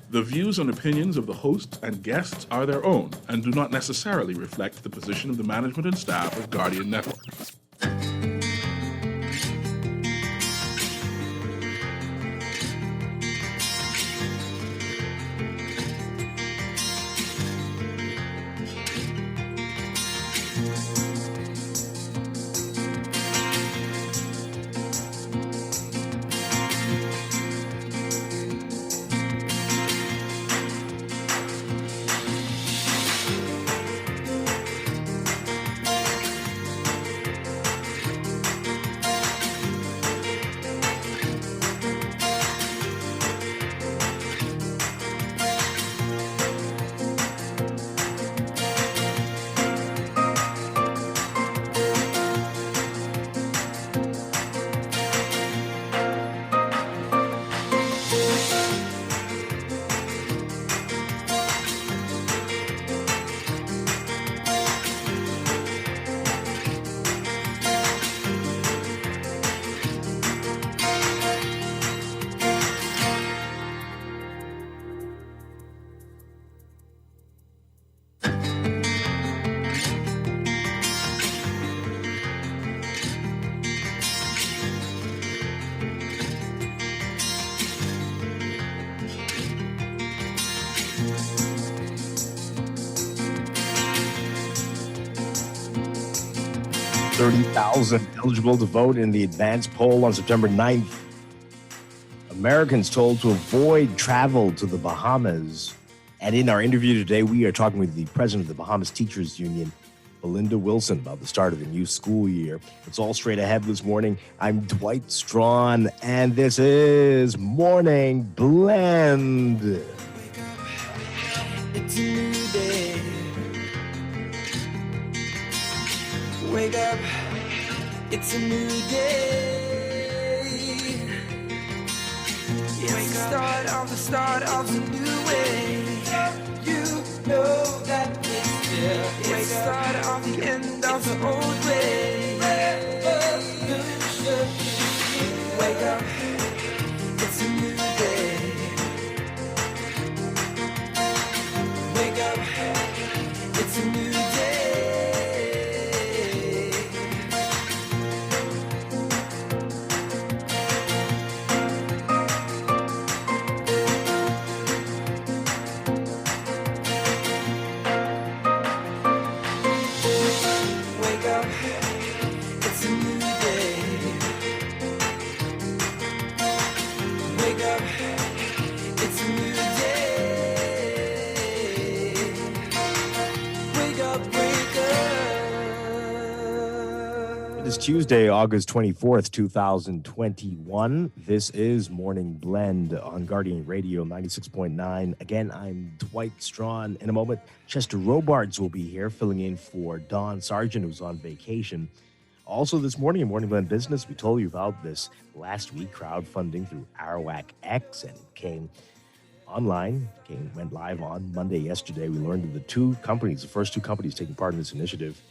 The views and opinions of the hosts and guests are their own and do not necessarily reflect the position of the management and staff of Guardian Network. 30,000 eligible to vote in the advanced poll on September 9th. Americans told to avoid travel to the Bahamas. And in our interview today, we are talking with the president of the Bahamas Teachers Union, Belinda Wilson, about the start of the new school year. It's all straight ahead this morning. I'm Dwight Strachan, and this is Morning Blend. Wake up, it's a new day. Wake up, it's a new day. It's the start of a new way. You know that it's there. It's the start of the end of the old way. Revolution. Wake up, it's a new day. Wake up, it's a new day. Tuesday, August 24th, 2021. This is Morning Blend on Guardian Radio 96.9. Again, I'm Dwight Strachan. In a moment, Chester Robards will be here filling in for Don Sargent, who's on vacation. Also this morning in Morning Blend Business, we told you about this last week, crowdfunding through Arawak X, and it came online, went live on Monday yesterday. We learned of the first two companies taking part in this initiative.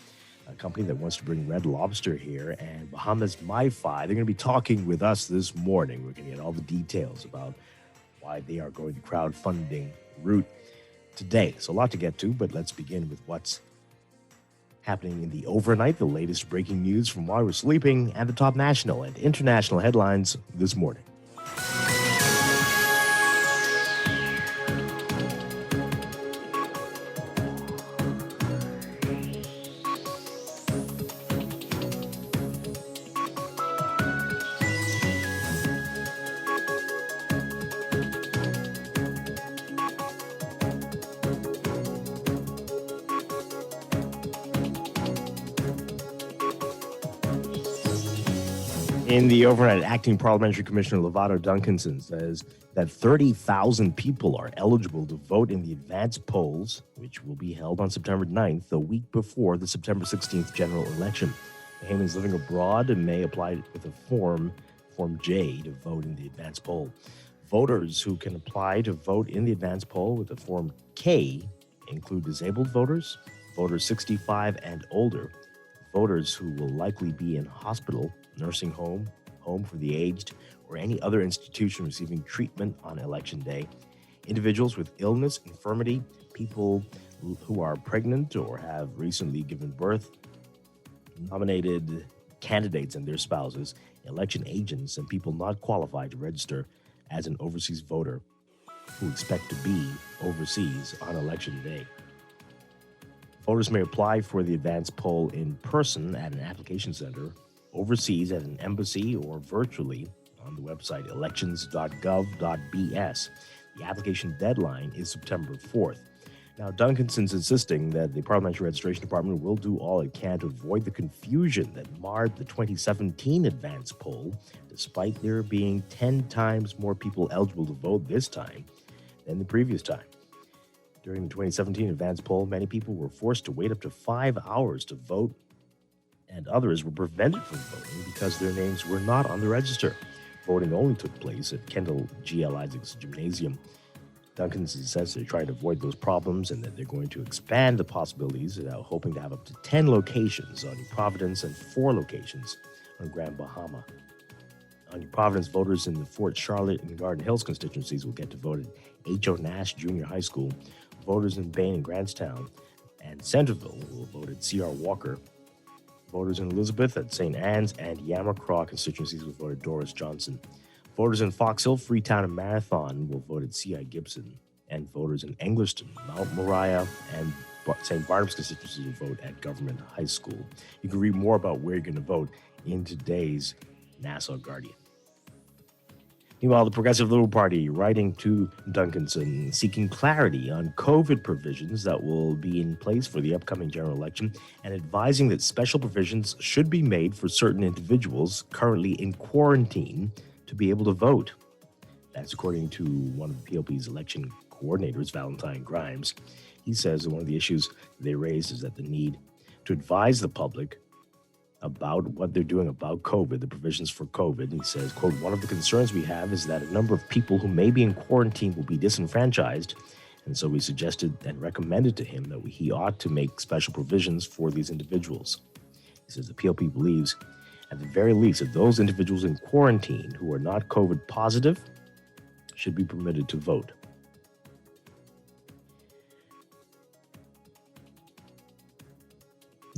A company that wants to bring Red Lobster here, and Bahamas MiFi. They're going to be talking with us this morning. We're going to get all the details about why they are going the crowdfunding route today. So a lot to get to, but let's begin with what's happening in the overnight, the latest breaking news from while we're sleeping, and the top national and international headlines this morning. In the overnight, Acting Parliamentary Commissioner Lovato Duncanson says that 30,000 people are eligible to vote in the advanced polls, which will be held on September 9th, a week before the September 16th general election. Bahamians living abroad may apply with a Form J, to vote in the advanced poll. Voters who can apply to vote in the advanced poll with a Form K include disabled voters, voters 65 and older, voters who will likely be in hospital, nursing home, home for the aged, or any other institution receiving treatment on Election Day, Individuals with illness, infirmity, people who are pregnant or have recently given birth, nominated candidates and their spouses, election agents, and people not qualified to register as an overseas voter who expect to be overseas on election day. Voters may apply for the advance poll in person at an application center, overseas at an embassy, or virtually on the website elections.gov.bs. The application deadline is September 4th. Now, Duncanson's insisting that the Parliamentary Registration Department will do all it can to avoid the confusion that marred the 2017 advance poll, despite there being 10 times more people eligible to vote this time than the previous time. During the 2017 advance poll, many people were forced to wait up to 5 hours to vote, and others were prevented from voting because their names were not on the register. Voting only took place at Kendall G.L. Isaacs Gymnasium. Duncanson says they're trying to avoid those problems and that they're going to expand the possibilities, hoping to have up to 10 locations on New Providence and 4 locations on Grand Bahama. On New Providence, voters in the Fort Charlotte and Garden Hills constituencies will get to vote at H.O. Nash Junior High School. Voters in Bain and Grantstown and Centerville will vote at C.R. Walker. Voters in Elizabeth at St. Anne's and Yamacraw constituencies will vote at Doris Johnson. Voters in Fox Hill, Freetown, and Marathon will vote at C.I. Gibson. And voters in Engliston, Mount Moriah, and St. Barnabas constituencies will vote at Government High School. You can read more about where you're going to vote in today's Nassau Guardian. Meanwhile, the Progressive Liberal Party writing to Duncanson seeking clarity on COVID provisions that will be in place for the upcoming general election and advising that special provisions should be made for certain individuals currently in quarantine to be able to vote. That's according to one of the PLP's election coordinators, Valentine Grimes. He says that one of the issues they raised is that the need to advise the public about what they're doing about COVID, the provisions for COVID. He says, quote, one of the concerns we have is that a number of people who may be in quarantine will be disenfranchised. And so we suggested and recommended to him that he ought to make special provisions for these individuals. He says the PLP believes, at the very least, that those individuals in quarantine who are not COVID positive should be permitted to vote.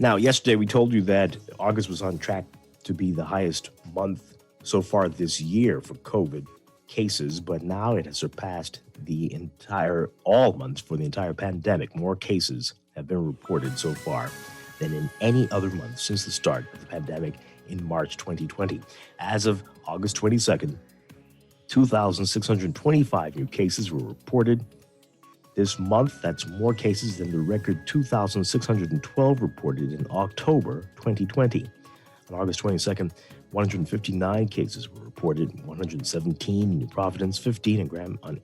Now, yesterday we told you that August was on track to be the highest month so far this year for COVID cases, but now it has surpassed all months for the entire pandemic. More cases have been reported so far than in any other month since the start of the pandemic in March 2020. As of August 22nd, 2,625 new cases were reported. This month, that's more cases than the record 2,612 reported in October 2020. On August 22nd, 159 cases were reported, 117 in New Providence, 15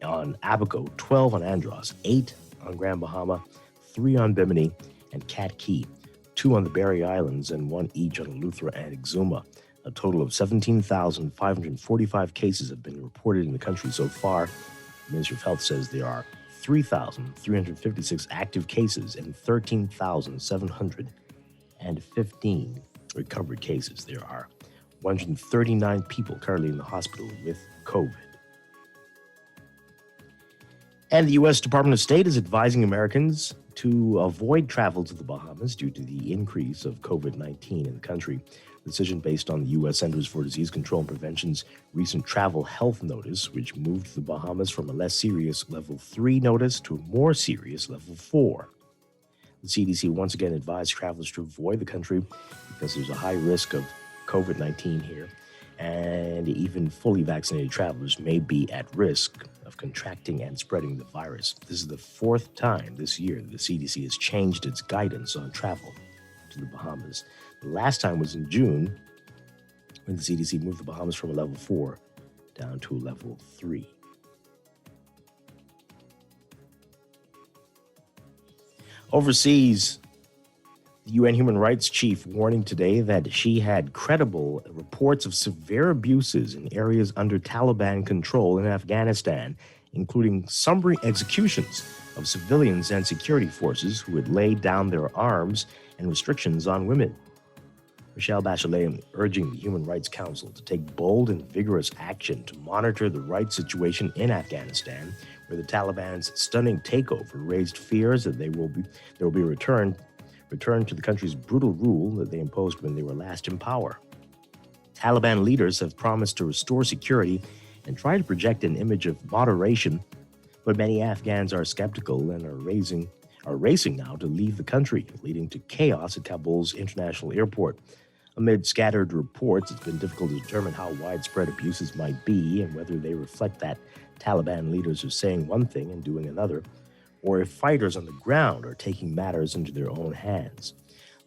on Abaco, 12 on Andros, 8 on Grand Bahama, 3 on Bimini and Cat Key, 2 on the Berry Islands, and 1 each on Eleuthera and Exuma. A total of 17,545 cases have been reported in the country so far. The Ministry of Health says there are 3,356 active cases and 13,715 recovered cases. There are 139 people currently in the hospital with COVID. And the U.S. Department of State is advising Americans to avoid travel to the Bahamas due to the increase of COVID-19 in the country. The decision based on the U.S. Centers for Disease Control and Prevention's recent travel health notice, which moved the Bahamas from a less serious level 3 notice to a more serious level 4. The CDC once again advised travelers to avoid the country because there's a high risk of COVID-19 here, and even fully vaccinated travelers may be at risk of contracting and spreading the virus. This is the 4th time this year the CDC has changed its guidance on travel to the Bahamas. The last time was in June, when the CDC moved the Bahamas from a level 4 down to a level 3. Overseas, the UN Human Rights Chief warning today that she had credible reports of severe abuses in areas under Taliban control in Afghanistan, including summary executions of civilians and security forces who had laid down their arms and restrictions on women. Michelle Bachelet urging the Human Rights Council to take bold and vigorous action to monitor the rights situation in Afghanistan, where the Taliban's stunning takeover raised fears that there will be a return to the country's brutal rule that they imposed when they were last in power. Taliban leaders have promised to restore security and try to project an image of moderation, but many Afghans are skeptical and are racing now to leave the country, leading to chaos at Kabul's international airport. Amid scattered reports, it's been difficult to determine how widespread abuses might be and whether they reflect that Taliban leaders are saying one thing and doing another, or if fighters on the ground are taking matters into their own hands.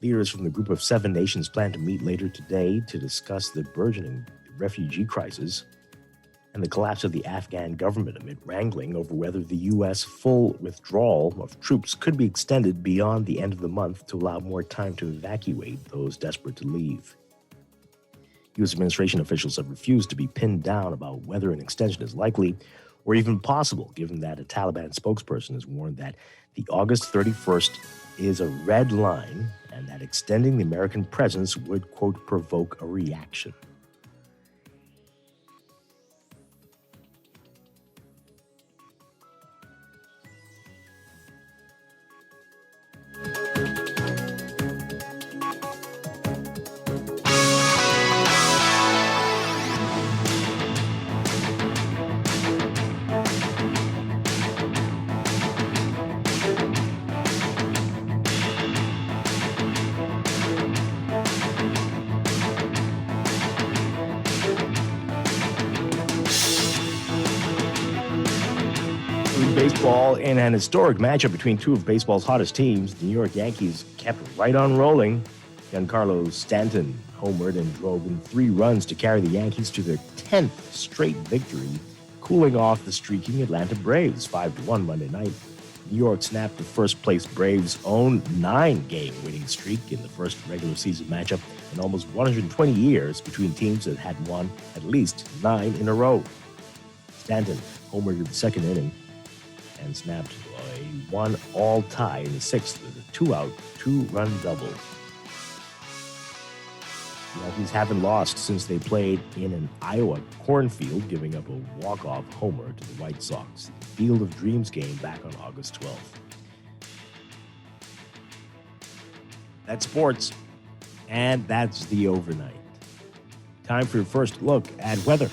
Leaders from the Group of Seven Nations plan to meet later today to discuss the burgeoning refugee crisis and the collapse of the Afghan government amid wrangling over whether the U.S. full withdrawal of troops could be extended beyond the end of the month to allow more time to evacuate those desperate to leave. U.S. administration officials have refused to be pinned down about whether an extension is likely or even possible, given that a Taliban spokesperson has warned that the August 31st is a red line and that extending the American presence would, quote, provoke a reaction. Baseball in an historic matchup between two of baseball's hottest teams, the New York Yankees kept right on rolling. Giancarlo Stanton homered and drove in 3 runs to carry the Yankees to their 10th straight victory, cooling off the streaking Atlanta Braves 5-1 Monday night. New York snapped the first-place Braves' own 9-game winning streak in the first regular season matchup in almost 120 years between teams that had won at least 9 in a row. Stanton homered in the second inning and snapped a 1-all tie in the 6th with a 2-out, 2-run double. The Yankees haven't lost since they played in an Iowa cornfield, giving up a walk-off homer to the White Sox. The Field of Dreams game back on August 12th. That's sports, and that's the overnight. Time for your first look at weather.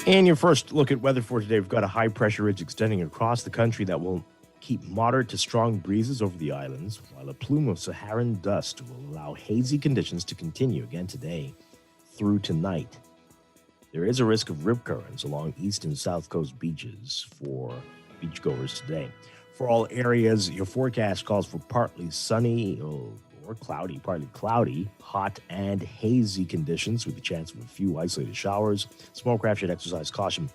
In your first look at weather for today, we've got a high-pressure ridge extending across the country that will keep moderate to strong breezes over the islands, while a plume of Saharan dust will allow hazy conditions to continue again today through tonight. There is a risk of rip currents along east and south coast beaches for beachgoers today. For all areas, your forecast calls for partly sunny or cloudy, partly cloudy, hot and hazy conditions with a chance of a few isolated showers. Small craft should exercise caution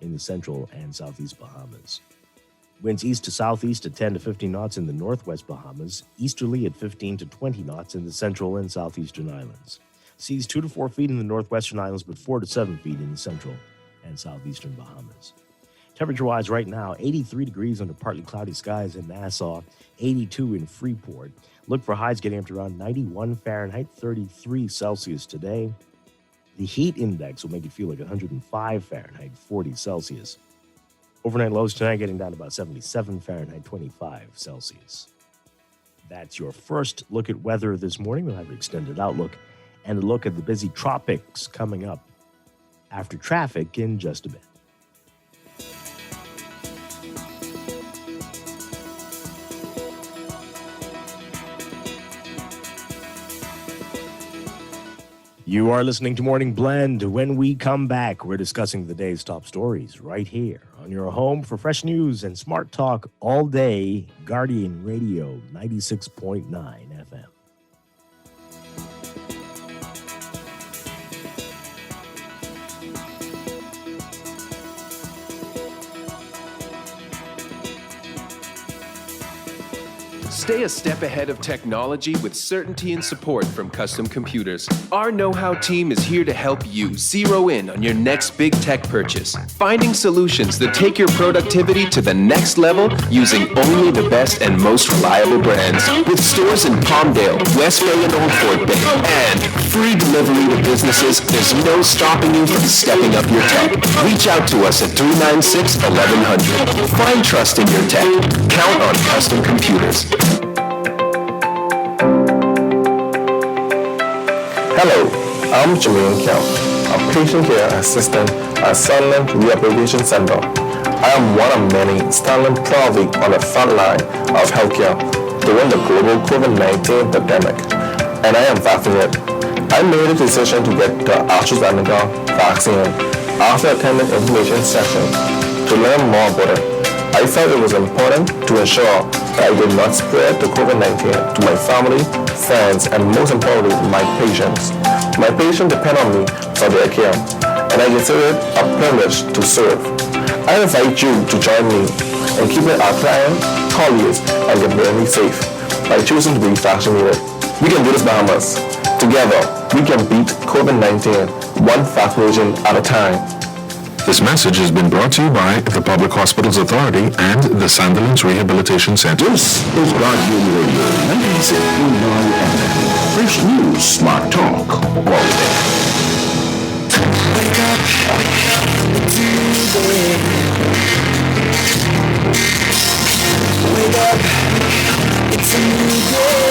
in the central and southeast Bahamas. Winds east to southeast at 10 to 15 knots in the northwest Bahamas, easterly at 15 to 20 knots in the central and southeastern islands. Seas 2 to 4 feet in the northwestern islands, but 4 to 7 feet in the central and southeastern Bahamas. Temperature-wise right now, 83 degrees under partly cloudy skies in Nassau, 82 in Freeport. Look for highs getting up to around 91 Fahrenheit, 33 Celsius today. The heat index will make it feel like 105 Fahrenheit, 40 Celsius. Overnight lows tonight getting down to about 77 Fahrenheit, 25 Celsius. That's your first look at weather this morning. We'll have an extended outlook and a look at the busy tropics coming up after traffic in just a bit. You are listening to Morning Blend. When we come back, we're discussing the day's top stories right here on your home for fresh news and smart talk all day. Guardian Radio 96.9 FM. Stay a step ahead of technology with certainty and support from Custom Computers. Our know-how team is here to help you zero in on your next big tech purchase, finding solutions that take your productivity to the next level using only the best and most reliable brands. With stores in Palmdale, West Bay, and Old Fort Bay, and free delivery to businesses, there's no stopping you from stepping up your tech. Reach out to us at 396-1100. Find trust in your tech. Count on Custom Computers. Hello, I'm Jermaine Count, a patient care assistant at Sunland Rehabilitation Center. I am one of many standing proudly on the front line of healthcare during the global COVID-19 pandemic, and I am vaccinated. I made a decision to get the AstraZeneca vaccine after attending information session to learn more about it. I felt it was important to ensure that I did not spread the COVID-19 to my family, friends, and most importantly, my patients. My patients depend on me for their care, and I consider it a privilege to serve. I invite you to join me in keeping our clients, colleagues, and community safe by choosing to be vaccinated. We can do this, Bahamas. Together, we can beat COVID-19 one vaccination at a time. This message has been brought to you by the Public Hospitals Authority and the Sandilands Rehabilitation Center. This is Guardian Radio 96.9 FM. Fresh news, smart talk, all day. Wake up to the wake up, it's a new day.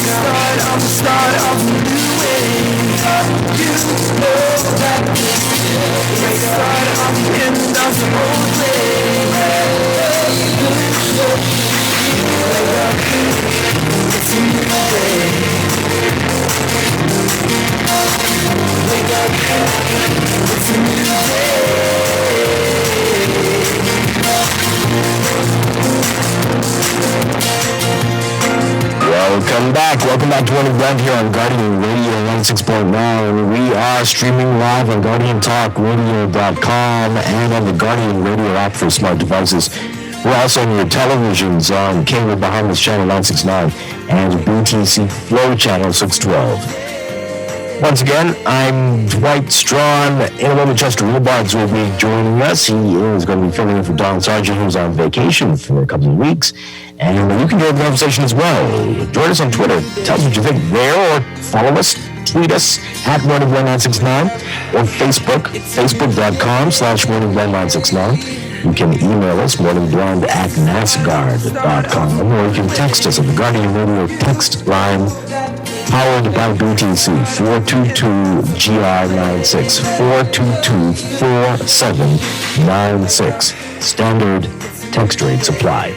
It's the start of a new way. You know that it's the start of the end of the old way. Wake up, it's a new day. Wake up, it's a new day. Welcome back to Morning Blend here on Guardian Radio 96.9. We are streaming live on GuardianTalkRadio.com and on the Guardian Radio app for smart devices. We're also on your televisions on Cable Bahamas Channel 969 and BTC Flow Channel 612. Once again, I'm Dwight Strachan. In a moment, Chester Robards will be joining us. He is going to be filling in for Don Sargent, who's on vacation for a couple of weeks. And you can join the conversation as well. Join us on Twitter. Tell us what you think there, or follow us, tweet us at MorningBlend969, or Facebook.com/MorningBlend969. You can email us, morningblend@nasguard.com, or you can text us at the Guardian Radio text line, powered by BTC, 422-GR96, 422-4796. Standard text rates apply.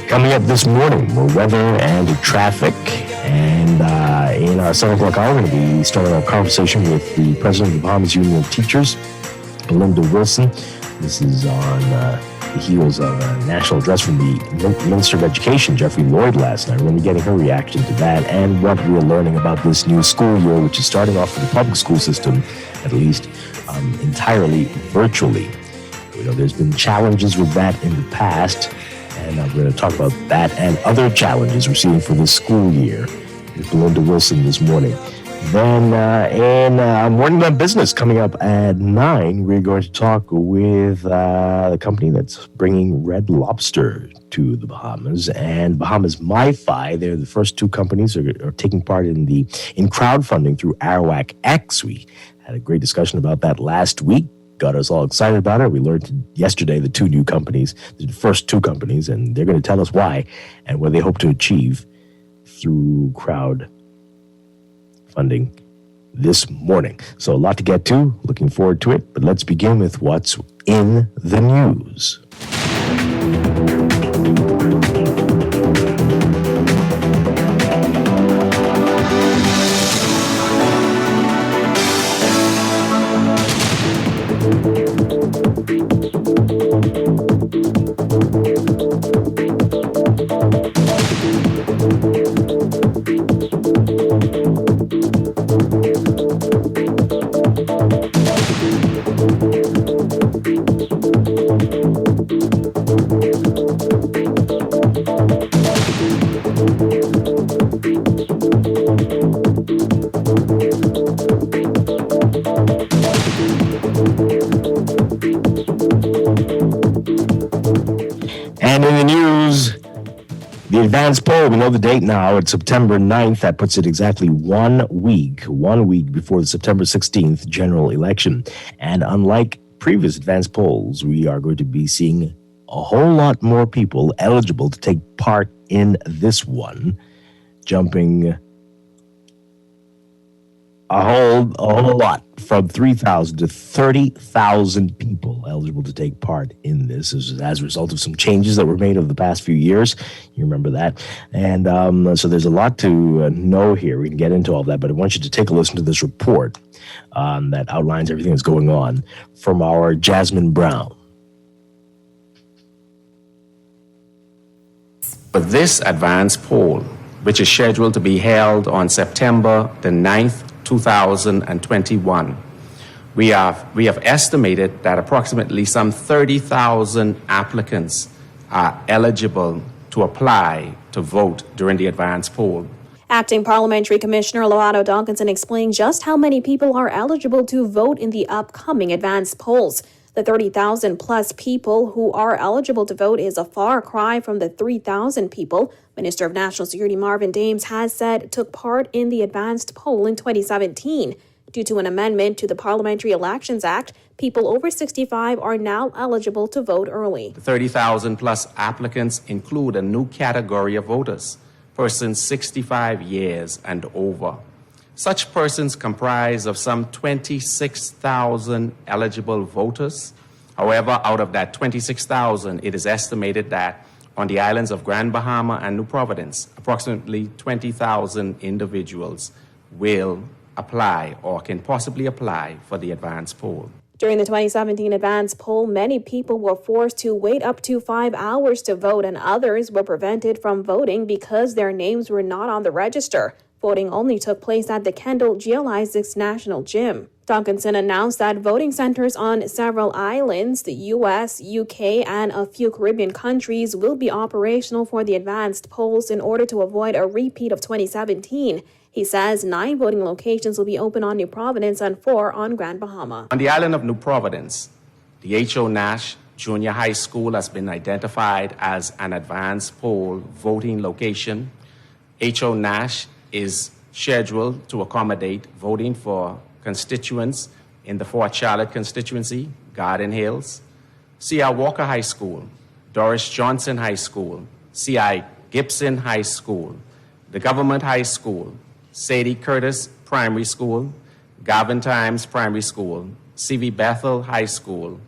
Coming up this morning, more weather and traffic. And in our 7 o'clock hour, we're going to be starting our conversation with the president of the Bahamas Union of Teachers, Belinda Wilson. This is on the heels of a national address from the Minister of Education, Jeffrey Lloyd, last night. We're going to be getting her reaction to that and what we're learning about this new school year, which is starting off for the public school system, at least entirely virtually. You know, there's been challenges with that in the past, and we're going to talk about that and other challenges we're seeing for this school year with Belinda Wilson this morning. Then in Morning Blend Business, coming up at 9, we're going to talk with the company that's bringing Red Lobster to the Bahamas, and Bahamas MiFi. They're the first two companies are taking part in crowdfunding through Arawak X. We had a great discussion about that last week. Got us all excited about it. We learned yesterday the first two companies, and they're going to tell us why and what they hope to achieve through crowdfunding this morning. So a lot to get to. Looking forward to it. But let's begin with what's in the news. And in the news, the advance poll, we know the date now. It's September 9th. That puts it exactly 1 week before the September 16th general election. And unlike previous advance polls, we are going to be seeing a whole lot more people eligible to take part in this one, jumping a whole lot from 3,000 to 30,000 people eligible to take part in this as a result of some changes that were made over the past few years. You remember that. And so there's a lot to know here. We can get into all that, but I want you to take a listen to this report that outlines everything that's going on from our Jasmine Brown. For this advance poll, which is scheduled to be held on September the 9th, 2021, we have estimated that approximately some 30,000 applicants are eligible to apply to vote during the advance poll. Acting Parliamentary Commissioner Loato Duncanson explained just how many people are eligible to vote in the upcoming advance polls. The 30,000 plus people who are eligible to vote is a far cry from the 3,000 people Minister of National Security Marvin Dames has said took part in the advanced poll in 2017. Due to an amendment to the Parliamentary Elections Act, people over 65 are now eligible to vote early. The 30,000 plus applicants include a new category of voters, persons 65 years and over. Such persons comprise of some 26,000 eligible voters. However, out of that 26,000, it is estimated that on the islands of Grand Bahama and New Providence, approximately 20,000 individuals will apply or can possibly apply for the advance poll. During the 2017 advance poll, many people were forced to wait up to 5 hours to vote, and others were prevented from voting because their names were not on the register. Voting only took place at the Kendall Geolysix National Gym. Duncanson announced that voting centers on several islands, the U.S., U.K., and a few Caribbean countries will be operational for the advanced polls in order to avoid a repeat of 2017. He says 9 voting locations will be open on New Providence and 4 on Grand Bahama. On the island of New Providence, the H.O. Nash Junior High School has been identified as an advanced poll voting location. H.O. Nash is scheduled to accommodate voting for constituents in the Fort Charlotte constituency, Garden Hills, C.R. Walker High School, Doris Johnson High School, C.I. Gibson High School, the Government High School, Sadie Curtis Primary School, Gavin Times Primary School, C.V. Bethel High School,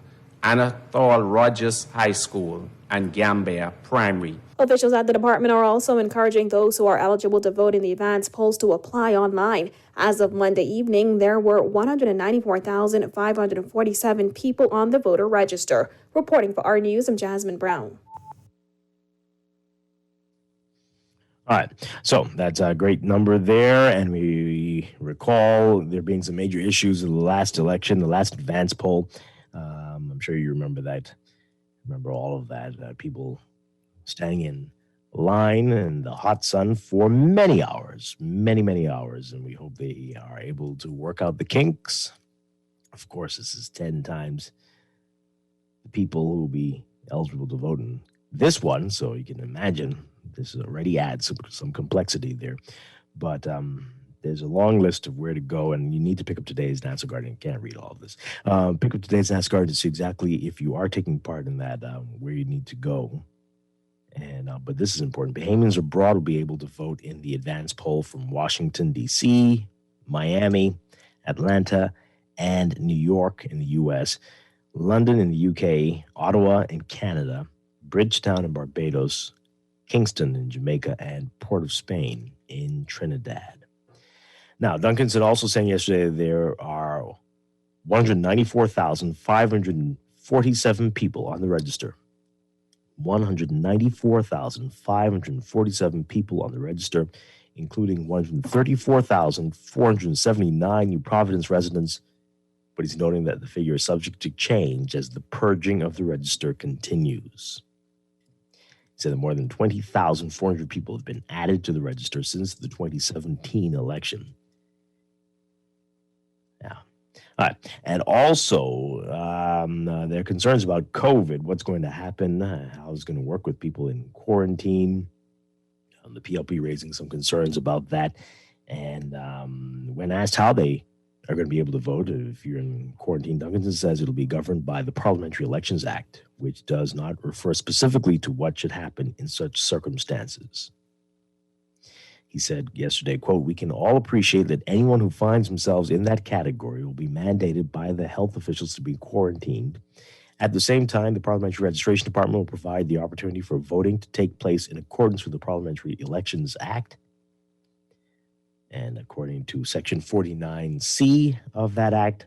Anatole Rogers High School, and Gambia Primary. Officials at the department are also encouraging those who are eligible to vote in the advance polls to apply online. As of Monday evening, there were 194,547 people on the voter register. Reporting for our news, I'm Jasmine Brown. All right, so that's a great number there, and we recall there being some major issues in the last election, the last advance poll. I'm sure you remember that. Remember all of that. People standing in line in the hot sun for many hours, many hours, and we hope they are able to work out the kinks. Of course, this is 10 times the people who will be eligible to vote in this one, so you can imagine this already adds some complexity there. But there's a long list of where to go, and you need to pick up today's National Guardian. You can't read all of this. Pick up today's National Guardian to see exactly if you are taking part in that, where you need to go. And but this is important. Bahamians abroad will be able to vote in the advance poll from Washington, D.C., Miami, Atlanta, and New York in the U.S., London in the U.K., Ottawa in Canada, Bridgetown in Barbados, Kingston in Jamaica, and Port of Spain in Trinidad. Now, Duncanson also saying yesterday there are 194,547 people on the register. 194,547 people on the register including 134,479 New Providence residents, but he's noting that the figure is subject to change as the purging of the register continues. He said that more than 20,400 people have been added to the register since the 2017 election. Yeah. All right. And also, there are concerns about COVID, what's going to happen, how it's going to work with people in quarantine. The PLP raising some concerns about that. And when asked how they are going to be able to vote if you're in quarantine, Duncanson says it'll be governed by the Parliamentary Elections Act, which does not refer specifically to what should happen in such circumstances. He said yesterday, quote, "We can all appreciate that anyone who finds themselves in that category will be mandated by the health officials to be quarantined. At the same time, the Parliamentary Registration Department will provide the opportunity for voting to take place in accordance with the Parliamentary Elections Act." And according to Section 49C of that act,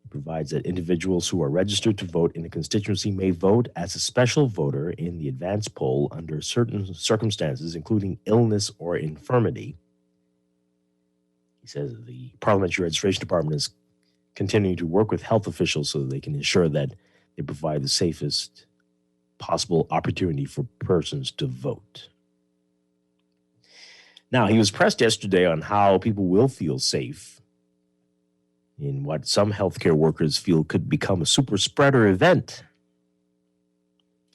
it provides that individuals who are registered to vote in a constituency may vote as a special voter in the advance poll under certain circumstances, including illness or infirmity. He says the Parliamentary Registration Department is continuing to work with health officials so that they can ensure that they provide the safest possible opportunity for persons to vote. Now, he was pressed yesterday on how people will feel safe in what some healthcare workers feel could become a super spreader event.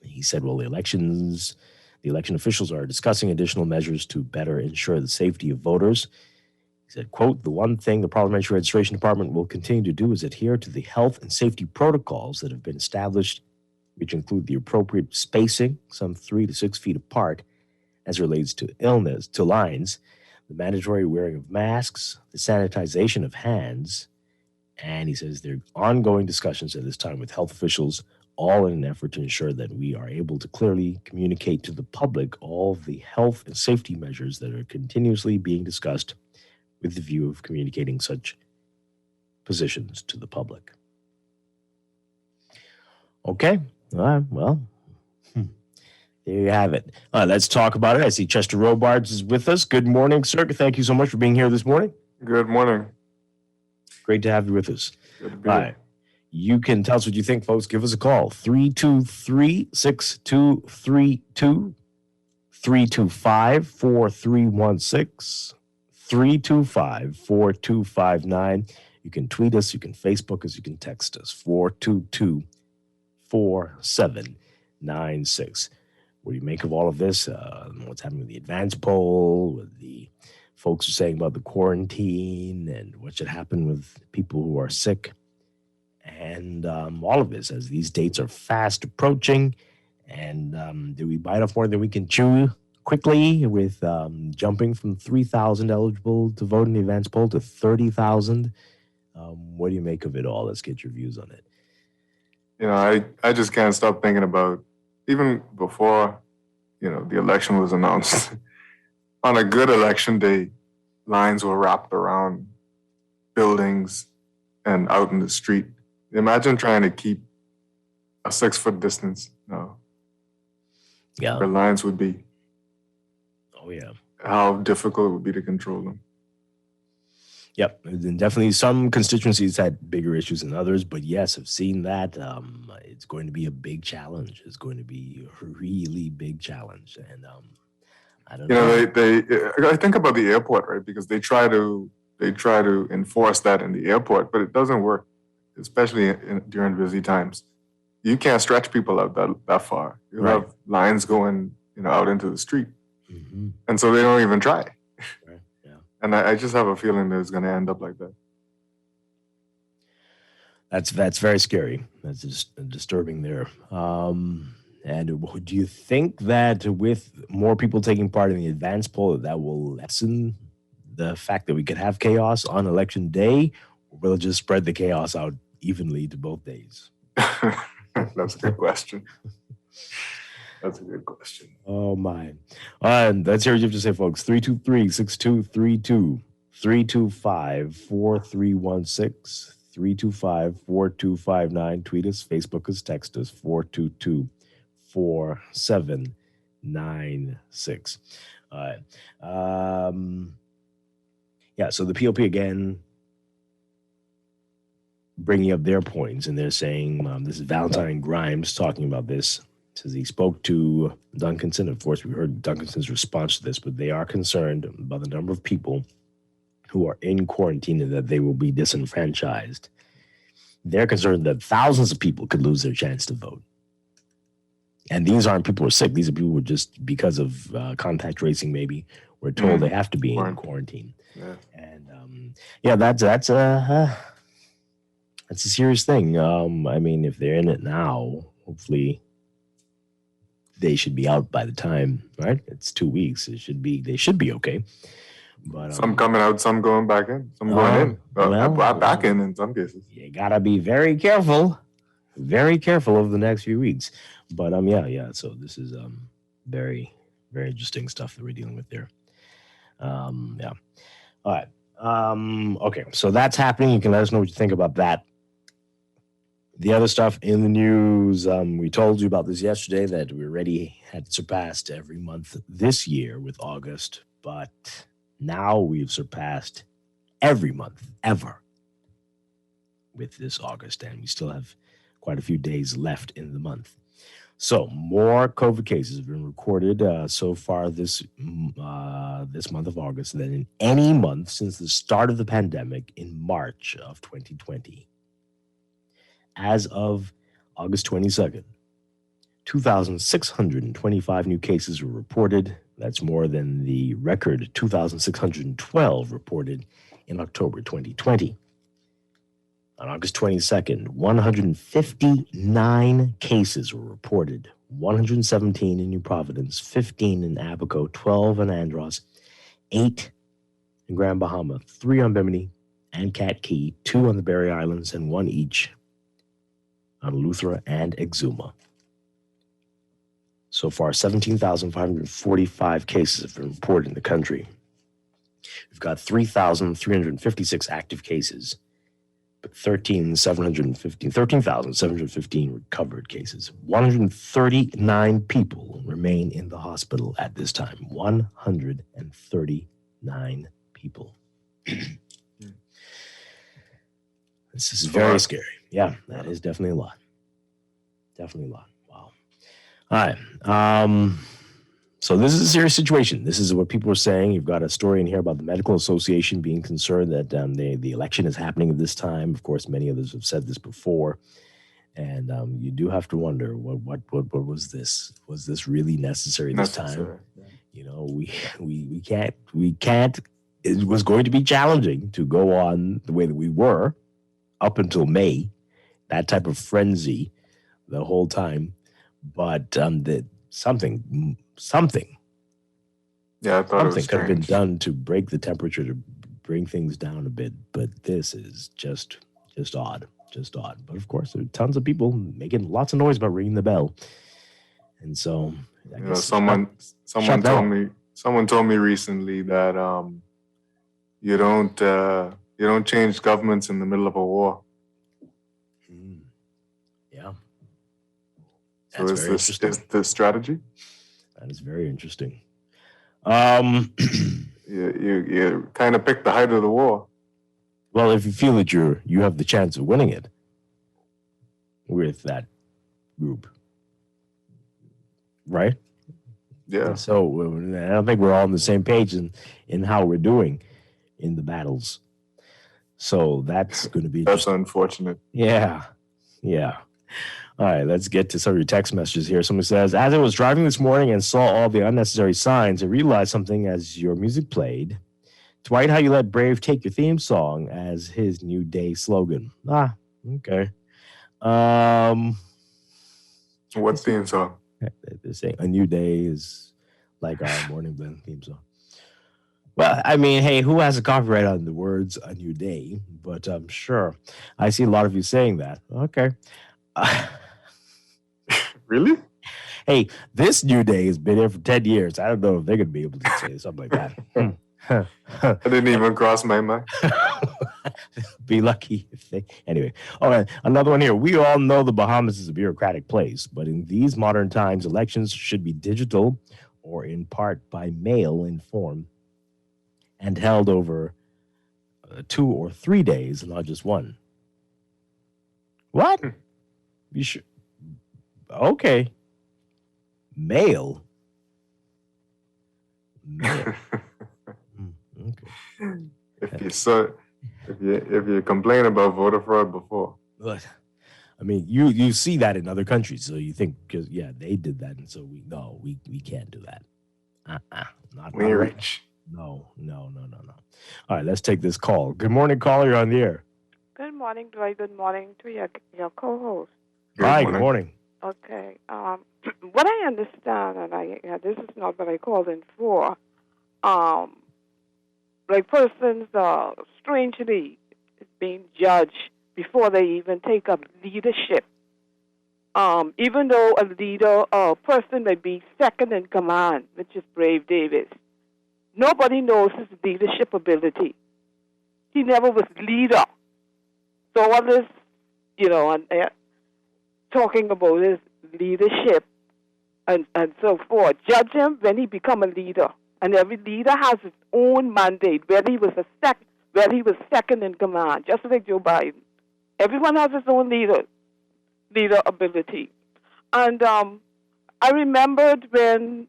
He said, well, the election officials are discussing additional measures to better ensure the safety of voters. He said, quote, "The one thing the Parliamentary Registration Department will continue to do is adhere to the health and safety protocols that have been established, which include the appropriate spacing, some 3 to 6 feet apart, as it relates to illness, to lines, the mandatory wearing of masks, the sanitization of hands." And he says there are ongoing discussions at this time with health officials, all in an effort to ensure that we are able to clearly communicate to the public all of the health and safety measures that are continuously being discussed with the view of communicating such positions to the public. Okay, well, there you have it. Let's talk about it. I see Chester Robards is with us. Good morning, sir. Thank you so much for being here this morning. Good morning. Great to have you with us. Good to be here. You can tell us what you think, folks. Give us a call, 323-6232, 325-4316, 325-4259. You can tweet us, you can Facebook us, you can text us, 422-4796. What do you make of all of this? What's happening with the advance poll, with the folks are saying about the quarantine, and what should happen with people who are sick, and all of this as these dates are fast approaching. And do we bite off more than we can chew quickly with jumping from 3,000 eligible to vote in the advance poll to 30,000? What do you make of it all? Let's get your views on it. You know, I just can't stop thinking about, even before, the election was announced, on a good election day, lines were wrapped around buildings and out in the street. Imagine trying to keep a 6-foot distance. Yeah. Where lines would be. Oh, yeah. How difficult it would be to control them. Yep. And definitely some constituencies had bigger issues than others, but yes, I've seen that. It's going to be a big challenge. It's going to be a really big challenge. And I don't know. I think about the airport, right? Because they try to enforce that in the airport, but it doesn't work, especially during busy times. You can't stretch people out that far. You Right. have lines going, out into the street. Mm-hmm. And so they don't even try. Right. Yeah. And I just have a feeling that it's going to end up like that. That's very scary. That's just disturbing there. And do you think that with more people taking part in the advance poll, that will lessen the fact that we could have chaos on election day, or will it just spread the chaos out evenly to both days? That's a good question. That's a good question. Oh, my. Let's hear what you have to say, folks. 323-6232, 325-4316, 325-4259. Tweet us, Facebook us, text us, 422-4796. All right. Yeah, so the POP again bringing up their points, and they're saying, this is Valentine Grimes talking about this. Says he spoke to Duncanson. Of course, we heard Duncanson's response to this, but they are concerned about the number of people who are in quarantine and that they will be disenfranchised. They're concerned that thousands of people could lose their chance to vote. And these aren't people who are sick. These are people who are just, because of contact tracing, maybe, were told they have to be in quarantine. Yeah. And that's a serious thing. I mean, if they're in it now, hopefully they should be out by the time, right? It's 2 weeks. They should be okay. But some coming out, some going back in, some going in. Back in some cases. You gotta be very careful of the next few weeks. But yeah. So this is very, very interesting stuff that we're dealing with there. Yeah. All right. Okay. So that's happening. You can let us know what you think about that. The other stuff in the news, we told you about this yesterday, that we already had surpassed every month this year with August, but now we've surpassed every month ever with this August, and we still have quite a few days left in the month. So more COVID cases have been recorded so far this month of August than in any month since the start of the pandemic in March of 2020. As of August 22nd, 2,625 new cases were reported. That's more than the record 2,612 reported in October 2020. On August 22nd, 159 cases were reported, 117 in New Providence, 15 in Abaco, 12 in Andros, 8 in Grand Bahama, 3 on Bimini and Cat Key, 2 on the Berry Islands, and 1 each on Eleuthera and Exuma. So far, 17,545 cases have been reported in the country. We've got 3,356 active cases, but 13,715 recovered cases. 139 people remain in the hospital at this time. 139 people. This is very scary. Yeah, that is definitely a lot. Definitely a lot. Wow. All right. So this is a serious situation. This is what people are saying. You've got a story in here about the Medical Association being concerned that the election is happening at this time. Of course, many others have said this before. And you do have to wonder, what was this? Was this really necessary this time? You know, we can't. It was going to be challenging to go on the way that we were up until May, that type of frenzy the whole time. But something Yeah, I thought it was could have been done to break the temperature, to bring things down a bit. But this is just odd. But of course, there are tons of people making lots of noise about ringing the bell. And so I guess someone told me recently that you don't change governments in the middle of a war. Yeah. So is this strategy? That is very interesting. You kind of picked the height of the war. Well, if you feel that you have the chance of winning it with that group, right? Yeah. And so I don't think we're all on the same page in how we're doing in the battles. So that's going to be that's unfortunate. Yeah. All right, let's get to some of your text messages here. Someone says, as I was driving this morning and saw all the unnecessary signs, I realized something as your music played. Dwight, how you let Brave take your theme song as his New Day slogan. Okay. What theme song? They're saying A New Day is like our Morning Blend theme song. Well, I mean, hey, who has a copyright on the words A New Day? But sure. I see a lot of you saying that. Okay. Really? Hey, this New Day has been here for 10 years. I don't know if they're going to be able to say something like that. I didn't even cross my mind. Be lucky if they... Anyway, all right, another one here. We all know the Bahamas is a bureaucratic place, but in these modern times, elections should be digital or in part by mail in form and held over 2 or 3 days, not just one. What? You sure? Okay. Mail. Mail. Okay. If you complain about voter fraud before, But, I mean, you see that in other countries, so you think because they did that, and so we can't do that. Not we ain't right. rich. No. All right, let's take this call. Good morning, caller. You're on the air. Good morning, Dwight. Good morning to your co-host. Hi. Good morning. Okay. What I understand, and this is not what I called in for, like persons strangely being judged before they even take up leadership. Even though a person may be second in command, which is Brave Davis, nobody knows his leadership ability. He never was leader. So all this, and talking about his leadership and so forth. Judge him when he become a leader. And every leader has his own mandate, whether he was second in command, just like Joe Biden. Everyone has his own leader ability. And I remembered when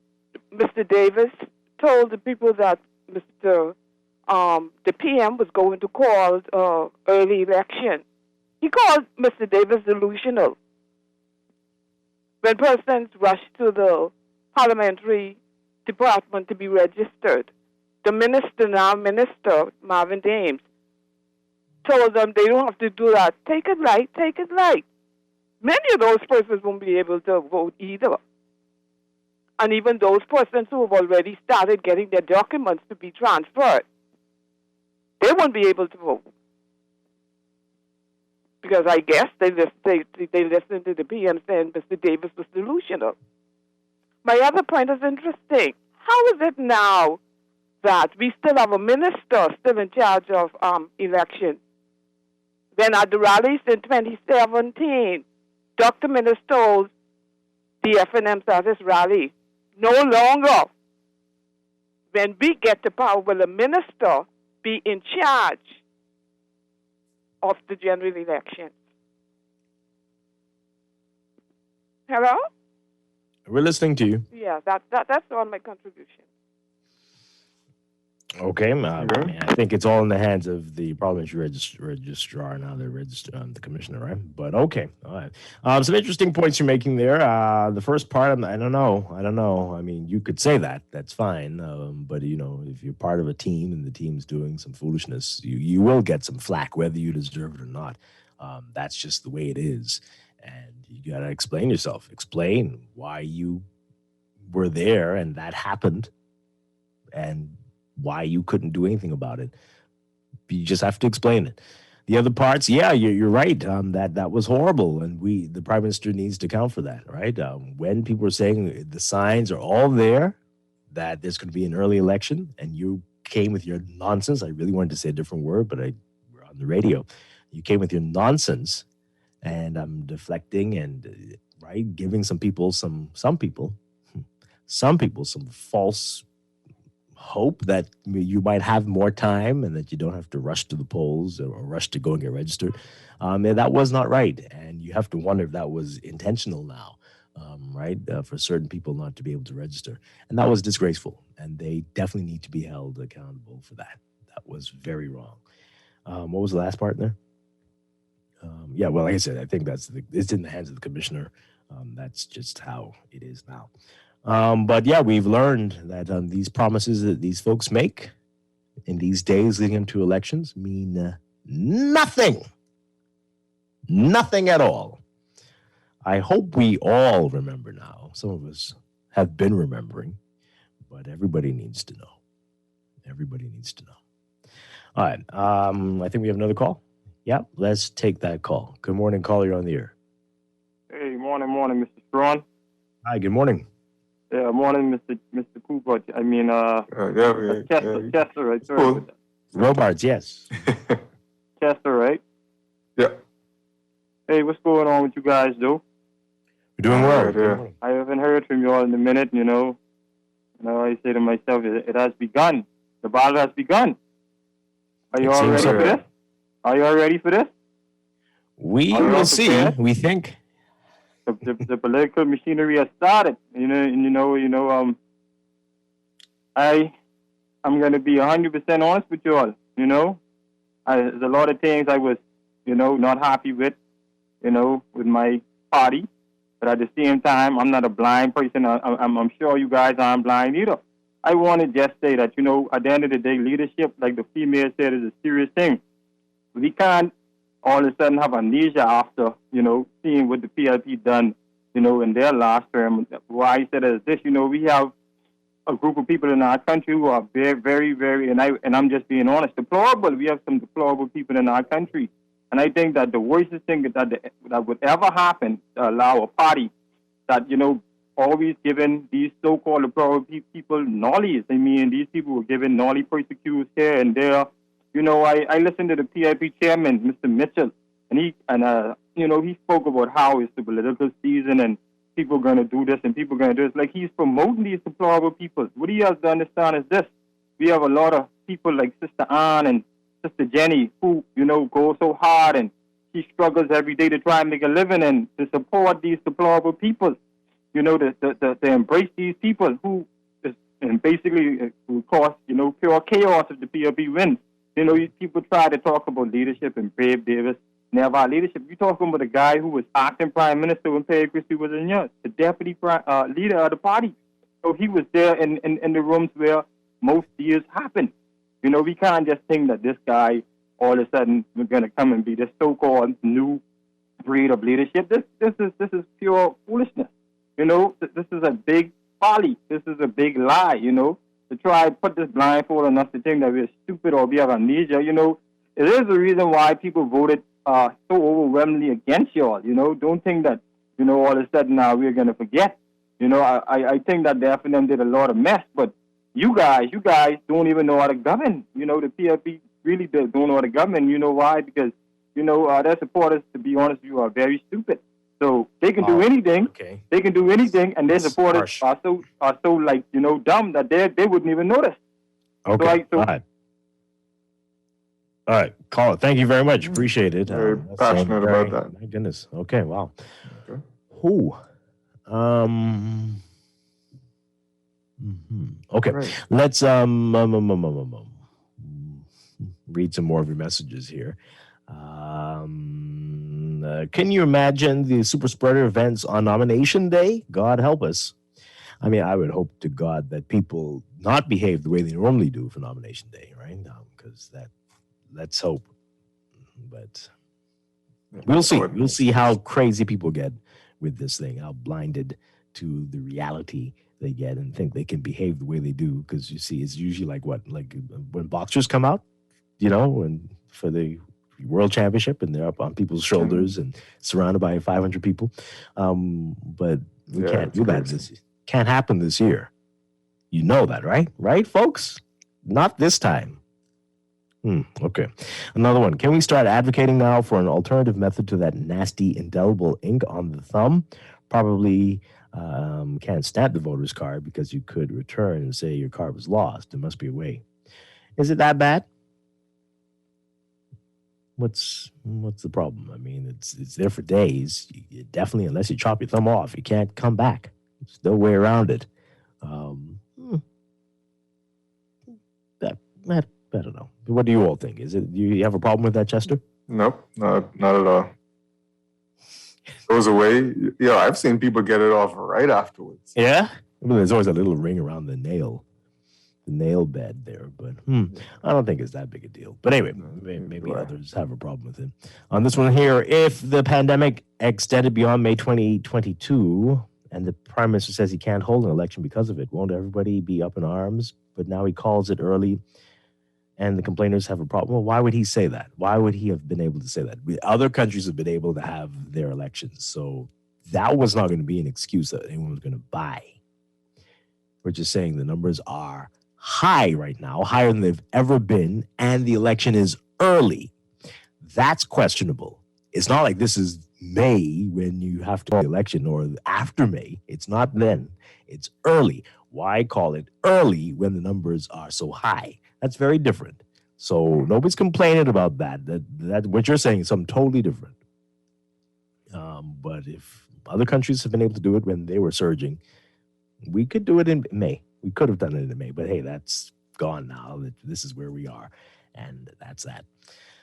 Mr. Davis told the people that the PM was going to call early election. He called Mr. Davis delusional. When persons rushed to the parliamentary department to be registered, the minister, Marvin Dames, told them they don't have to do that. Take it light. Many of those persons won't be able to vote either. And even those persons who have already started getting their documents to be transferred, they won't be able to vote. Because I guess they listened to the PM saying Mr. Davis was delusional. My other point is interesting. How is it now that we still have a minister still in charge of election? Then at the rallies in 2017, Dr. Minnis told the FNMs at his rally, no longer, when we get the power, will a minister be in charge of the general election. Hello? We're listening to you. Yeah, that's all my contribution. Okay, I think it's all in the hands of the parliamentary registrar now. The commissioner, right? But okay, all right. Some interesting points you're making there. The first part, I don't know. I mean, you could say that. That's fine. But if you're part of a team and the team's doing some foolishness, you will get some flack, whether you deserve it or not. That's just the way it is, and you gotta explain yourself. Explain why you were there and that happened, and why you couldn't do anything about it. You just have to explain it. The other parts, you're right. That was horrible, and the prime minister needs to account for that, right? When people are saying the signs are all there that there's going to be an early election, and you came with your nonsense. I really wanted to say a different word, but we're on the radio. You came with your nonsense, and I'm deflecting and giving some people some false hope that you might have more time and that you don't have to rush to the polls or rush to go and get registered. And that was not right. And you have to wonder if that was intentional now, for certain people not to be able to register. And that was disgraceful. And they definitely need to be held accountable for that. That was very wrong. What was the last part there? Well, like I said, I think it's in the hands of the commissioner. That's just how it is now. But we've learned that these promises that these folks make in these days leading into elections mean nothing. Nothing at all. I hope we all remember now. Some of us have been remembering, but everybody needs to know. Everybody needs to know. All right. I think we have another call. Yeah, let's take that call. Good morning, caller. You're on the air. Hey, morning, Mr. Strachan. Hi, good morning. Yeah, morning, Mr. Cooper. I mean, Chester, right? Sorry. Cool. Robards, yes. Chester, right? Yeah. Hey, what's going on with you guys, though? We're doing well. Yeah. I haven't heard from you all in a minute, I say to myself, it has begun. The battle has begun. Are you all ready for this? Are you all ready for this? We will see. We think the political machinery has started. I'm going to be 100% honest with you all. There's a lot of things I was, not happy with, with my party. But at the same time, I'm not a blind person. I'm sure you guys aren't blind either. I want to just say that, at the end of the day, leadership, like the female said, is a serious thing. We can't all of a sudden have amnesia after, seeing what the PLP done, in their last term. Why I said is this, we have a group of people in our country who are very, very, very, and I'm just being honest, deplorable. We have some deplorable people in our country. And I think that the worst thing that would ever happen to allow a party that, always giving these so-called deplorable people nollies. I mean, these people were given nollie persecutors here and there. I listened to the PIP chairman, Mr. Mitchell, and he spoke about how it's the political season and people are going to do this and people are going to do this. Like, he's promoting these deplorable people. What he has to understand is this. We have a lot of people like Sister Ann and Sister Jenny who, go so hard and she struggles every day to try and make a living and to support these deplorable people, to embrace these people who is, and basically will cause, pure chaos if the PLP wins. People try to talk about leadership and Brave Davis never had leadership. You're talking about a guy who was acting prime minister when Perry Christie was in yours, the deputy leader of the party. So he was there in the rooms where most deals happen. We can't just think that this guy all of a sudden is going to come and be this so-called new breed of leadership. This is pure foolishness. This is a big folly. This is a big lie. To try to put this blindfold on us to think that we're stupid or we have amnesia. It is the reason why people voted so overwhelmingly against y'all. Don't think that all of a sudden now we're going to forget. I think that the FNM did a lot of mess, but you guys don't even know how to govern. The PLP really don't know how to govern. You know why? Because, their supporters, to be honest with you, are very stupid. So they can do anything. Okay. They can do anything, and their supporters are so like, dumb that they wouldn't even notice. Okay. All right. Call it. Thank you very much. Appreciate it. Very passionate about that. My goodness. Okay. Wow. Okay. Who? Okay. Right. Let's read some more of your messages here. Can you imagine the super spreader events on nomination day? God help us. I mean, I would hope to God that people not behave the way they normally do for nomination day, right? Because let's hope. But we'll see. We'll see how crazy people get with this thing, how blinded to the reality they get and think they can behave the way they do. Because you see, it's usually like when boxers come out, and for the World Championship and they're up on people's shoulders and surrounded by 500 people. But we can't do that. This can't happen this year. You know that, right? Right, folks? Not this time. Okay. Another one. Can we start advocating now for an alternative method to that nasty indelible ink on the thumb? Probably can't stamp the voter's card because you could return and say your card was lost. There must be a way. Is it that bad? What's the problem? I mean, it's there for days. You definitely, unless you chop your thumb off, you can't come back. There's no way around it. I don't know. What do you all think? Do you have a problem with that, Chester? Nope, not at all. Goes away. Yeah, I've seen people get it off right afterwards. Yeah? Well, there's always a little ring around the nail bed there, but I don't think it's that big a deal. But anyway, maybe others have a problem with it. On this one here, if the pandemic extended beyond May 2022 and the Prime Minister says he can't hold an election because of it, won't everybody be up in arms? But now he calls it early and the complainers have a problem. Well, why would he say that? Why would he have been able to say that? Other countries have been able to have their elections, so that was not going to be an excuse that anyone was going to buy. We're just saying the numbers are high right now, higher than they've ever been, and the election is early. That's questionable. It's not like this is May when you have to have the election or after May. It's not then. It's early. Why call it early when the numbers are so high? That's very different. So nobody's complaining about that. That what you're saying is something totally different. But if other countries have been able to do it when they were surging, we could do it in May. We could have done it in May, but hey, that's gone now. This is where we are, and that's that.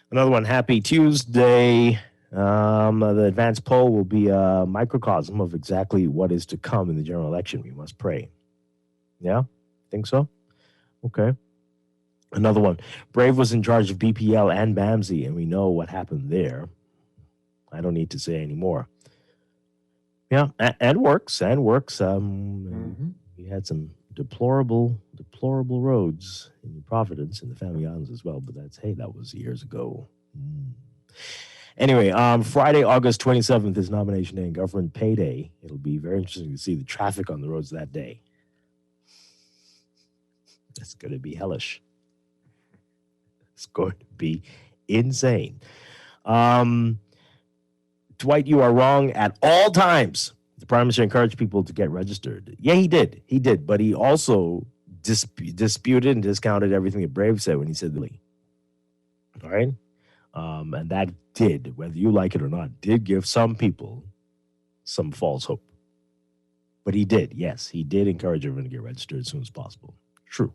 Another one, happy Tuesday. The advanced poll will be a microcosm of exactly what is to come in the general election. We must pray. Yeah? Think so? Okay. Another one, Brave was in charge of BPL and BAMSI, and we know what happened there. I don't need to say any more. Yeah, and works. We had some deplorable roads in Providence and the Family Islands as well, but that was years ago. Anyway, Friday, August 27th is nomination day and government payday. It'll be very interesting to see the traffic on the roads that day. It's going to be hellish. It's going to be insane. Dwight, you are wrong at all times. The Prime Minister encouraged people to get registered. Yeah, he did. But he also disputed and discounted everything that Brave said when he said the all right? And that did, whether you like it or not, did give some people some false hope. But he did, yes. He did encourage everyone to get registered as soon as possible. True.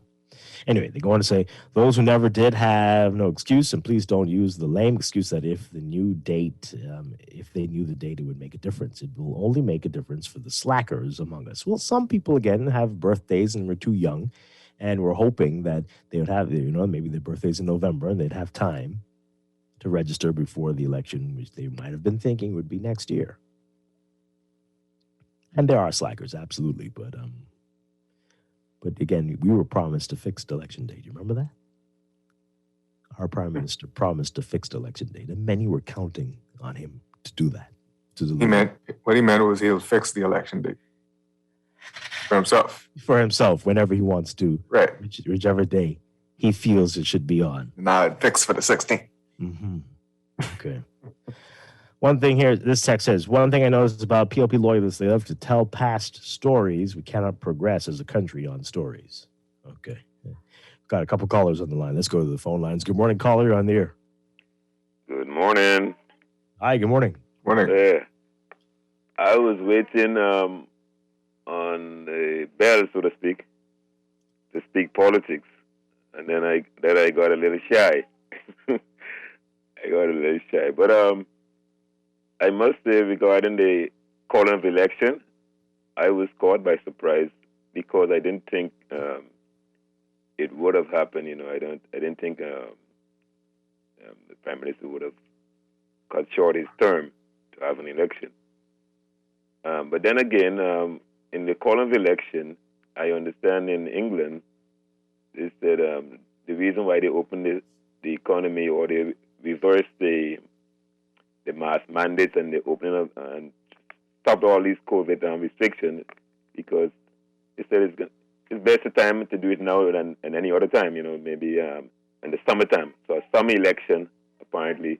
Anyway, they go on to say, those who never did have no excuse, and please don't use the lame excuse that if they knew the date, it would make a difference. It will only make a difference for the slackers among us. Well, some people, again, have birthdays and were too young, and we're hoping that they would have, maybe their birthday's in November, and they'd have time to register before the election, which they might have been thinking would be next year. And there are slackers, absolutely, but again, we were promised a fixed election date. You remember that? Our Prime Minister promised a fixed election date, and many were counting on him to do that. What he meant was he'll fix the election date for himself. For himself, whenever he wants to. Right. Whichever day he feels it should be on. Not fixed for the 16th. Mm-hmm. Okay. One thing here, this text says, one thing I noticed about PLP loyalists, they love to tell past stories. We cannot progress as a country on stories. Okay. Got a couple callers on the line. Let's go to the phone lines. Good morning, caller. You're on the air. Good morning. Hi, good morning. Morning. Yeah. I was waiting on the bell, so to speak politics. And then I got a little shy. But I must say, regarding the calling of election, I was caught by surprise because I didn't think it would have happened. I didn't think the Prime Minister would have cut short his term to have an election. But then again, in the call of election, I understand in England is that the reason why they opened the economy or they reversed the mass mandates and the opening up and stopped all these COVID restrictions because they said it's best time to do it now than any other time, maybe in the summertime. So a summer election apparently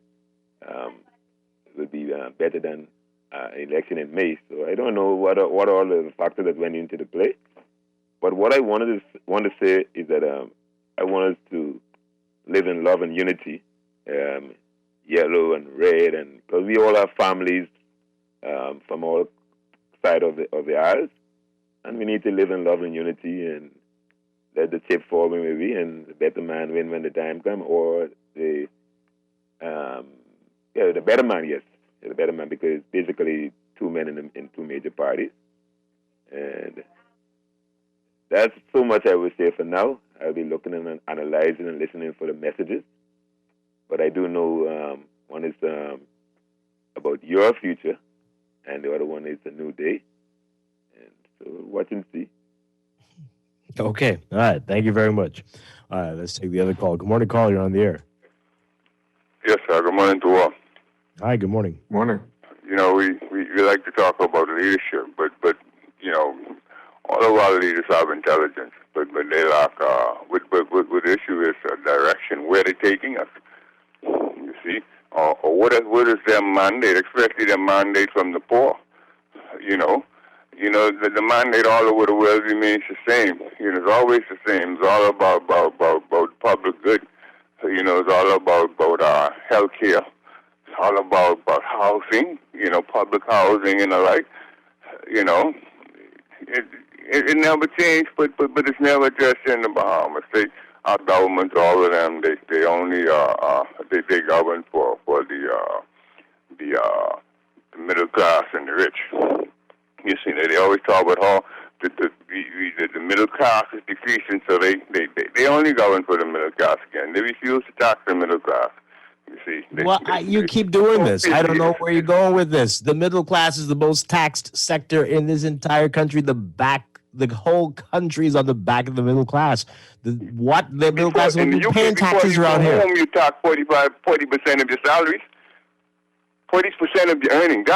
would be better than an election in May. So I don't know what are all the factors that went into the play. But what I want to say is that I want us to live in love and unity. Yellow and red, and because we all have families from all sides of the aisles, and we need to live in love and unity and let the chip fall when we win, and the better man win when the time comes, or the better man, yes, the better man, because it's basically two men in two major parties, and that's so much I would say for now. I'll be looking and analyzing and listening for the messages. But I do know one is about your future, and the other one is a new day. And so watch and see. Okay. All right. Thank you very much. All right. Let's take the other call. Good morning, caller. You're on the air. Yes, sir. Good morning to all. Hi. Good morning. Morning. We like to talk about leadership, but all of our leaders have intelligence, but they lack. What the issue is direction. Where they're taking us. You see, or what is their mandate? Especially their mandate from the poor. You know, the mandate all over the world remains the same. You know, it's always the same. It's all about public good. You know, it's all about health care. It's all about housing. You know, public housing and the like. You know, it never changed, but it's never just in the Bahamas. Our government, all of them, they only they govern for the middle class and the rich. You see, they always talk about how the middle class is decreasing, so they only govern for the middle class again. They refuse to tax the middle class. You see, you keep doing this. I don't know where you're going with this. The middle class is the most taxed sector in this entire country. The whole country is on the back of the middle class. The middle class will be paying taxes around here. Home, you tax 40% of your salaries, 40% of your earnings.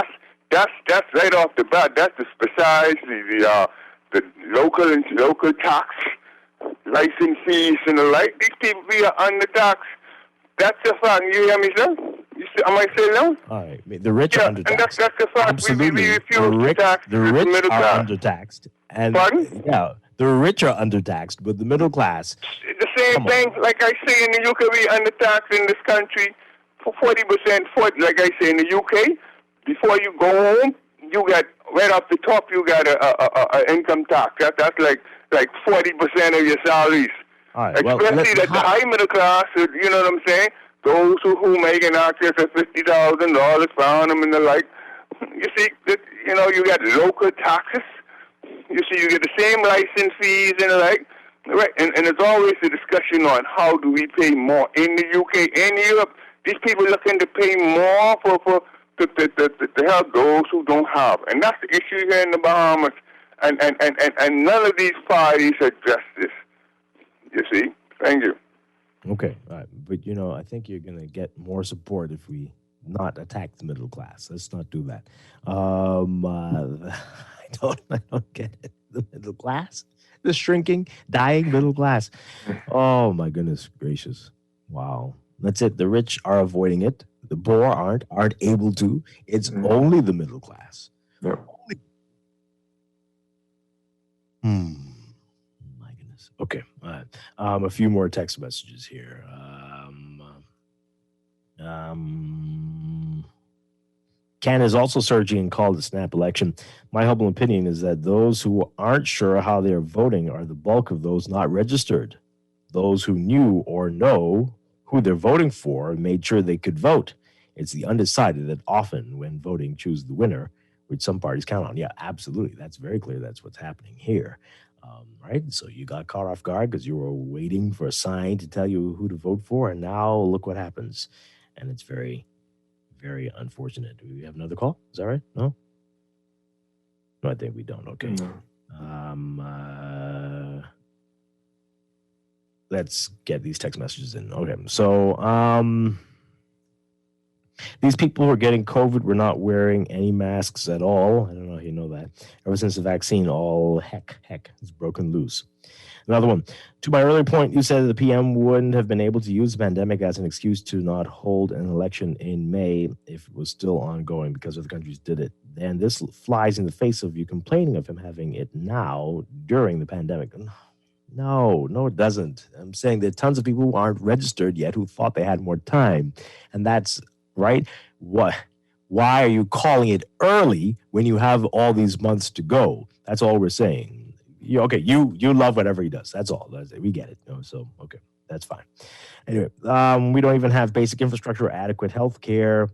That's right off the bat. That's besides the local tax, license fees and the like. These people be under tax. That's the fact. You hear me, sir? Am I saying no? All right. The rich are undertaxed. And that's the fact. Absolutely. We refuse to tax the rich the middle are class. undertaxed. And Pardon? Yeah, the rich are undertaxed, but the middle class. The same thing, like I say in the UK, we undertaxed in this country for 40%. Like I say in the UK, before you go home, you got right off the top, you got a income tax. That's like 40% of your salaries. All right, especially the high middle class, you know what I'm saying? Those who make an access of $50,000 per annum and the like. You see, you know, you got local taxes. You see, you get the same license fees and the like. Right, and it's always a discussion on how do we pay more. In the UK, in Europe, these people looking to pay more to help those who don't have. And that's the issue here in the Bahamas. And none of these parties address this. You see? Thank you. Okay, all right. But, you know, I think you're going to get more support if we not attack the middle class. Let's not do that. I don't get it. The middle class? The shrinking, dying middle class. Oh, my goodness gracious. Wow. That's it. The rich are avoiding it. The poor aren't able to. It's only the middle class. Yep. My goodness. Okay. All right. A few more text messages here. Ken is also surging and called the snap election. My humble opinion is that those who aren't sure how they are voting are the bulk of those not registered. Those who knew or know who they're voting for made sure they could vote. It's the undecided that often, when voting, choose the winner, which some parties count on. Yeah, absolutely. That's very clear. That's what's happening here. Right? So you got caught off guard because you were waiting for a sign to tell you who to vote for, and now look what happens. And it's very, very unfortunate. Do we have another call? Is that right? No? No, I think we don't. Okay. No. Let's get these text messages in. Okay. So, these people who are getting COVID were not wearing any masks at all. I don't know if you know that. Ever since the vaccine, all heck, it's broken loose. Another one. To my earlier point, you said that the PM wouldn't have been able to use the pandemic as an excuse to not hold an election in May if it was still ongoing because other countries did it. And this flies in the face of you complaining of him having it now during the pandemic. No, it doesn't. I'm saying there are tons of people who aren't registered yet who thought they had more time. And that's right. What? Why are you calling it early when you have all these months to go? That's all we're saying. You love whatever he does. That's all. We get it. So, okay, that's fine. Anyway, we don't even have basic infrastructure or adequate health care.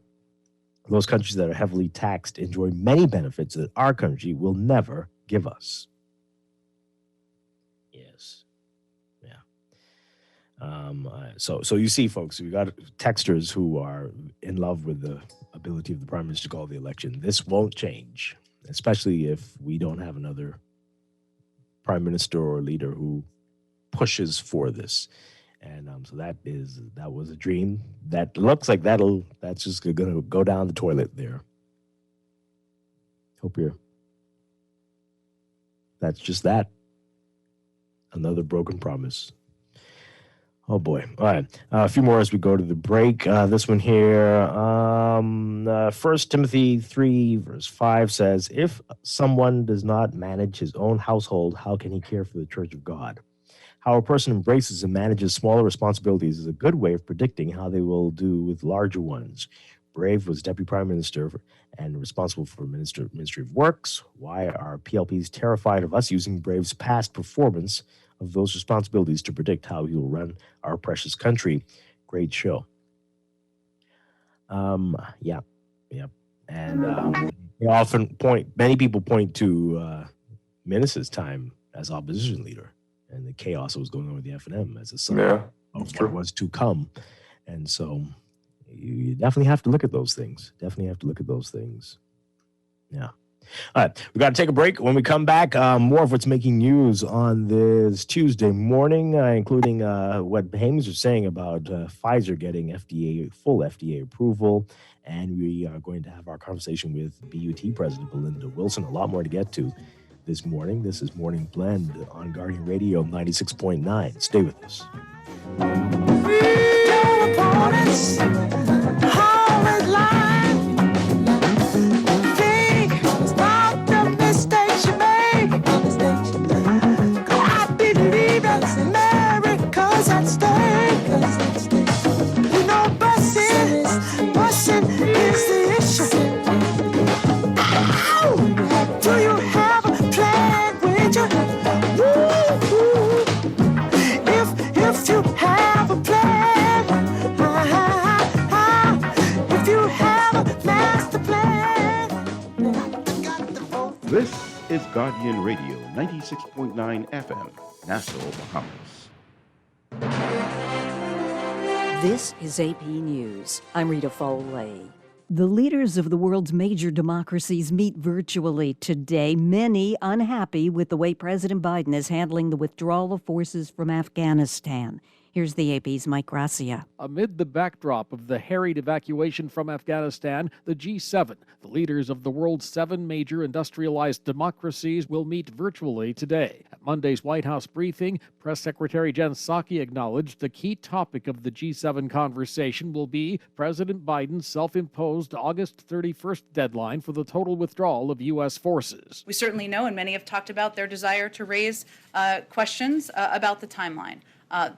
Those countries that are heavily taxed enjoy many benefits that our country will never give us. Yes. Yeah. So you see, folks, we got texters who are in love with the ability of the prime minister to call the election. This won't change, especially if we don't have another prime minister or leader who pushes for this. And so that was a dream. That looks like that's just going to go down the toilet there. That's just that. Another broken promise. Oh, boy. All right. A few more as we go to the break. This one here. 1 Timothy 3, verse 5 says, if someone does not manage his own household, how can he care for the church of God? How a person embraces and manages smaller responsibilities is a good way of predicting how they will do with larger ones. Brave was Deputy Prime Minister and responsible for Ministry of Works. Why are PLPs terrified of us using Brave's past performance of those responsibilities to predict how he will run our precious country? Great show. Yeah. And many people point to Menace's time as opposition leader and the chaos that was going on with the FNM as a sign of what was to come. And so you definitely have to look at those things. Yeah. All right, we got to take a break. When we come back, more of what's making news on this Tuesday morning, including what Hames was saying about Pfizer getting full FDA approval. And we are going to have our conversation with BUT President Belinda Wilson. A lot more to get to this morning. This is Morning Blend on Guardian Radio 96.9. Stay with us. This is Guardian Radio 96.9 FM, Nassau, Bahamas. This is AP News. I'm Rita Foley. The leaders of the world's major democracies meet virtually today, many unhappy with the way President Biden is handling the withdrawal of forces from Afghanistan. Here's the AP's Mike Gracia. Amid the backdrop of the harried evacuation from Afghanistan, the G7, the leaders of the world's 7 major industrialized democracies, will meet virtually today. At Monday's White House briefing, Press Secretary Jen Psaki acknowledged the key topic of the G7 conversation will be President Biden's self-imposed August 31st deadline for the total withdrawal of U.S. forces. We certainly know, and many have talked about their desire to raise questions about the timeline.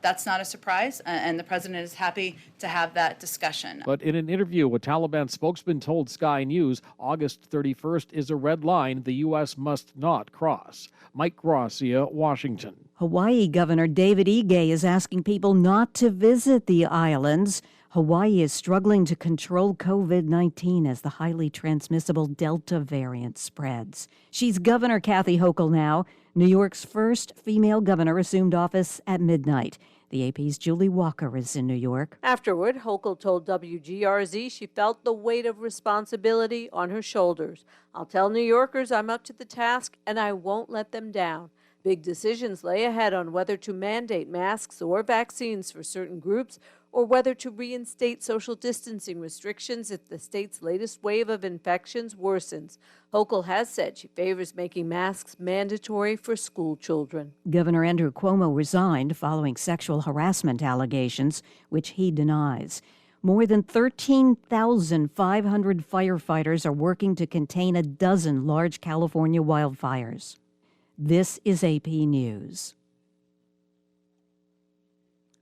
That's not a surprise, and the president is happy to have that discussion. But in an interview, a Taliban spokesman told Sky News August 31st is a red line the U.S. must not cross. Mike Gracia, Washington. Hawaii Governor David Ige is asking people not to visit the islands. Hawaii is struggling to control COVID-19 as the highly transmissible Delta variant spreads. She's Governor Kathy Hochul now. New York's first female governor assumed office at midnight. The AP's Julie Walker is in New York. Afterward, Hochul told WGRZ she felt the weight of responsibility on her shoulders. I'll tell New Yorkers I'm up to the task and I won't let them down. Big decisions lay ahead on whether to mandate masks or vaccines for certain groups, or whether to reinstate social distancing restrictions if the state's latest wave of infections worsens. Hochul has said she favors making masks mandatory for school children. Governor Andrew Cuomo resigned following sexual harassment allegations, which he denies. More than 13,500 firefighters are working to contain a dozen large California wildfires. This is AP News.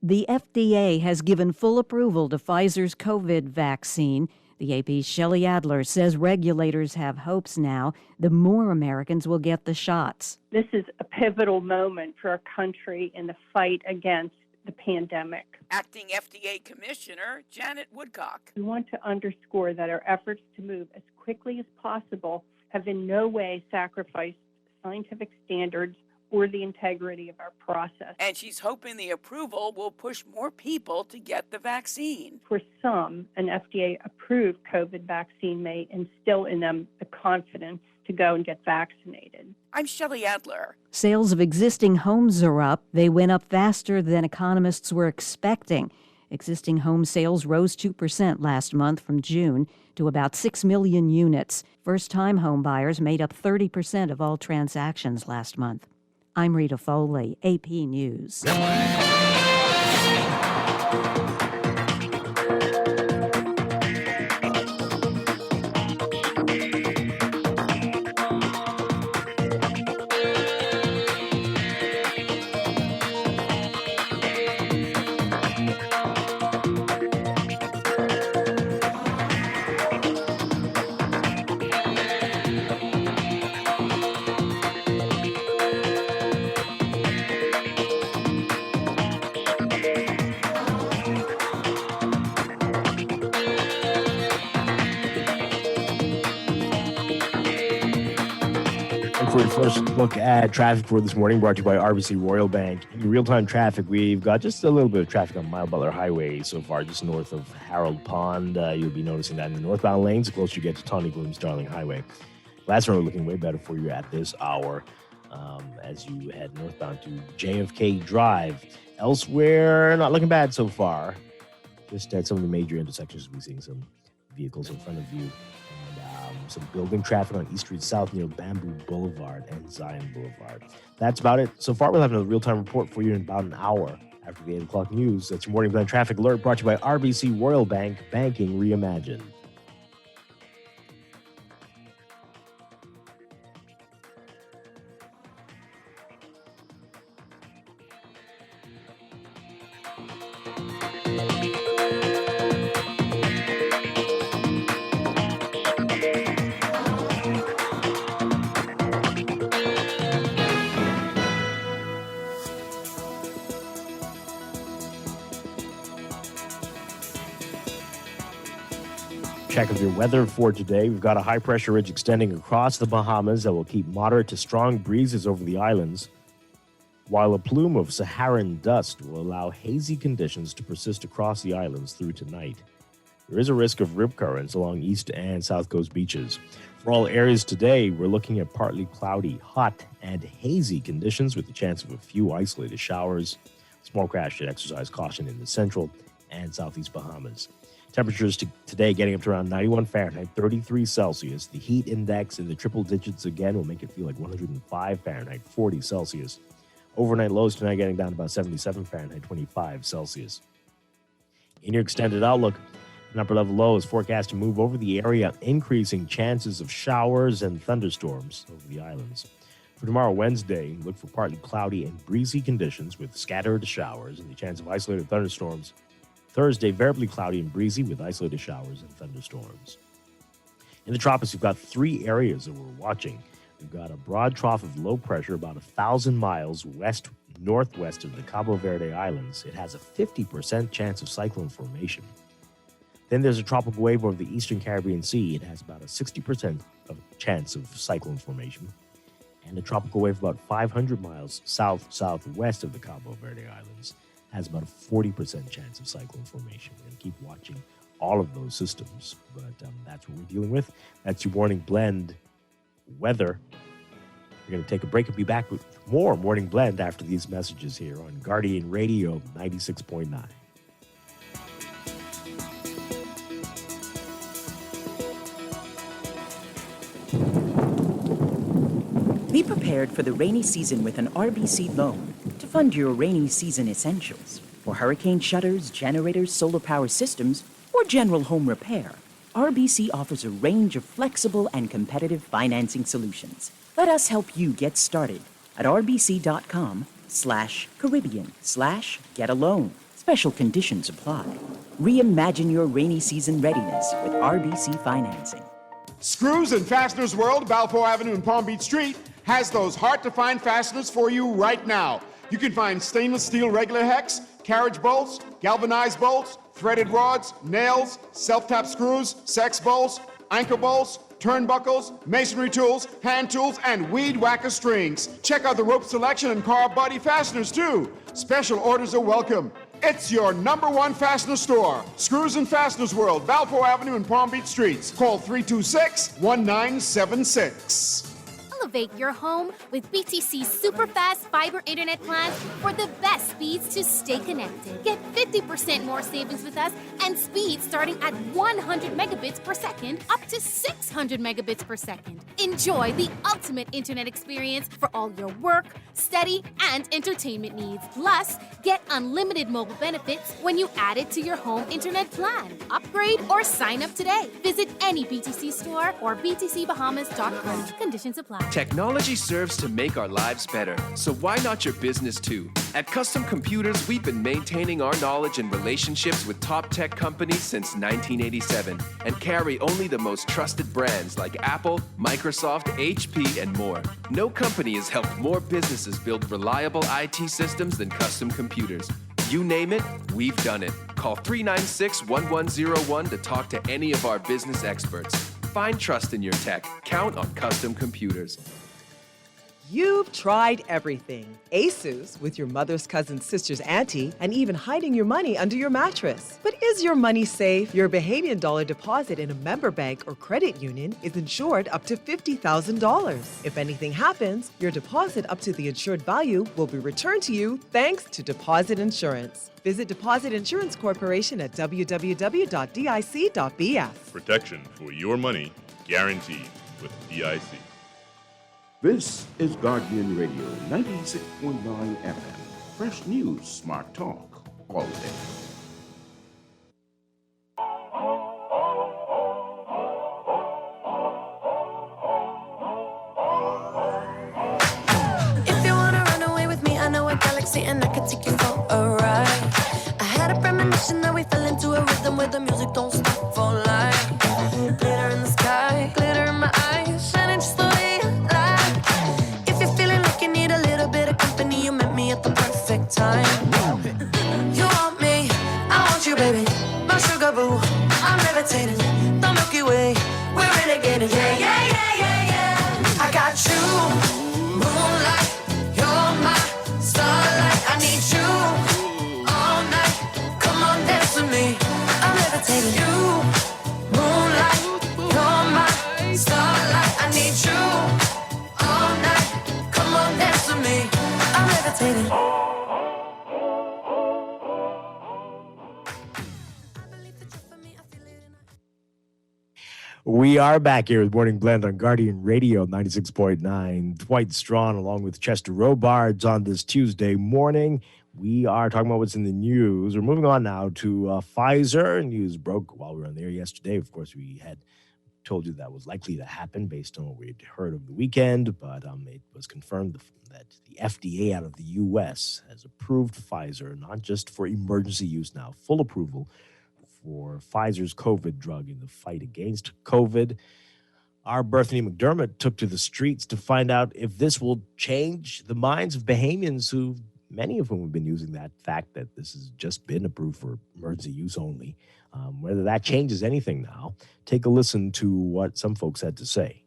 The FDA has given full approval to Pfizer's COVID vaccine. The AP's Shelley Adler says regulators have hopes now that more Americans will get the shots. This is a pivotal moment for our country in the fight against the pandemic. Acting FDA Commissioner Janet Woodcock. We want to underscore that our efforts to move as quickly as possible have in no way sacrificed scientific standards or the integrity of our process. And she's hoping the approval will push more people to get the vaccine. For some, an FDA-approved COVID vaccine may instill in them the confidence to go and get vaccinated. I'm Shelley Adler. Sales of existing homes are up. They went up faster than economists were expecting. Existing home sales rose 2% last month from June to about 6 million units. First-time home buyers made up 30% of all transactions last month. I'm Rita Foley, AP News. For your first look at traffic for this morning, brought to you by RBC Royal Bank. In real-time traffic, we've got just a little bit of traffic on Mile Butler Highway so far, just north of Harold Pond. You'll be noticing that in the northbound lanes, the closer you get to Tawny Gloom's Darling Highway. Last one, we're looking way better for you at this hour as you head northbound to JFK Drive. Elsewhere, not looking bad so far. Just at some of the major intersections, we're seeing some vehicles in front of you. Some building traffic on East Street South near Bamboo Boulevard and Zion Boulevard. That's about it. So far, we'll have another real-time report for you in about an hour after the 8 o'clock news. That's your Morning Blend Traffic Alert brought to you by RBC Royal Bank, Banking Reimagined. Check of your weather for today. We've got a high-pressure ridge extending across the Bahamas that will keep moderate to strong breezes over the islands, while a plume of Saharan dust will allow hazy conditions to persist across the islands through tonight. There is a risk of rip currents along east and south coast beaches. For all areas today, we're looking at partly cloudy, hot, and hazy conditions with the chance of a few isolated showers. Small crash should exercise caution in the central and southeast Bahamas. Temperatures today getting up to around 91 Fahrenheit, 33 Celsius. The heat index in the triple digits again will make it feel like 105 Fahrenheit, 40 Celsius. Overnight lows tonight getting down to about 77 Fahrenheit, 25 Celsius. In your extended outlook, an upper level low is forecast to move over the area, increasing chances of showers and thunderstorms over the islands. For tomorrow, Wednesday, look for partly cloudy and breezy conditions with scattered showers and the chance of isolated thunderstorms. Thursday, variably cloudy and breezy with isolated showers and thunderstorms. In the tropics, we've got 3 areas that we're watching. We've got a broad trough of low pressure about 1,000 miles west-northwest of the Cabo Verde Islands. It has a 50% chance of cyclone formation. Then there's a tropical wave over the eastern Caribbean Sea. It has about a 60% of chance of cyclone formation. And a tropical wave about 500 miles south-southwest of the Cabo Verde Islands has about a 40% chance of cyclone formation. We're going to keep watching all of those systems, but that's what we're dealing with. That's your Morning Blend weather. We're going to take a break and be back with more Morning Blend after these messages here on Guardian Radio 96.9. Be prepared for the rainy season with an RBC loan to fund your rainy season essentials. For hurricane shutters, generators, solar power systems, or general home repair, RBC offers a range of flexible and competitive financing solutions. Let us help you get started at rbc.com/Caribbean/get-a-loan. Special conditions apply. Reimagine your rainy season readiness with RBC financing. Screws and Fasteners World, Balfour Avenue and Palm Beach Street, has those hard-to-find fasteners for you right now. You can find stainless steel regular hex, carriage bolts, galvanized bolts, threaded rods, nails, self-tap screws, sex bolts, anchor bolts, turnbuckles, masonry tools, hand tools, and weed whacker strings. Check out the rope selection and car body fasteners, too. Special orders are welcome. It's your #1 fastener store. Screws and Fasteners World, Balfour Avenue and Palm Beach Streets. Call 326-1976. Elevate your home with BTC's super fast fiber internet plans for the best speeds to stay connected. Get 50% more savings with us and speeds starting at 100 megabits per second up to 600 megabits per second. In Enjoy the ultimate internet experience for all your work, study, and entertainment needs. Plus, get unlimited mobile benefits when you add it to your home internet plan. Upgrade or sign up today. Visit any BTC store or btcbahamas.com. Conditions apply. Technology serves to make our lives better, so why not your business too? At Custom Computers, we've been maintaining our knowledge and relationships with top tech companies since 1987 and carry only the most trusted brands like Apple, Microsoft, HP, and more. No company has helped more businesses build reliable IT systems than Custom Computers. You name it, we've done it. Call 396-1101 to talk to any of our business experts. Find trust in your tech. Count on Custom Computers. You've tried everything. ASUS with your mother's cousin's sister's auntie, and even hiding your money under your mattress. But is your money safe? Your Bahamian dollar deposit in a member bank or credit union is insured up to $50,000. If anything happens, your deposit up to the insured value will be returned to you thanks to Deposit Insurance. Visit Deposit Insurance Corporation at www.dic.bf. Protection for your money guaranteed with DIC. This is Guardian Radio 96.9 FM. Fresh news, smart talk, all day. If you wanna run away with me, I know a galaxy and I can take you for a ride. I had a premonition that we fell into a rhythm where the music don't stop for life. Glitter in the sky, glitter in my eyes, shining just the way I like. If you're feeling like you need a little bit of company, you met me at the perfect time. You want me, I want you, baby. My sugar boo, I'm levitating. The Milky Way, we're renegading. Yeah, yeah, yeah, yeah, yeah. I got you, moonlight. You're my starlight. I need you all night. Come on, dance with me. I'm levitating. You, moonlight. You're my starlight. I need you all night. Come on, dance with me. I'm levitating. We are back here with Morning Blend on Guardian Radio 96.9. Dwight Strachan along with Chester Robards on this Tuesday morning. We are talking about what's in the news. We're moving on now to Pfizer. News broke while we were on the air yesterday. Of course, we had told you that was likely to happen based on what we had heard over the weekend, but it was confirmed that the FDA out of the U.S. has approved Pfizer, not just for emergency use now, full approval for Pfizer's COVID drug in the fight against COVID. Our Bethany McDermott took to the streets to find out if this will change the minds of Bahamians who, many of whom have been using that fact that this has just been approved for emergency use only. Whether that changes anything now, take a listen to what some folks had to say.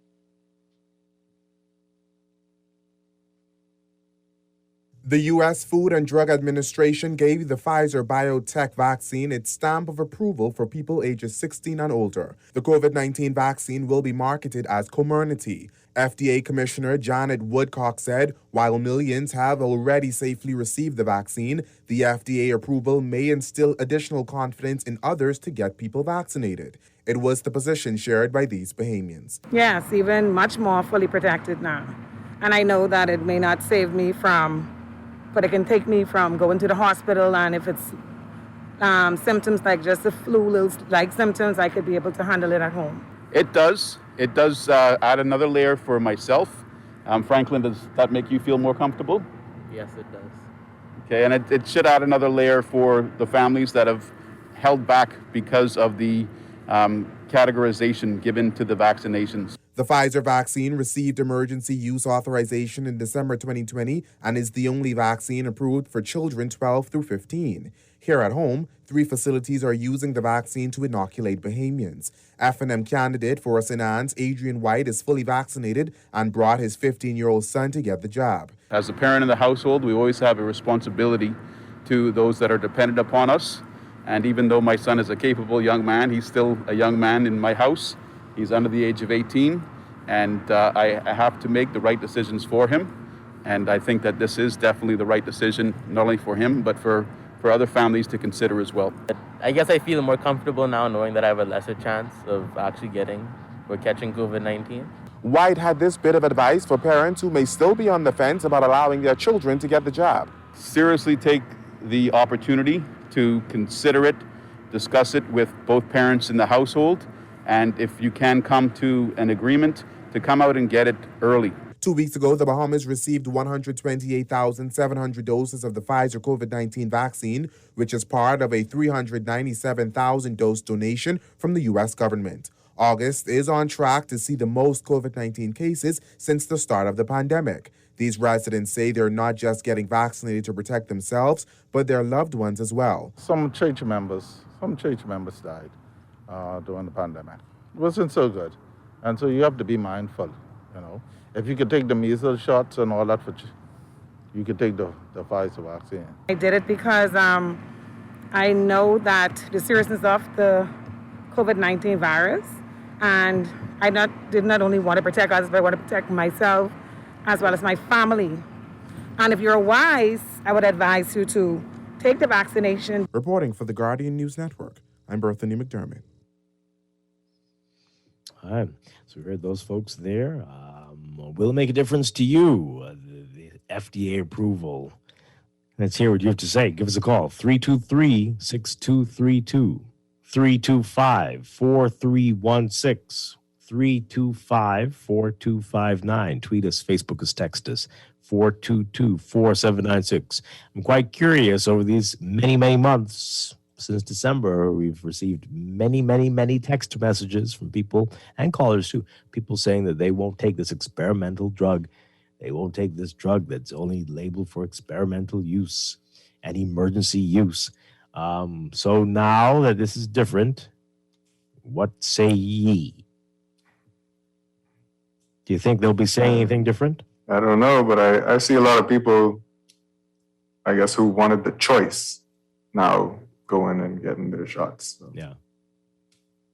The U.S. Food and Drug Administration gave the Pfizer BioNTech vaccine its stamp of approval for people ages 16 and older. The COVID-19 vaccine will be marketed as Comirnaty. FDA Commissioner Janet Woodcock said, while millions have already safely received the vaccine, the FDA approval may instill additional confidence in others to get people vaccinated. It was the position shared by these Bahamians. Yes, even much more fully protected now. And I know that it may not save me from, but it can take me from going to the hospital, and if it's symptoms like just the flu-like symptoms, I could be able to handle it at home. It does. It does add another layer for myself. Franklin, does that make you feel more comfortable? Yes, it does. Okay, and it should add another layer for the families that have held back because of the categorization given to the vaccinations. The Pfizer vaccine received emergency use authorization in December 2020 and is the only vaccine approved for children 12 through 15. Here at home, 3 facilities are using the vaccine to inoculate Bahamians. F&M candidate for St. Anne's, Adrian White, is fully vaccinated and brought his 15-year-old son to get the jab. As a parent in the household, we always have a responsibility to those that are dependent upon us. And even though my son is a capable young man, he's still a young man in my house. He's under the age of 18, and I have to make the right decisions for him. And I think that this is definitely the right decision, not only for him, but for other families to consider as well. I guess I feel more comfortable now knowing that I have a lesser chance of actually catching COVID-19. Dwight had this bit of advice for parents who may still be on the fence about allowing their children to get the jab. Seriously take the opportunity to consider it, discuss it with both parents in the household, and if you can come to an agreement, to come out and get it early. 2 weeks ago, the Bahamas received 128,700 doses of the Pfizer COVID-19 vaccine, which is part of a 397,000-dose donation from the U.S. government. August is on track to see the most COVID-19 cases since the start of the pandemic. These residents say they're not just getting vaccinated to protect themselves, but their loved ones as well. Some church members died during the pandemic. It wasn't so good. And so you have to be mindful, you know. If you could take the measles shots and all that, you could take the Pfizer vaccine. I did it because I know that the seriousness of the COVID-19 virus, and I did not only want to protect others, but I want to protect myself as well as my family. And if you're wise, I would advise you to take the vaccination. Reporting for the Guardian News Network, I'm Berthany McDermott. All right, so we heard those folks there. Will it make a difference to you, the FDA approval? Let's hear what you have to say. Give us a call, 323-6232, 325-4316, 325-4259. Tweet us, Facebook us, text us, 422-4796. I'm quite curious over these many, many months. Since December, we've received many, many, many text messages from people and callers too. People saying that they won't take this experimental drug. They won't take this drug that's only labeled for experimental use and emergency use. So now that this is different, what say ye? Do you think they'll be saying anything different? I don't know, but I see a lot of people, I guess, who wanted the choice now going and getting their shots. So.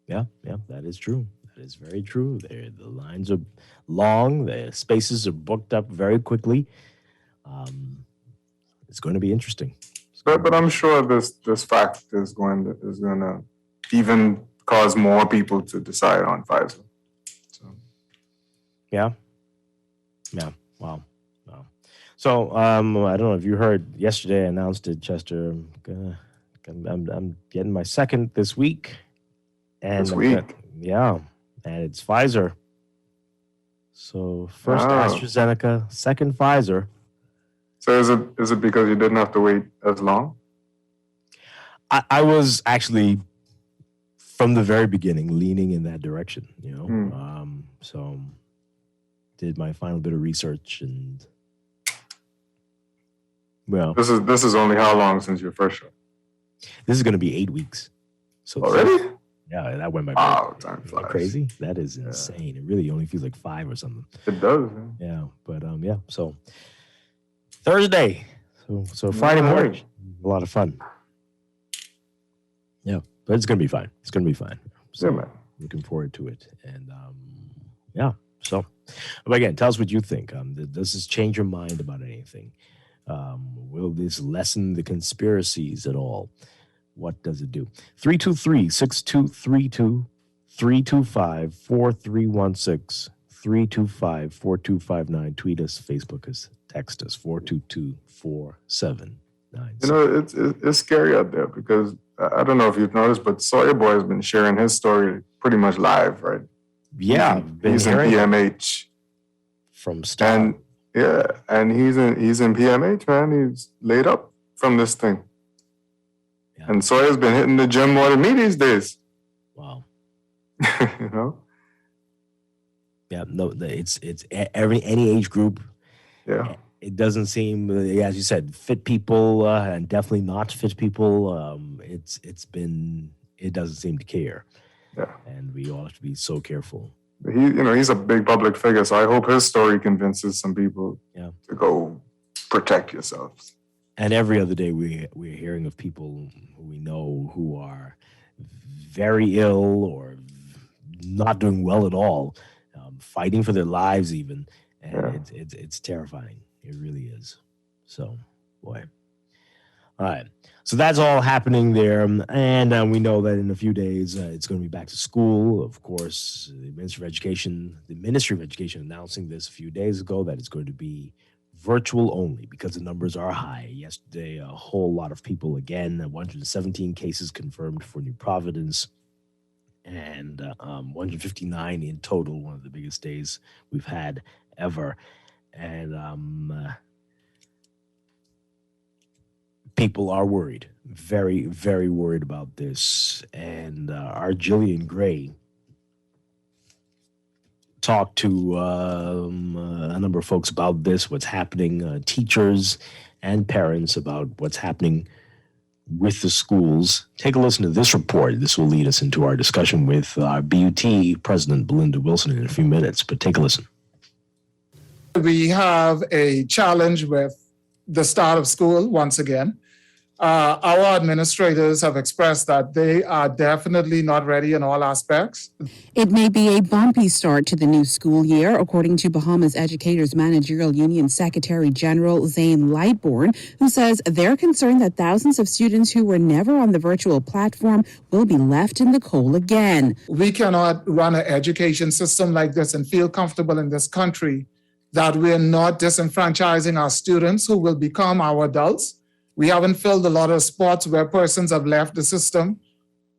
Yeah, that is true. That is very true. The lines are long. The spaces are booked up very quickly. It's going to be interesting. But I'm sure this fact is going to even cause more people to decide on Pfizer. So. Yeah. Wow. So I don't know if you heard yesterday. I announced it, Chester. I'm getting my second this week. And this week? And it's Pfizer. So first AstraZeneca, second Pfizer. So is it because you didn't have to wait as long? I was actually from the very beginning leaning in that direction, you know. So did my final bit of research and this is only how long since your first shot? This is going to be 8 weeks. So already? Yeah, that went by. Wow, time flies. Isn't that crazy? That is insane. It really only feels like 5 or something. It does. Yeah, but So Thursday. So Friday morning. A lot of fun. Yeah, but it's going to be fine. It's going to be fine. So man. Looking forward to it. And so but again, tell us what you think. Does this change your mind about anything? Will this lessen the conspiracies at all? What does it do? 323-6232, 325-4316, 325-4259. Tweet us, Facebook us, text us, 422-4796. You know, it's scary out there because I don't know if you've noticed, but Sawyer Boy has been sharing his story pretty much live, right? Yeah, he's in PMH from Star. And he's in PMH, man. He's laid up from this thing. Yeah. And Sawyer's been hitting the gym more than me these days. Wow. You know? Yeah, no, it's any age group. Yeah. It doesn't seem, as you said, fit people and definitely not fit people. It doesn't seem to care. Yeah. And we all have to be so careful. He's a big public figure, so I hope his story convinces some people to go protect yourselves. And every other day we're hearing of people who we know who are very ill or not doing well at all, fighting for their lives even. And it's terrifying. It really is. So, boy. All right. So that's all happening there. And we know that in a few days, it's going to be back to school. Of course, the Ministry of Education announcing this a few days ago that it's going to be virtual only because the numbers are high. Yesterday, a whole lot of people, again, 117 cases confirmed for New Providence and 159 in total, one of the biggest days we've had ever. And people are worried, very, very worried about this. And our Jillian Gray talked to a number of folks about this, what's happening, teachers and parents about what's happening with the schools. Take a listen to this report. This will lead us into our discussion with BUT President Belinda Wilson in a few minutes, but take a listen. We have a challenge with the start of school once again. Our administrators have expressed that they are definitely not ready in all aspects. It may be a bumpy start to the new school year, according to Bahamas Educators Managerial Union Secretary General Zane Lightbourne, who says they're concerned that thousands of students who were never on the virtual platform will be left in the cold again. We cannot run an education system like this and feel comfortable in this country that we're not disenfranchising our students who will become our adults. We haven't filled a lot of spots where persons have left the system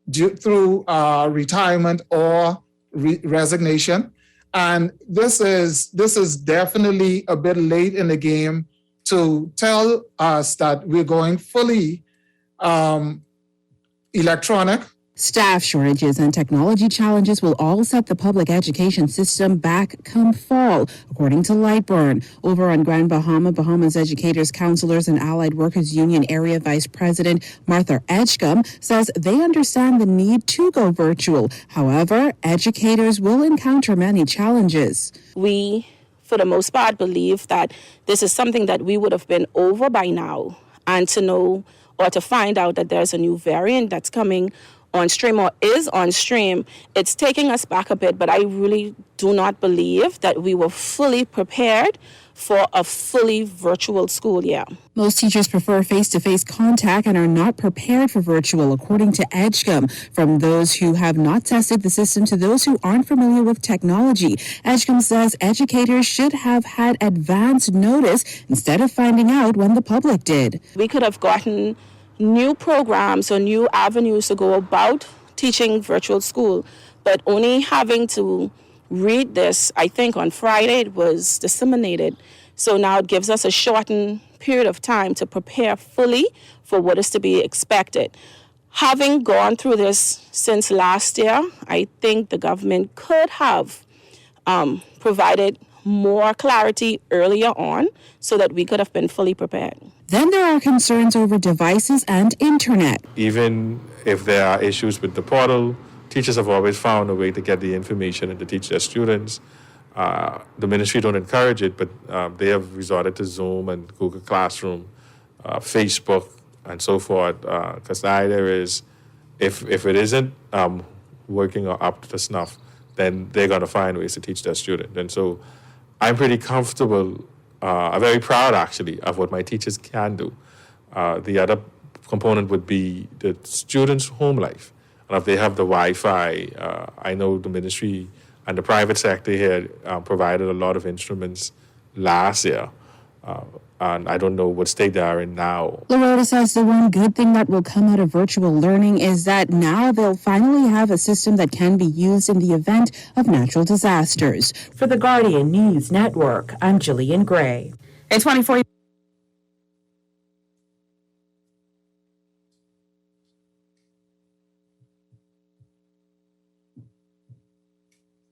through retirement or resignation. And this is definitely a bit late in the game to tell us that we're going fully electronic. Staff shortages and technology challenges will all set the public education system back come fall, according to Lightburn. Over on Grand Bahama, Bahamas Educators, Counselors, and Allied Workers Union Area Vice President Martha Edgecombe says they understand the need to go virtual. However, educators will encounter many challenges. We, for the most part, believe that this is something that we would have been over by now, and to know or to find out that there's a new variant that's coming on stream or is on stream, it's taking us back a bit, but I really do not believe that we were fully prepared for a fully virtual school year. Most teachers prefer face-to-face contact and are not prepared for virtual, according to Edgecombe. From those who have not tested the system to those who aren't familiar with technology, Edgecombe says educators should have had advance notice instead of finding out when the public did. We could have gotten new programs or new avenues to go about teaching virtual school, but only having to read this, I think on Friday it was disseminated. So now it gives us a shortened period of time to prepare fully for what is to be expected. Having gone through this since last year, I think the government could have provided more clarity earlier on so that we could have been fully prepared. Then there are concerns over devices and internet. Even if there are issues with the portal, teachers have always found a way to get the information and to teach their students. The ministry don't encourage it, but they have resorted to Zoom and Google Classroom, Facebook, and so forth. Because the idea is, if it isn't working or up to snuff, then they're going to find ways to teach their students. And so I'm pretty comfortable. I'm very proud, actually, of what my teachers can do. The other component would be the students' home life. And if they have the Wi-Fi, I know the ministry and the private sector here provided a lot of instruments last year. And I don't know what state they are in now. Loretta says the one good thing that will come out of virtual learning is that now they'll finally have a system that can be used in the event of natural disasters. For the Guardian News Network, I'm Jillian Gray. In 24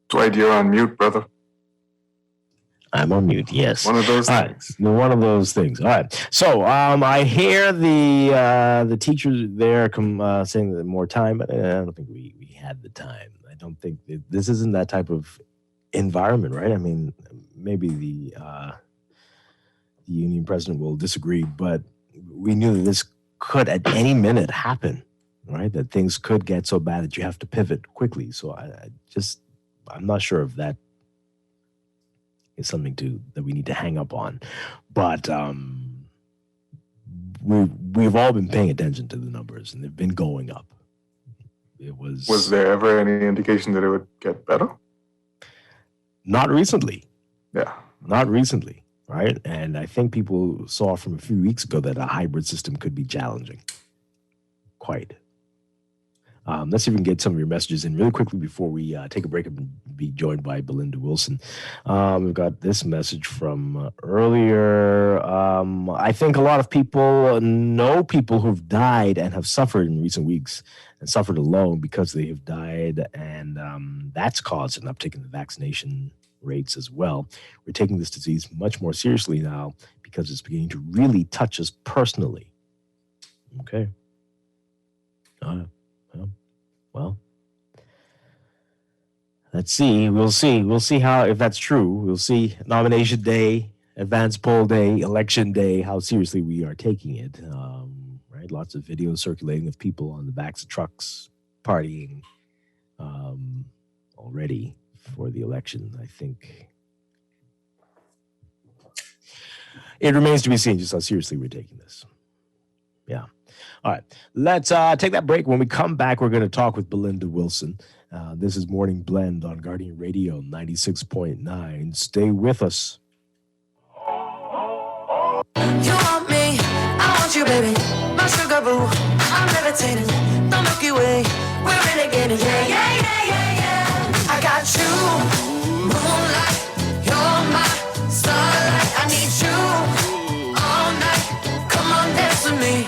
Dwight, you're on mute, brother. I'm on mute, yes. One of those things. One of those things. All right. So I hear the teachers there saying that more time, but I don't think we had the time. I don't think this isn't that type of environment, right? I mean, maybe the union president will disagree, but we knew that this could at any minute happen, right? That things could get so bad that you have to pivot quickly. So I'm not sure if that is something that we need to hang up on. But we've all been paying attention to the numbers, and they've been going up. It was. Was there ever any indication that it would get better? Not recently. Yeah. Not recently, right? And I think people saw from a few weeks ago that a hybrid system could be challenging. Quite. Let's see if we can get some of your messages in really quickly before we take a break and be joined by Belinda Wilson. We've got this message from earlier. I think a lot of people know people who've died and have suffered in recent weeks and suffered alone because they have died, and that's caused an uptick in the vaccination rates as well. We're taking this disease much more seriously now because it's beginning to really touch us personally. Okay. Well, let's see. We'll see how, if that's true. We'll see nomination day, advance poll day, election day, how seriously we are taking it. Right? Lots of videos circulating of people on the backs of trucks partying already for the election. I think it remains to be seen just how seriously we're taking this. Yeah. All right, let's take that break. When we come back, we're going to talk with Belinda Wilson. This is Morning Blend on Guardian Radio 96.9. Stay with us. You want me, I want you, baby. My sugar boo, I'm levitating. The Milky Way, we're renegading. Yeah, yeah, yeah, yeah, yeah. I got you, moonlight. You're my starlight. I need you all night. Come on, dance with me.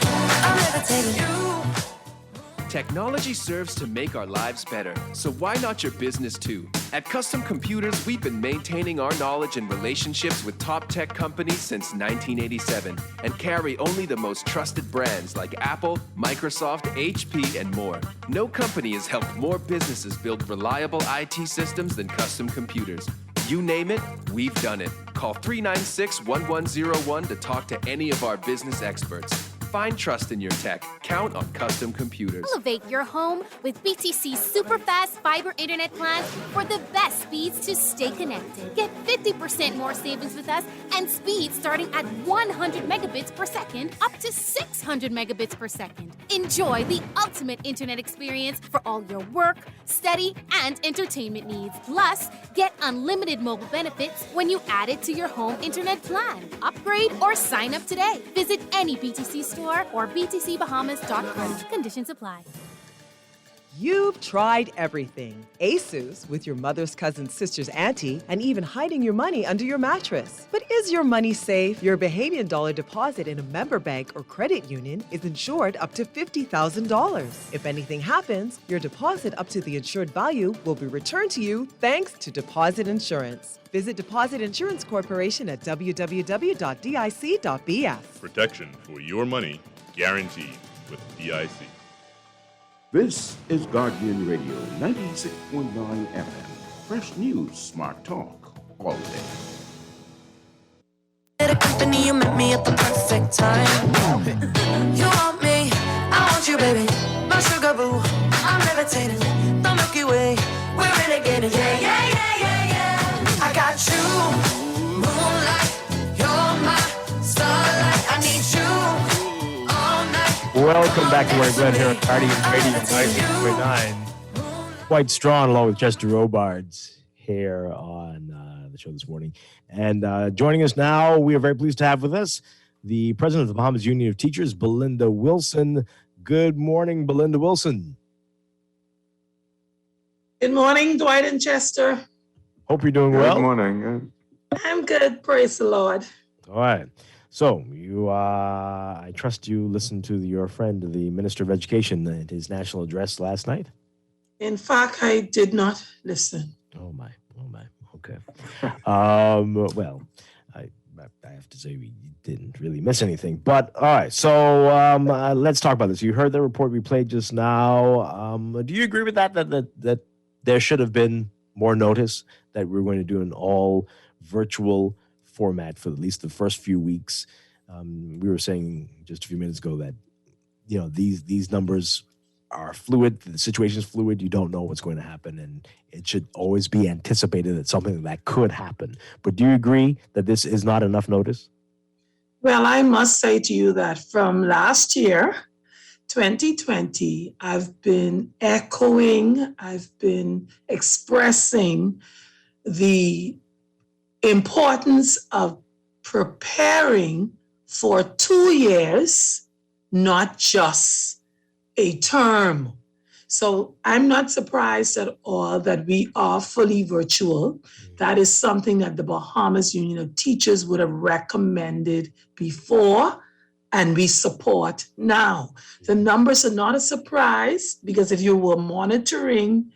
Technology serves to make our lives better, so why not your business too? At Custom Computers, we've been maintaining our knowledge and relationships with top tech companies since 1987 and carry only the most trusted brands like Apple, Microsoft, HP, and more. No company has helped more businesses build reliable IT systems than Custom Computers. You name it, we've done it. Call 396-1101 to talk to any of our business experts. Find trust in your tech. Count on Custom Computers. Elevate your home with BTC's super fast fiber internet plans for the best speeds to stay connected. Get 50% more savings with us and speeds starting at 100 megabits per second up to 600 megabits per second. Enjoy the ultimate internet experience for all your work, study, and entertainment needs. Plus, get unlimited mobile benefits when you add it to your home internet plan. Upgrade or sign up today. Visit any BTC store or btcbahamas.com. Conditions apply. You've tried everything. ASUS with your mother's cousin, sister's auntie, and even hiding your money under your mattress. But is your money safe? Your Bahamian dollar deposit in a member bank or credit union is insured up to $50,000. If anything happens, your deposit up to the insured value will be returned to you thanks to Deposit Insurance. Visit Deposit Insurance Corporation at www.dic.bs. Protection for your money guaranteed with DIC. This is Guardian Radio 96.9 FM. Fresh news, smart talk, all day. At a company, you met me at the perfect time. You want me, I want you, baby. My sugar boo, I'm levitating. The Milky Way, we're renegading. Yeah, yeah, yeah, yeah, yeah. I got you, moonlight. You're my starlight. I need you. Welcome back to Morning Blend here on Guardian Radio 96.9. Dwight Strachan along with Chester Robards here on the show this morning. And joining us now, we are very pleased to have with us the president of the Bahamas Union of Teachers, Belinda Wilson. Good morning, Belinda Wilson. Good morning, Dwight and Chester. Hope you're doing well. Good morning. I'm good, praise the Lord. All right. So you, I trust you listened to your friend, the Minister of Education, at his national address last night? In fact, I did not listen. Oh my. Okay. Well, I have to say we didn't really miss anything. But all right, so let's talk about this. You heard the report we played just now. Do you agree with that there should have been more notice that we're going to do an all virtual format for at least the first few weeks? We were saying just a few minutes ago that, you know, these numbers are fluid. The situation is fluid. You don't know what's going to happen, and it should always be anticipated that something like that could happen. But do you agree that this is not enough notice? Well, I must say to you that from last year, 2020, I've been echoing, I've been expressing the importance of preparing for 2 years, not just a term. So I'm not surprised at all that we are fully virtual. That is something that the Bahamas Union of Teachers would have recommended before, and we support now. The numbers are not a surprise, because if you were monitoring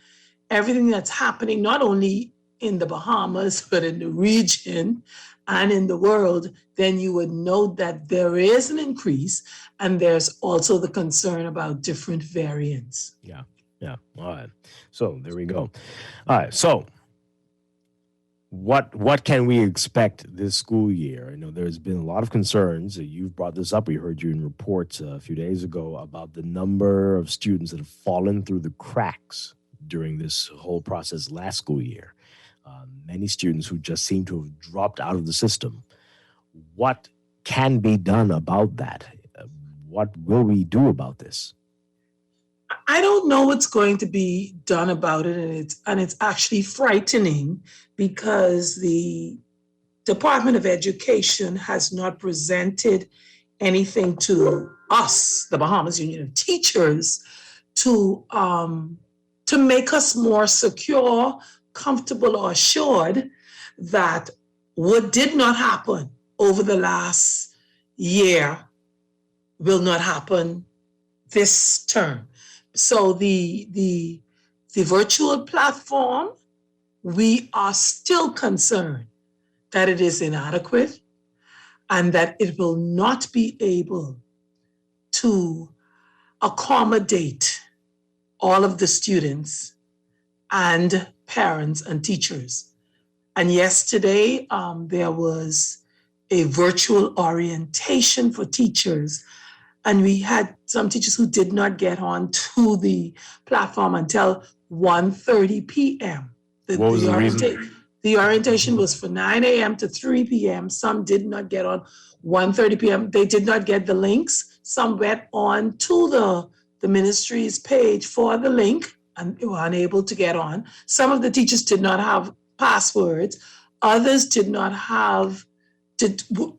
everything that's happening, not only in the Bahamas, but in the region and in the world, then you would know that there is an increase, and there's also the concern about different variants. Yeah. All right. So there we go. All right. So what can we expect this school year? I know there's been a lot of concerns. You've brought this up. We heard you in reports a few days ago about the number of students that have fallen through the cracks during this whole process last school year. Many students who just seem to have dropped out of the system. What can be done about that? What will we do about this? I don't know what's going to be done about it, and it's actually frightening, because the Department of Education has not presented anything to us, the Bahamas Union of Teachers, to make us more secure, comfortable, or assured that what did not happen over the last year will not happen this term. So the virtual platform, we are still concerned that it is inadequate and that it will not be able to accommodate all of the students and parents and teachers. And yesterday, there was a virtual orientation for teachers, and we had some teachers who did not get on to the platform until 1:30 p.m. What was the reason? The orientation was for 9 a.m. to 3 p.m. Some did not get on 1:30 p.m. They did not get the links. Some went on to the ministry's page for the link and were unable to get on. Some of the teachers did not have passwords. Others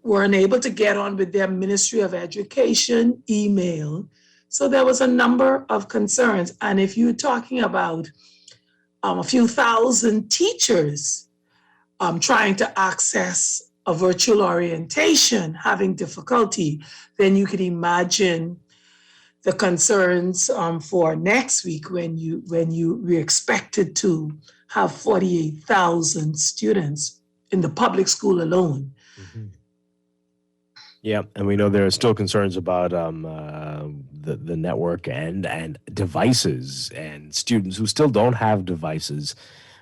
were unable to get on with their Ministry of Education email. So there was a number of concerns. And if you're talking about a few thousand teachers trying to access a virtual orientation, having difficulty, then you could imagine the concerns for next week when we're expected to have 48,000 students in the public school alone. Mm-hmm. Yeah, and we know there are still concerns about the network and devices, and students who still don't have devices,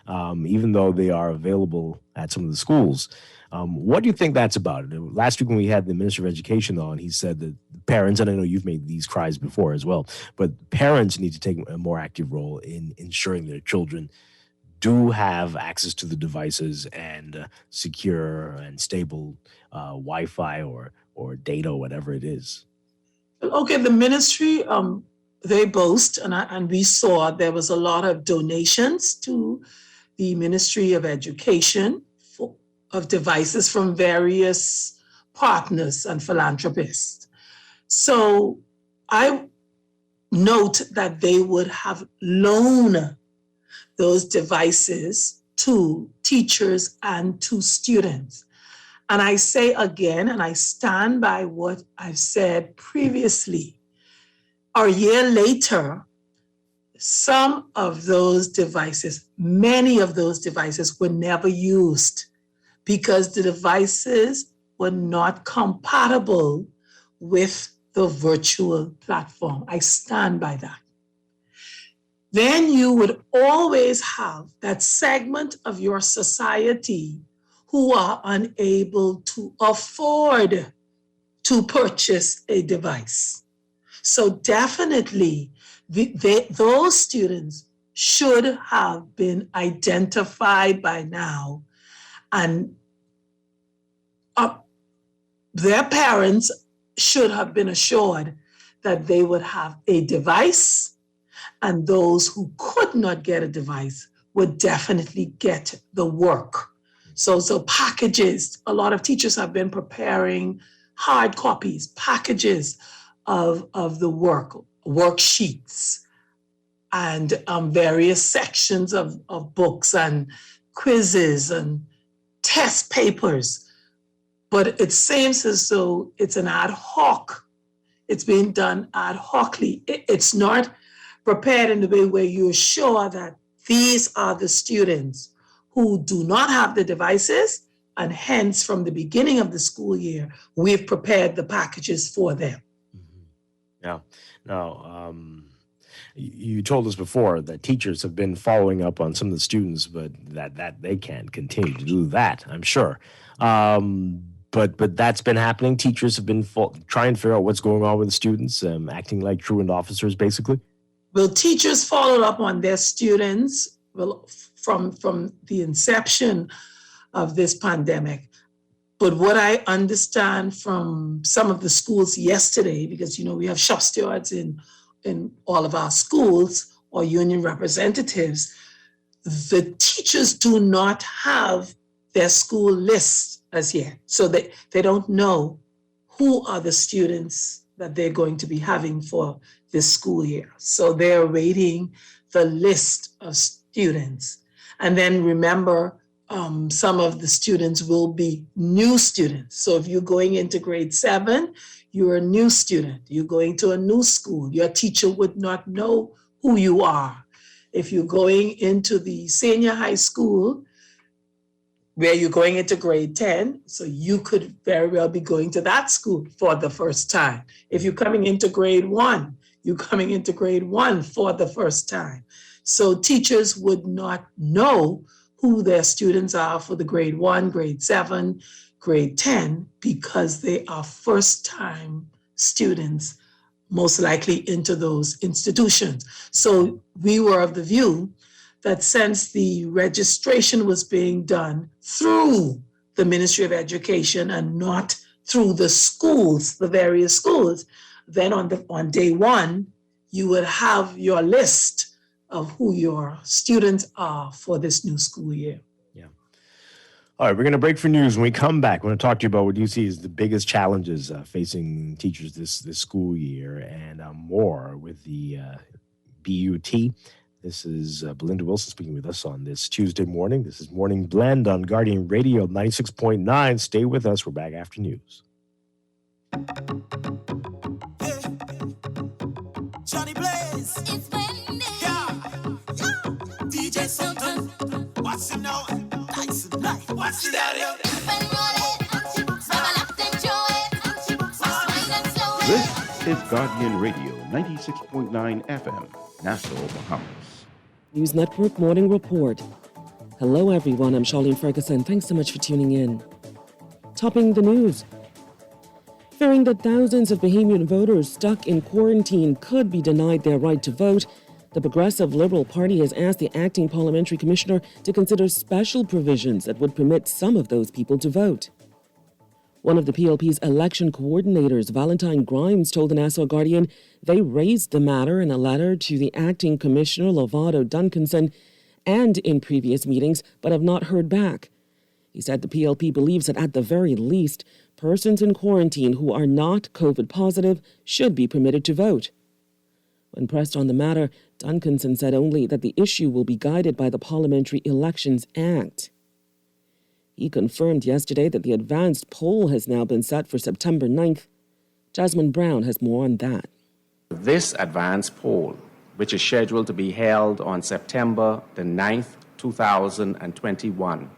even though they are available at some of the schools. What do you think that's about? Last week when we had the Minister of Education on, he said that parents, and I know you've made these cries before as well, but parents need to take a more active role in ensuring their children do have access to the devices and secure and stable Wi-Fi or data, whatever it is. Okay, the ministry, they boast, and we saw there was a lot of donations to the Ministry of Education of devices from various partners and philanthropists. So I note that they would have loaned those devices to teachers and to students. And I say again, and I stand by what I've said previously, a year later, some of those devices, many of those devices were never used because the devices were not compatible with the virtual platform. I stand by that. Then you would always have that segment of your society who are unable to afford to purchase a device. So definitely, those students should have been identified by now and their parents should have been assured that they would have a device, and those who could not get a device would definitely get the work. So packages, a lot of teachers have been preparing hard copies, packages of the worksheets, and various sections of books and quizzes and test papers. But it seems as though it's an ad hoc. It's being done ad hocly. It's not prepared in the way where you're sure that these are the students who do not have the devices, and hence from the beginning of the school year, we've prepared the packages for them. Yeah. Now, you told us before that teachers have been following up on some of the students, but that they can't continue to do that, I'm sure. But that's been happening. Teachers have been trying to figure out what's going on with the students, acting like truant officers, basically. Well, teachers followed up on their students from the inception of this pandemic. But what I understand from some of the schools yesterday, because, we have shop stewards in all of our schools or union representatives, the teachers do not have their school list as yet. So they don't know who are the students that they're going to be having for this school year. So they're awaiting the list of students. And then remember, some of the students will be new students. So if you're going into grade 7, you're a new student. You're going to a new school. Your teacher would not know who you are. If you're going into the senior high school, where you're going into grade 10, so you could very well be going to that school for the first time. If you're coming into grade 1, you're coming into grade 1 for the first time. So teachers would not know who their students are for the grade 1, grade 7, grade 10, because they are first-time students, most likely into those institutions. So we were of the view that since the registration was being done through the Ministry of Education and not through the schools, the various schools, then on day 1, you would have your list of who your students are for this new school year. Yeah. All right, we're going to break for news. When we come back, we're going to talk to you about what you see as the biggest challenges facing teachers this school year, and more with the BUT. This is Belinda Wilson speaking with us on this Tuesday morning. This is Morning Blend on Guardian Radio 96.9. Stay with us. We're back after news. Johnny Blaze. It's windy. Yeah. DJ Sultan. What's it now? Nice and nice. What's it out here? This is Guardian Radio 96.9 FM, Nassau, Bahamas. News Network Morning Report. Hello, everyone. I'm Charlene Ferguson. Thanks so much for tuning in. Topping the news. Fearing that thousands of Bahamian voters stuck in quarantine could be denied their right to vote, the Progressive Liberal Party has asked the acting parliamentary commissioner to consider special provisions that would permit some of those people to vote. One of the PLP's election coordinators, Valentine Grimes, told the Nassau Guardian they raised the matter in a letter to the acting commissioner, Lovato Duncanson, and in previous meetings, but have not heard back. He said the PLP believes that at the very least, persons in quarantine who are not COVID positive should be permitted to vote. When pressed on the matter, Duncanson said only that the issue will be guided by the Parliamentary Elections Act. He confirmed yesterday that the advanced poll has now been set for September 9th. Jasmine Brown has more on that. This advanced poll, which is scheduled to be held on September the 9th, 2021,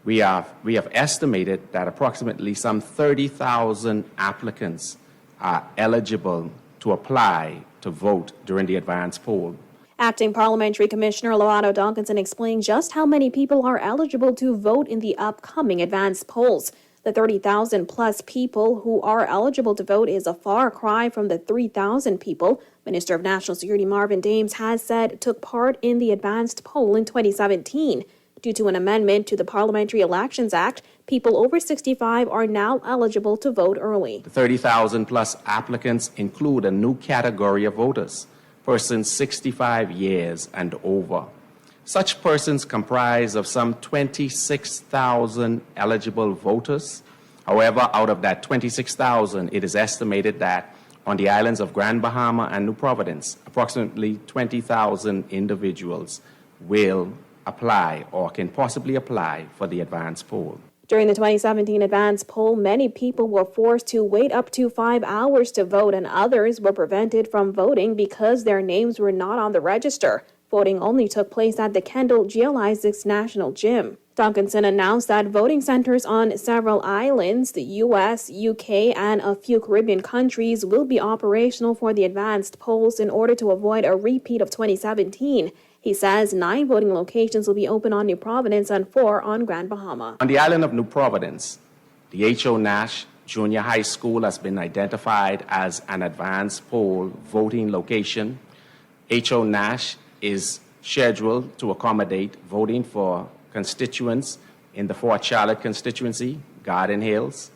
we have estimated that approximately some 30,000 applicants are eligible to apply to vote during the advanced poll. Acting Parliamentary Commissioner Lovato Duncanson explained just how many people are eligible to vote in the upcoming advanced polls. The 30,000 plus people who are eligible to vote is a far cry from the 3,000 people Minister of National Security Marvin Dames has said took part in the advanced poll in 2017. Due to an amendment to the Parliamentary Elections Act, people over 65 are now eligible to vote early. The 30,000 plus applicants include a new category of voters, persons 65 years and over. Such persons comprise of some 26,000 eligible voters. However, out of that 26,000, it is estimated that on the islands of Grand Bahama and New Providence, approximately 20,000 individuals will apply or can possibly apply for the advance poll. During the 2017 advance poll, many people were forced to wait up to 5 hours to vote, and others were prevented from voting because their names were not on the register. Voting only took place at the Kendall Geolysix National Gym. Duncanson announced that voting centers on several islands, the U.S., UK, and a few Caribbean countries will be operational for the advanced polls in order to avoid a repeat of 2017. He says 9 voting locations will be open on New Providence and 4 on Grand Bahama. On the island of New Providence, the H.O. Nash Junior High School has been identified as an advanced poll voting location. H.O. Nash is scheduled to accommodate voting for constituents in the Fort Charlotte constituency, Garden Hills,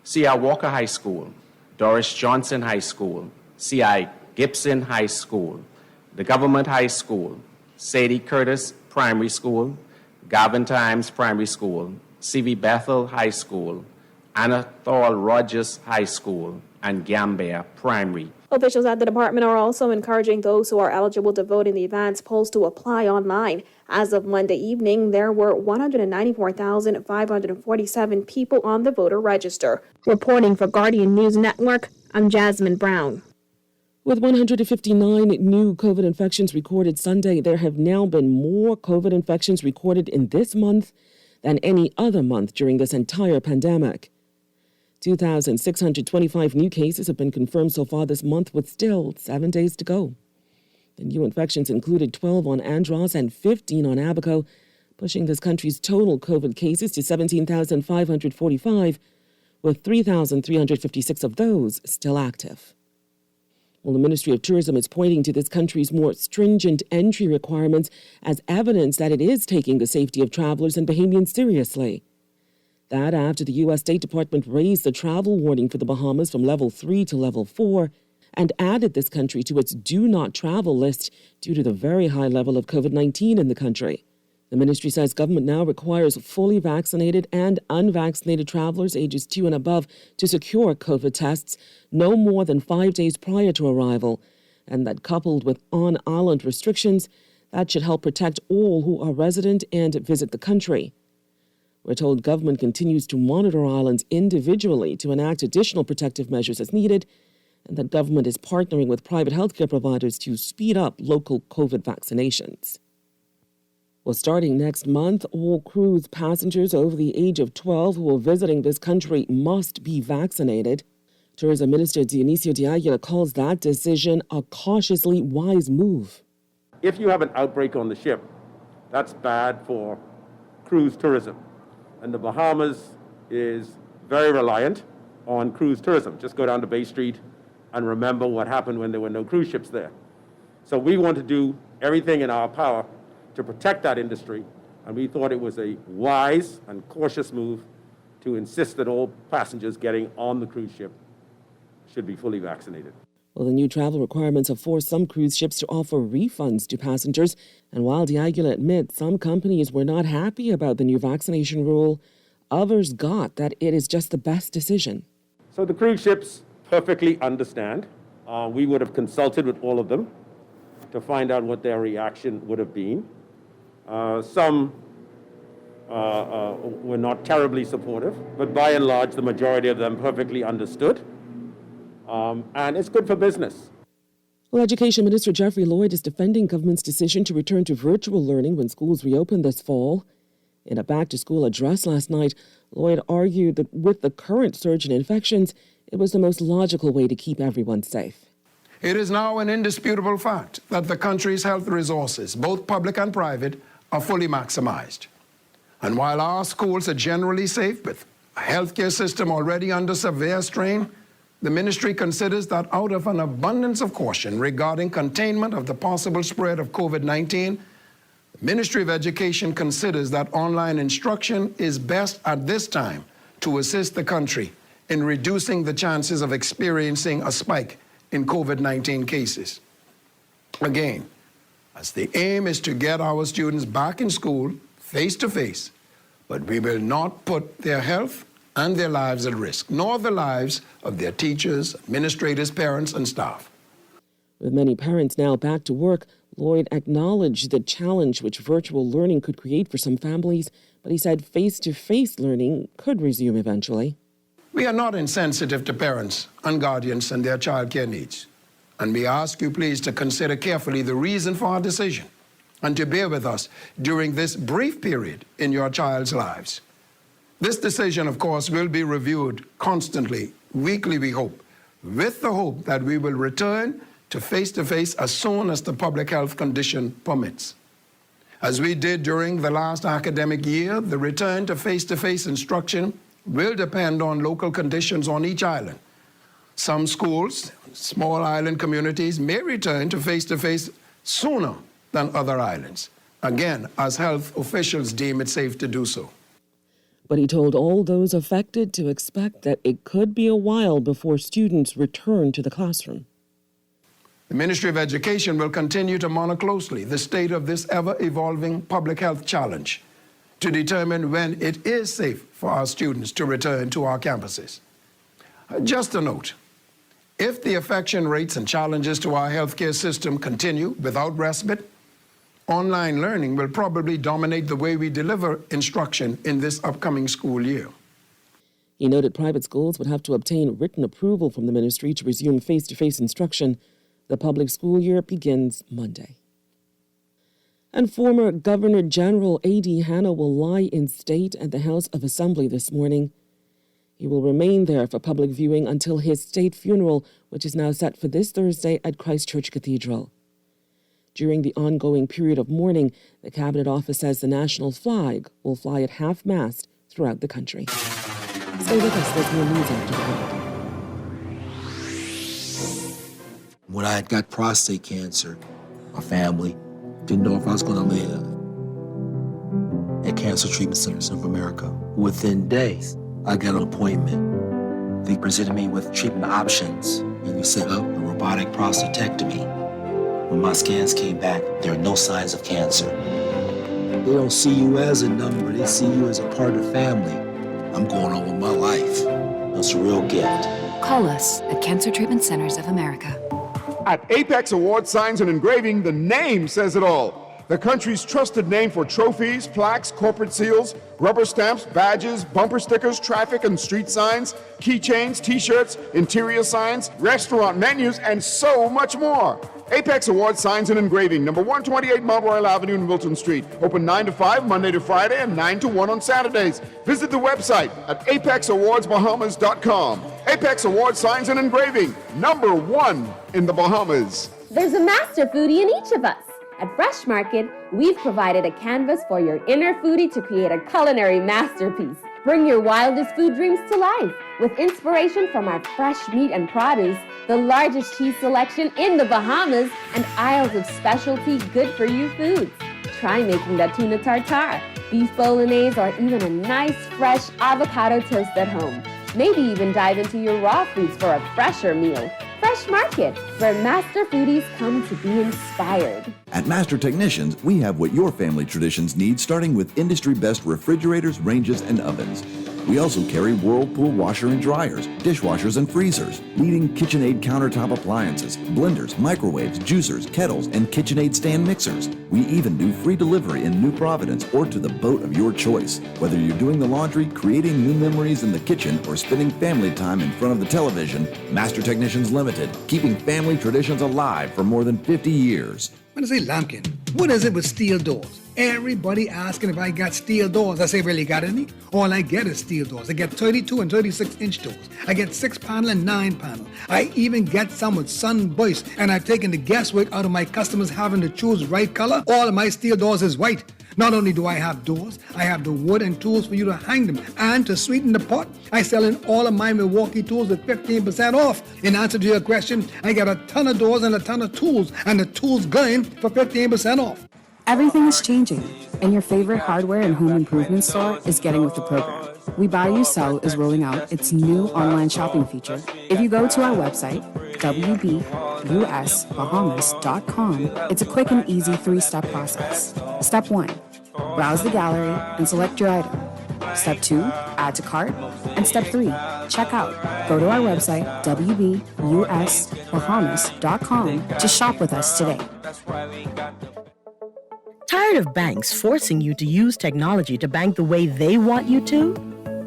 C.R. Walker High School, Doris Johnson High School, C.I. Gibson High School, the Government High School, Sadie Curtis Primary School, Gavin Times Primary School, C.V. Bethel High School, Anatole Rogers High School, and Gambia Primary. Officials at the department are also encouraging those who are eligible to vote in the advance polls to apply online. As of Monday evening, there were 194,547 people on the voter register. Reporting for Guardian News Network, I'm Jasmine Brown. With 159 new COVID infections recorded Sunday, there have now been more COVID infections recorded in this month than any other month during this entire pandemic. 2,625 new cases have been confirmed so far this month, with still 7 days to go. The new infections included 12 on Andros and 15 on Abaco, pushing this country's total COVID cases to 17,545, with 3,356 of those still active. Well, the Ministry of Tourism is pointing to this country's more stringent entry requirements as evidence that it is taking the safety of travelers and Bahamians seriously. That after the U.S. State Department raised the travel warning for the Bahamas from level 3 to level 4 and added this country to its do not travel list due to the very high level of COVID-19 in the country. The ministry says government now requires fully vaccinated and unvaccinated travelers ages 2 and above to secure COVID tests no more than 5 days prior to arrival, and that coupled with on-island restrictions, that should help protect all who are resident and visit the country. We're told government continues to monitor islands individually to enact additional protective measures as needed, and that government is partnering with private healthcare providers to speed up local COVID vaccinations. Well, starting next month, all cruise passengers over the age of 12 who are visiting this country must be vaccinated. Tourism Minister Dionisio de Aguilar calls that decision a cautiously wise move. If you have an outbreak on the ship, that's bad for cruise tourism. And the Bahamas is very reliant on cruise tourism. Just go down to Bay Street and remember what happened when there were no cruise ships there. So we want to do everything in our power to protect that industry, and we thought it was a wise and cautious move to insist that all passengers getting on the cruise ship should be fully vaccinated. Well, the new travel requirements have forced some cruise ships to offer refunds to passengers, and while de Aguilar admits some companies were not happy about the new vaccination rule, others got that it is just the best decision. So the cruise ships perfectly understand. We would have consulted with all of them to find out what their reaction would have been. Some were not terribly supportive, but by and large, the majority of them perfectly understood. And it's good for business. Well, Education Minister Jeffrey Lloyd is defending government's decision to return to virtual learning when schools reopen this fall. In a back-to-school address last night, Lloyd argued that with the current surge in infections, it was the most logical way to keep everyone safe. It is now an indisputable fact that the country's health resources, both public and private, are fully maximized. And while our schools are generally safe, with a healthcare system already under severe strain, the ministry considers that out of an abundance of caution regarding containment of the possible spread of COVID-19, the Ministry of Education considers that online instruction is best at this time to assist the country in reducing the chances of experiencing a spike in COVID-19 cases. Again, as the aim is to get our students back in school face-to-face, but we will not put their health and their lives at risk, nor the lives of their teachers, administrators, parents, and staff. With many parents now back to work, Lloyd acknowledged the challenge which virtual learning could create for some families, but he said face-to-face learning could resume eventually. We are not insensitive to parents and guardians and their child care needs, and we ask you please to consider carefully the reason for our decision and to bear with us during this brief period in your child's lives. This decision, of course, will be reviewed constantly, weekly, we hope, with the hope that we will return to face-to-face as soon as the public health condition permits. As we did during the last academic year, the return to face-to-face instruction will depend on local conditions on each island. Some schools, small island communities, may return to face-to-face sooner than other islands, again, as health officials deem it safe to do so. But he told all those affected to expect that it could be a while before students return to the classroom. The Ministry of Education will continue to monitor closely the state of this ever-evolving public health challenge to determine when it is safe for our students to return to our campuses. Just a note, if the infection rates and challenges to our healthcare system continue without respite, online learning will probably dominate the way we deliver instruction in this upcoming school year. He noted private schools would have to obtain written approval from the ministry to resume face-to-face instruction. The public school year begins Monday. And former Governor General A.D. Hanna will lie in state at the House of Assembly this morning. He will remain there for public viewing until his state funeral, which is now set for this Thursday at Christ Church Cathedral. During the ongoing period of mourning, the Cabinet Office says the national flag will fly at half-mast throughout the country. Stay with us, there's more news after the break. When I had got prostate cancer, my family didn't know if I was going to live. At Cancer Treatment Centers of America, within days, I got an appointment. They presented me with treatment options, and we set up a robotic prostatectomy. When my scans came back, there are no signs of cancer. They don't see you as a number, they see you as a part of the family. I'm going on with my life. That's a real gift. Call us at Cancer Treatment Centers of America. At Apex Award Signs and Engraving, the name says it all. The country's trusted name for trophies, plaques, corporate seals, rubber stamps, badges, bumper stickers, traffic and street signs, keychains, t-shirts, interior signs, restaurant menus, and so much more. Apex Award Signs and Engraving, number 128 Mount Royal Avenue in Wilton Street. Open 9 to 5, Monday to Friday, and 9 to 1 on Saturdays. Visit the website at apexawardsbahamas.com. Apex Award Signs and Engraving, number 1 in the Bahamas. There's a master foodie in each of us. At Fresh Market, we've provided a canvas for your inner foodie to create a culinary masterpiece. Bring your wildest food dreams to life with inspiration from our fresh meat and produce, the largest cheese selection in the Bahamas, and aisles of specialty good-for-you foods. Try making that tuna tartare, beef bolognese, or even a nice fresh avocado toast at home. Maybe even dive into your raw foods for a fresher meal. Fresh Market, where master foodies come to be inspired. At Master Technicians, we have what your family traditions need, starting with industry-best refrigerators, ranges, and ovens. We also carry Whirlpool washer and dryers, dishwashers and freezers, leading KitchenAid countertop appliances, blenders, microwaves, juicers, kettles, and KitchenAid stand mixers. We even do free delivery in New Providence or to the boat of your choice. Whether you're doing the laundry, creating new memories in the kitchen, or spending family time in front of the television, Master Technicians Limited, keeping family traditions alive for more than 50 years. When I say Lumpkin, what is it with steel doors? Everybody asking if I got steel doors. I say, really got any? All I get is steel doors. I get 32 and 36-inch doors. I get 6-panel and 9-panel. I even get some with sunburst, and I've taken the guesswork out of my customers having to choose right color. All of my steel doors is white. Not only do I have doors, I have the wood and tools for you to hang them. And to sweeten the pot, I sell in all of my Milwaukee tools at 15% off. In answer to your question, I got a ton of doors and a ton of tools, and the tools going for 15% off. Everything is changing, and your favorite hardware and home improvement store is getting with the program. We Buy You Sell is rolling out its new online shopping feature. If you go to our website, wbusbahamas.com, it's a quick and easy 3-step process. Step 1, browse the gallery and select your item. Step 2, add to cart. And Step 3, check out. Go to our website, wbusbahamas.com, to shop with us today. Tired of banks forcing you to use technology to bank the way they want you to?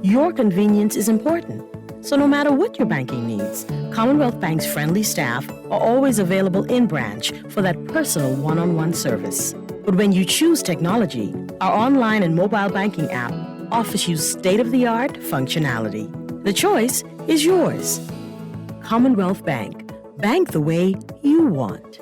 Your convenience is important. So no matter what your banking needs, Commonwealth Bank's friendly staff are always available in branch for that personal one-on-one service. But when you choose technology, our online and mobile banking app offers you state-of-the-art functionality. The choice is yours. Commonwealth Bank. Bank the way you want.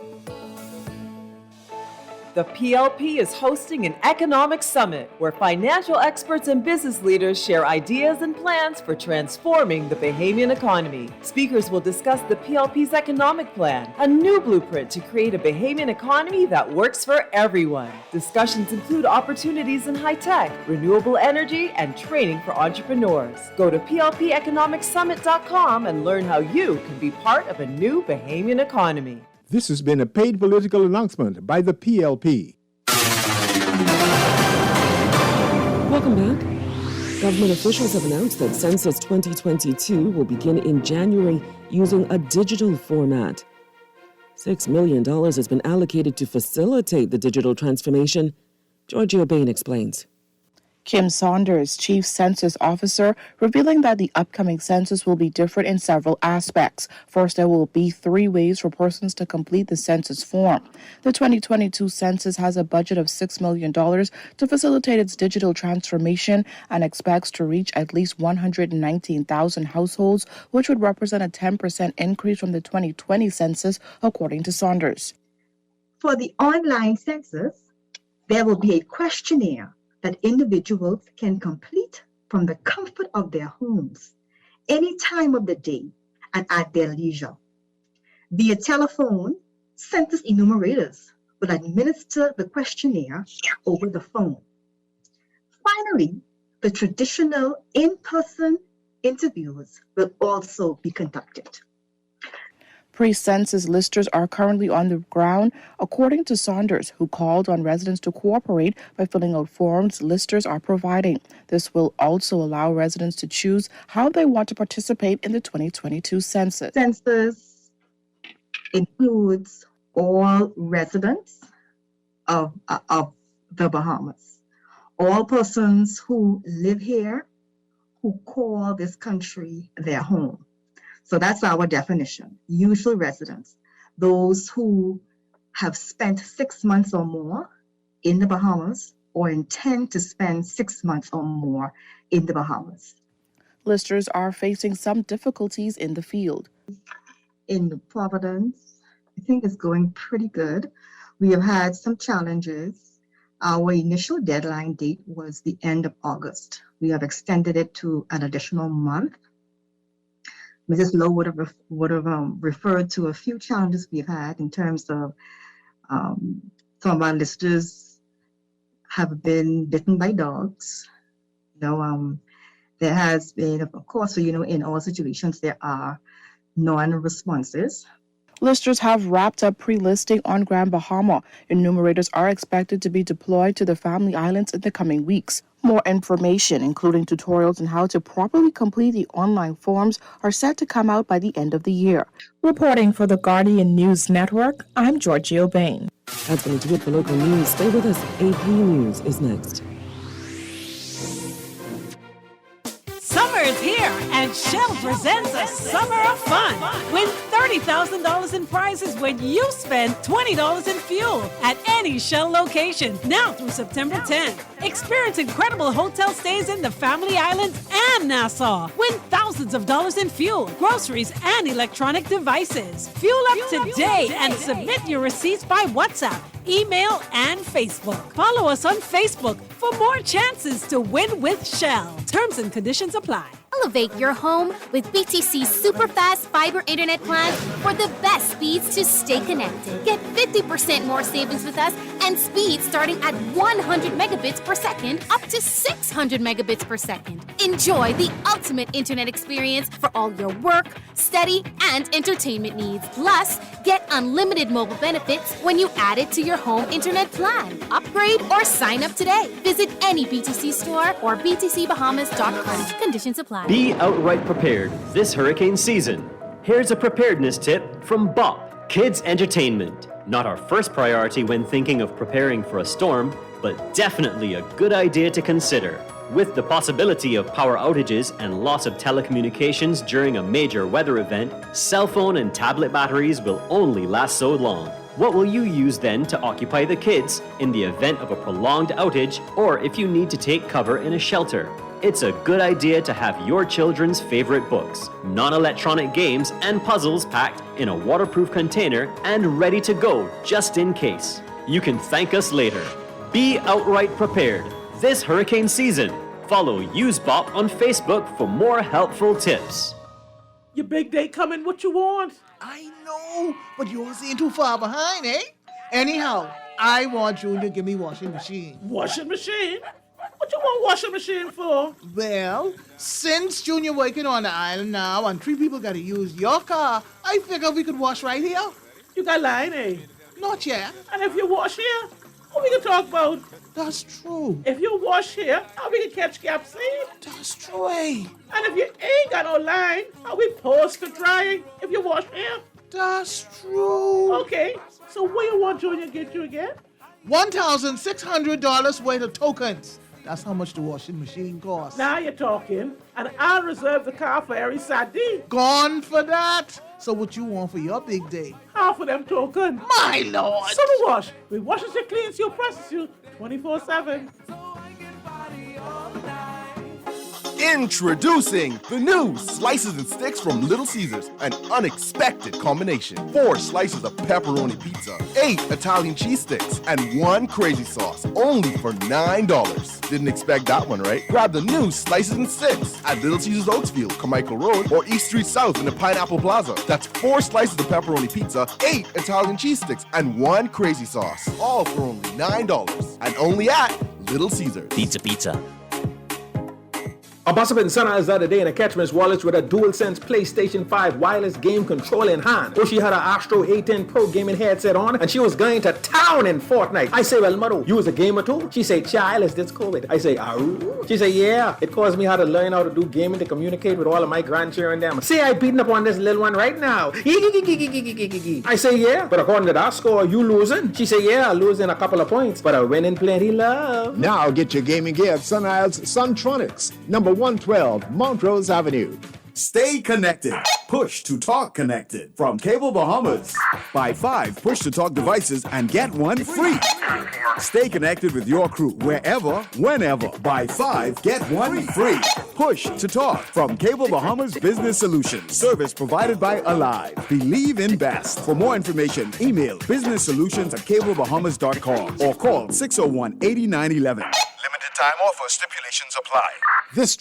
The PLP is hosting an economic summit where financial experts and business leaders share ideas and plans for transforming the Bahamian economy. Speakers will discuss the PLP's economic plan, a new blueprint to create a Bahamian economy that works for everyone. Discussions include opportunities in high-tech, renewable energy, and training for entrepreneurs. Go to plpeconomicsummit.com and learn how you can be part of a new Bahamian economy. This has been a paid political announcement by the PLP. Welcome back. Government officials have announced that Census 2022 will begin in January using a digital format. $6 million has been allocated to facilitate the digital transformation. Giorgio Bain explains. Kim Saunders, Chief Census Officer, revealing that the upcoming census will be different in several aspects. First, there will be 3 ways for persons to complete the census form. The 2022 census has a budget of $6 million to facilitate its digital transformation and expects to reach at least 119,000 households, which would represent a 10% increase from the 2020 census, according to Saunders. For the online census, there will be a questionnaire that individuals can complete from the comfort of their homes, any time of the day and at their leisure. Via telephone, census enumerators will administer the questionnaire over the phone. Finally, the traditional in-person interviews will also be conducted. Pre-census listers are currently on the ground, according to Saunders, who called on residents to cooperate by filling out forms listers are providing. This will also allow residents to choose how they want to participate in the 2022 census. Census includes all residents of the Bahamas, all persons who live here, who call this country their home. So that's our definition. Usual residents, those who have spent 6 months or more in the Bahamas or intend to spend 6 months or more in the Bahamas. Listers are facing some difficulties in the field. In Providence, I think it's going pretty good. We have had some challenges. Our initial deadline date was the end of August. We have extended it to an additional month. Mrs. Lowe would have referred to a few challenges we've had in terms of some of our listers have been bitten by dogs. There has been, of course, in all situations, there are non-responses. Listers have wrapped up pre-listing on Grand Bahama. Enumerators are expected to be deployed to the Family Islands in the coming weeks. More information, including tutorials on how to properly complete the online forms, are set to come out by the end of the year. Reporting for the Guardian News Network, I'm Giorgio Bain. That's going to do it for local news. Stay with us. AP News is next. Summer is here, and Shell presents a summer of fun. Win $30,000 in prizes when you spend $20 in fuel at any Shell location, now through September 10th. Experience incredible hotel stays in the Family Islands and Nassau. Win thousands of dollars in fuel, groceries, and electronic devices. Fuel up today and submit your receipts by WhatsApp, email, and Facebook. Follow us on Facebook for more chances to win with Shell. Terms and conditions apply. Elevate your home with BTC's super fast fiber internet plans for the best speeds to stay connected. Get 50% more savings with us and speeds starting at 100 megabits per second up to 600 megabits per second. Enjoy the ultimate internet experience for all your work, study, and entertainment needs. Plus, get unlimited mobile benefits when you add it to your home internet plan. Upgrade or sign up today. Visit any BTC store or btcbahamas.com. Conditions apply. Be outright prepared this hurricane season. Here's a preparedness tip from BOP Kids Entertainment. Not our first priority when thinking of preparing for a storm, but definitely a good idea to consider. With the possibility of power outages and loss of telecommunications during a major weather event, cell phone and tablet batteries will only last so long. What will you use then to occupy the kids in the event of a prolonged outage or if you need to take cover in a shelter? It's a good idea to have your children's favorite books, non-electronic games, and puzzles packed in a waterproof container and ready to go just in case. You can thank us later. Be outright prepared this hurricane season. Follow UseBop on Facebook for more helpful tips. Your big day coming, what you want? I know, but yours ain't too far behind, eh? Anyhow, I want Junior to give me washing machine. Washing machine? What you want washing machine for? Well, since Junior working on the island now and 3 people got to use your car, I figure we could wash right here. You got line, eh? Not yet. And if you wash here, what we can talk about? That's true. If you wash here, how we can catch gaps, eh? That's true, eh? And if you ain't got no line, how we post to drying if you wash here? That's true. Okay, so what you want Junior to get you again? $1,600 worth of tokens. That's how much the washing machine costs. Now you're talking, and I'll reserve the car for every Saturday. Gone for that. So what you want for your big day? Half of them token. My lord. So we wash. We washes you, cleans you, presses you 24/7. Introducing the new slices and sticks from Little Caesars, an unexpected combination. 4 slices of pepperoni pizza, 8 Italian cheese sticks, and 1 crazy sauce, only for $9. Didn't expect that one, right? Grab the new slices and sticks at Little Caesars Oaksfield, Carmichael Road, or East Street South in the Pineapple Plaza. That's 4 slices of pepperoni pizza, 8 Italian cheese sticks, and 1 crazy sauce, all for only $9, and only at Little Caesars. Pizza. A bus up in Sunrise the other day in a Catchman's Wallace with a DualSense PlayStation 5 wireless game controller in hand. Or she had an Astro A10 Pro gaming headset on and she was going to town in Fortnite. I say, well, mother, you was a gamer too? She say, child, is this COVID? I say, oh. She say, yeah, it caused me how to learn how to do gaming to communicate with all of my grandchildren them. See, I beating up on this little one right now. I say, yeah, but according to that score, you losing. She say, yeah, losing a couple of points, but I winning plenty love. Now get your gaming gear at Sunil's Suntronics, number 112 Montrose Avenue. Stay connected. Push to talk connected from Cable Bahamas. Buy 5 push to talk devices and get 1 free. Stay connected with your crew wherever, whenever. Buy 5, get 1 free. Push to talk from Cable Bahamas Business Solutions. Service provided by Alive. Believe in best. For more information, email businesssolutions@cablebahamas.com or call 601-8911. Limited time offer, stipulations apply. This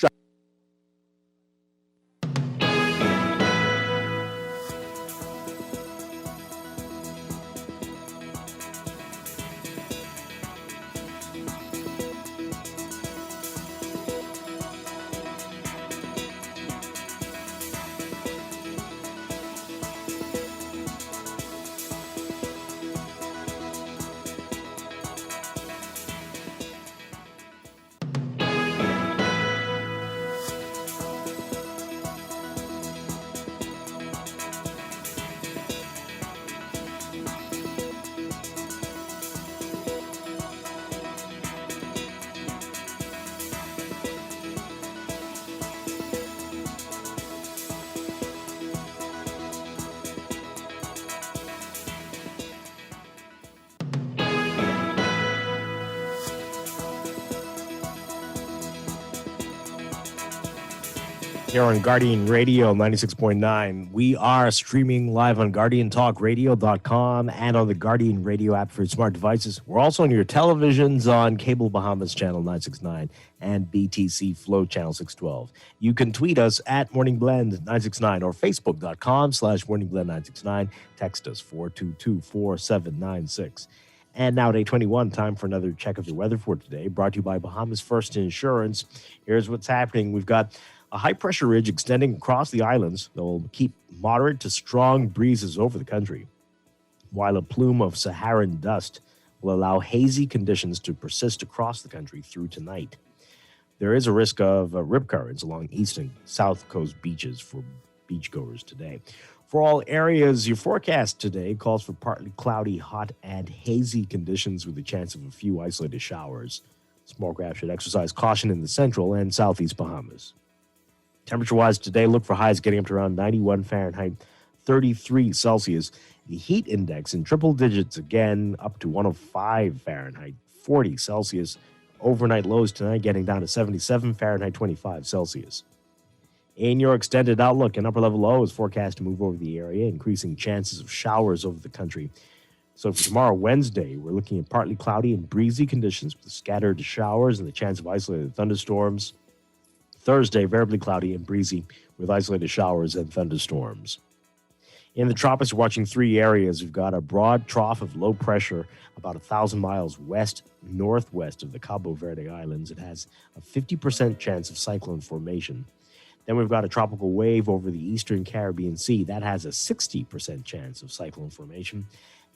Here on Guardian Radio 96.9. We are streaming live on GuardianTalkRadio.com and on the Guardian Radio app for smart devices. We're also on your televisions on Cable Bahamas Channel 969 and BTC Flow Channel 612. You can tweet us at Morning Blend 969 or Facebook.com/Morning Blend 969. Text us 422-4796. And now, day 21, time for another check of the weather for today, brought to you by Bahamas First Insurance. Here's what's happening. We've got a high-pressure ridge extending across the islands that will keep moderate to strong breezes over the country, while a plume of Saharan dust will allow hazy conditions to persist across the country through tonight. There is a risk of rip currents along east and south coast beaches for beachgoers today. For all areas, your forecast today calls for partly cloudy, hot, and hazy conditions with a chance of a few isolated showers. Small craft should exercise caution in the central and southeast Bahamas. Temperature-wise today, look for highs getting up to around 91 Fahrenheit, 33 Celsius. The heat index in triple digits again, up to 105 Fahrenheit, 40 Celsius. Overnight lows tonight getting down to 77 Fahrenheit, 25 Celsius. In your extended outlook, an upper-level low is forecast to move over the area, increasing chances of showers over the country. So for tomorrow, Wednesday, we're looking at partly cloudy and breezy conditions with scattered showers and the chance of isolated thunderstorms. Thursday, variably cloudy and breezy with isolated showers and thunderstorms. In the tropics, we're watching three areas. We've got a broad trough of low pressure about 1,000 miles west-northwest of the Cabo Verde Islands. It has a 50% chance of cyclone formation. Then we've got a tropical wave over the eastern Caribbean Sea. That has a 60% chance of cyclone formation.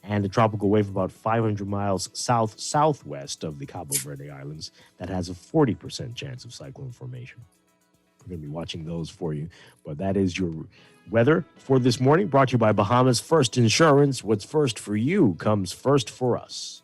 And a tropical wave about 500 miles south-southwest of the Cabo Verde Islands. That has a 40% chance of cyclone formation. We're going to be watching those for you. But that is your weather for this morning, brought to you by Bahamas First Insurance. What's first for you comes first for us.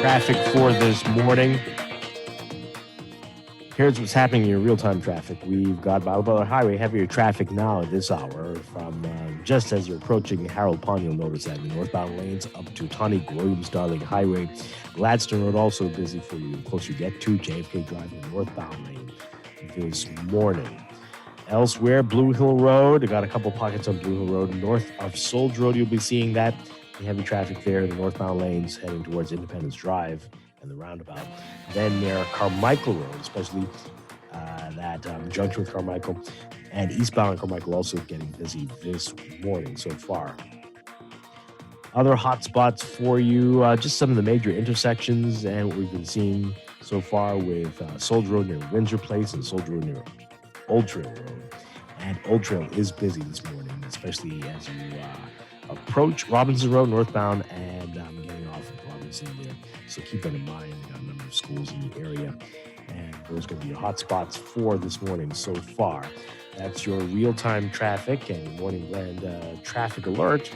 Traffic for this morning. Here's what's happening in your real-time traffic. We've got Balboa Highway heavier traffic now at this hour from just as you're approaching Harold Pond. You'll notice that in the northbound lanes up to Tonic Williams-Darling Highway. Gladstone Road also busy for you the closer you get to JFK Drive in the northbound lane this morning. Elsewhere, Blue Hill Road. I got a couple pockets on Blue Hill Road. North of Soldier Road, you'll be seeing that. Heavy traffic there in the northbound lanes heading towards Independence Drive and the roundabout. Then near Carmichael Road, especially that junction with Carmichael, and eastbound Carmichael also getting busy this morning so far. Other hot spots for you, just some of the major intersections and what we've been seeing so far with Soldier Road near Windsor Place and Soldier Road near Old Trail Road. And Old Trail is busy this morning, especially as you approach Robinson Road northbound and getting off of Robinson there. So keep that in mind. We've got a number of schools in the area, and those are going to be your hot spots for this morning so far. That's your real-time traffic and your morning blend traffic alert,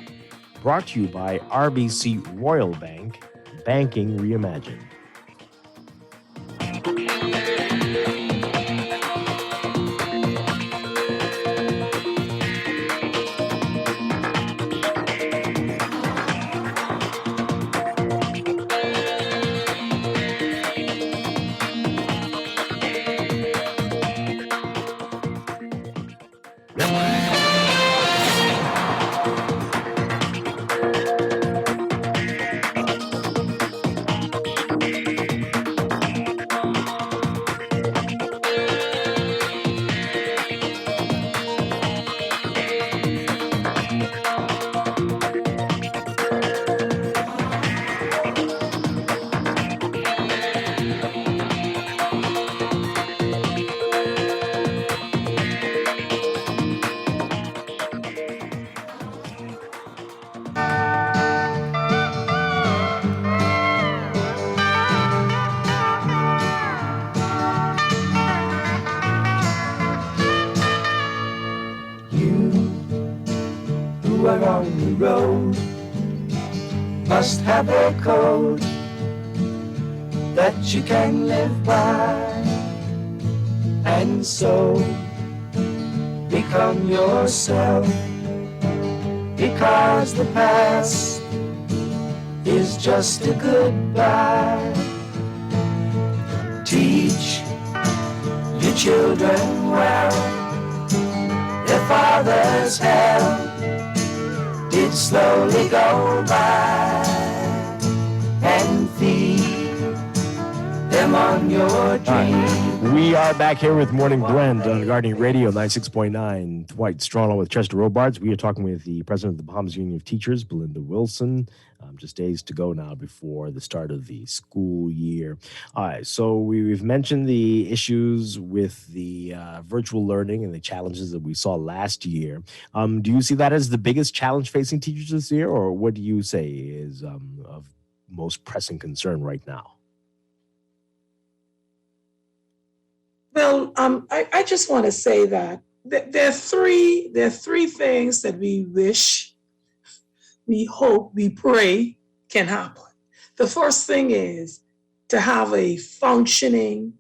brought to you by RBC Royal Bank, banking reimagined. are on the road must have a code. that you can live by, and so become yourself, because the past is just a goodbye. Teach your children well, their father's hell did slowly go by, and feed them on your dreams. We are back here with Morning Blend on Guardian Radio 96.9. Dwight Strachan with Chester Robards. We are talking with the president of the Bahamas Union of Teachers, Belinda Wilson. Just days to go now before the start of the school year. All right, so we've mentioned the issues with the virtual learning and the challenges that we saw last year. Do you see that as the biggest challenge facing teachers this year, or what do you say is of most pressing concern right now? Well, I just want to say that there are three things that we wish, we hope, we pray can happen. The first thing is to have a functioning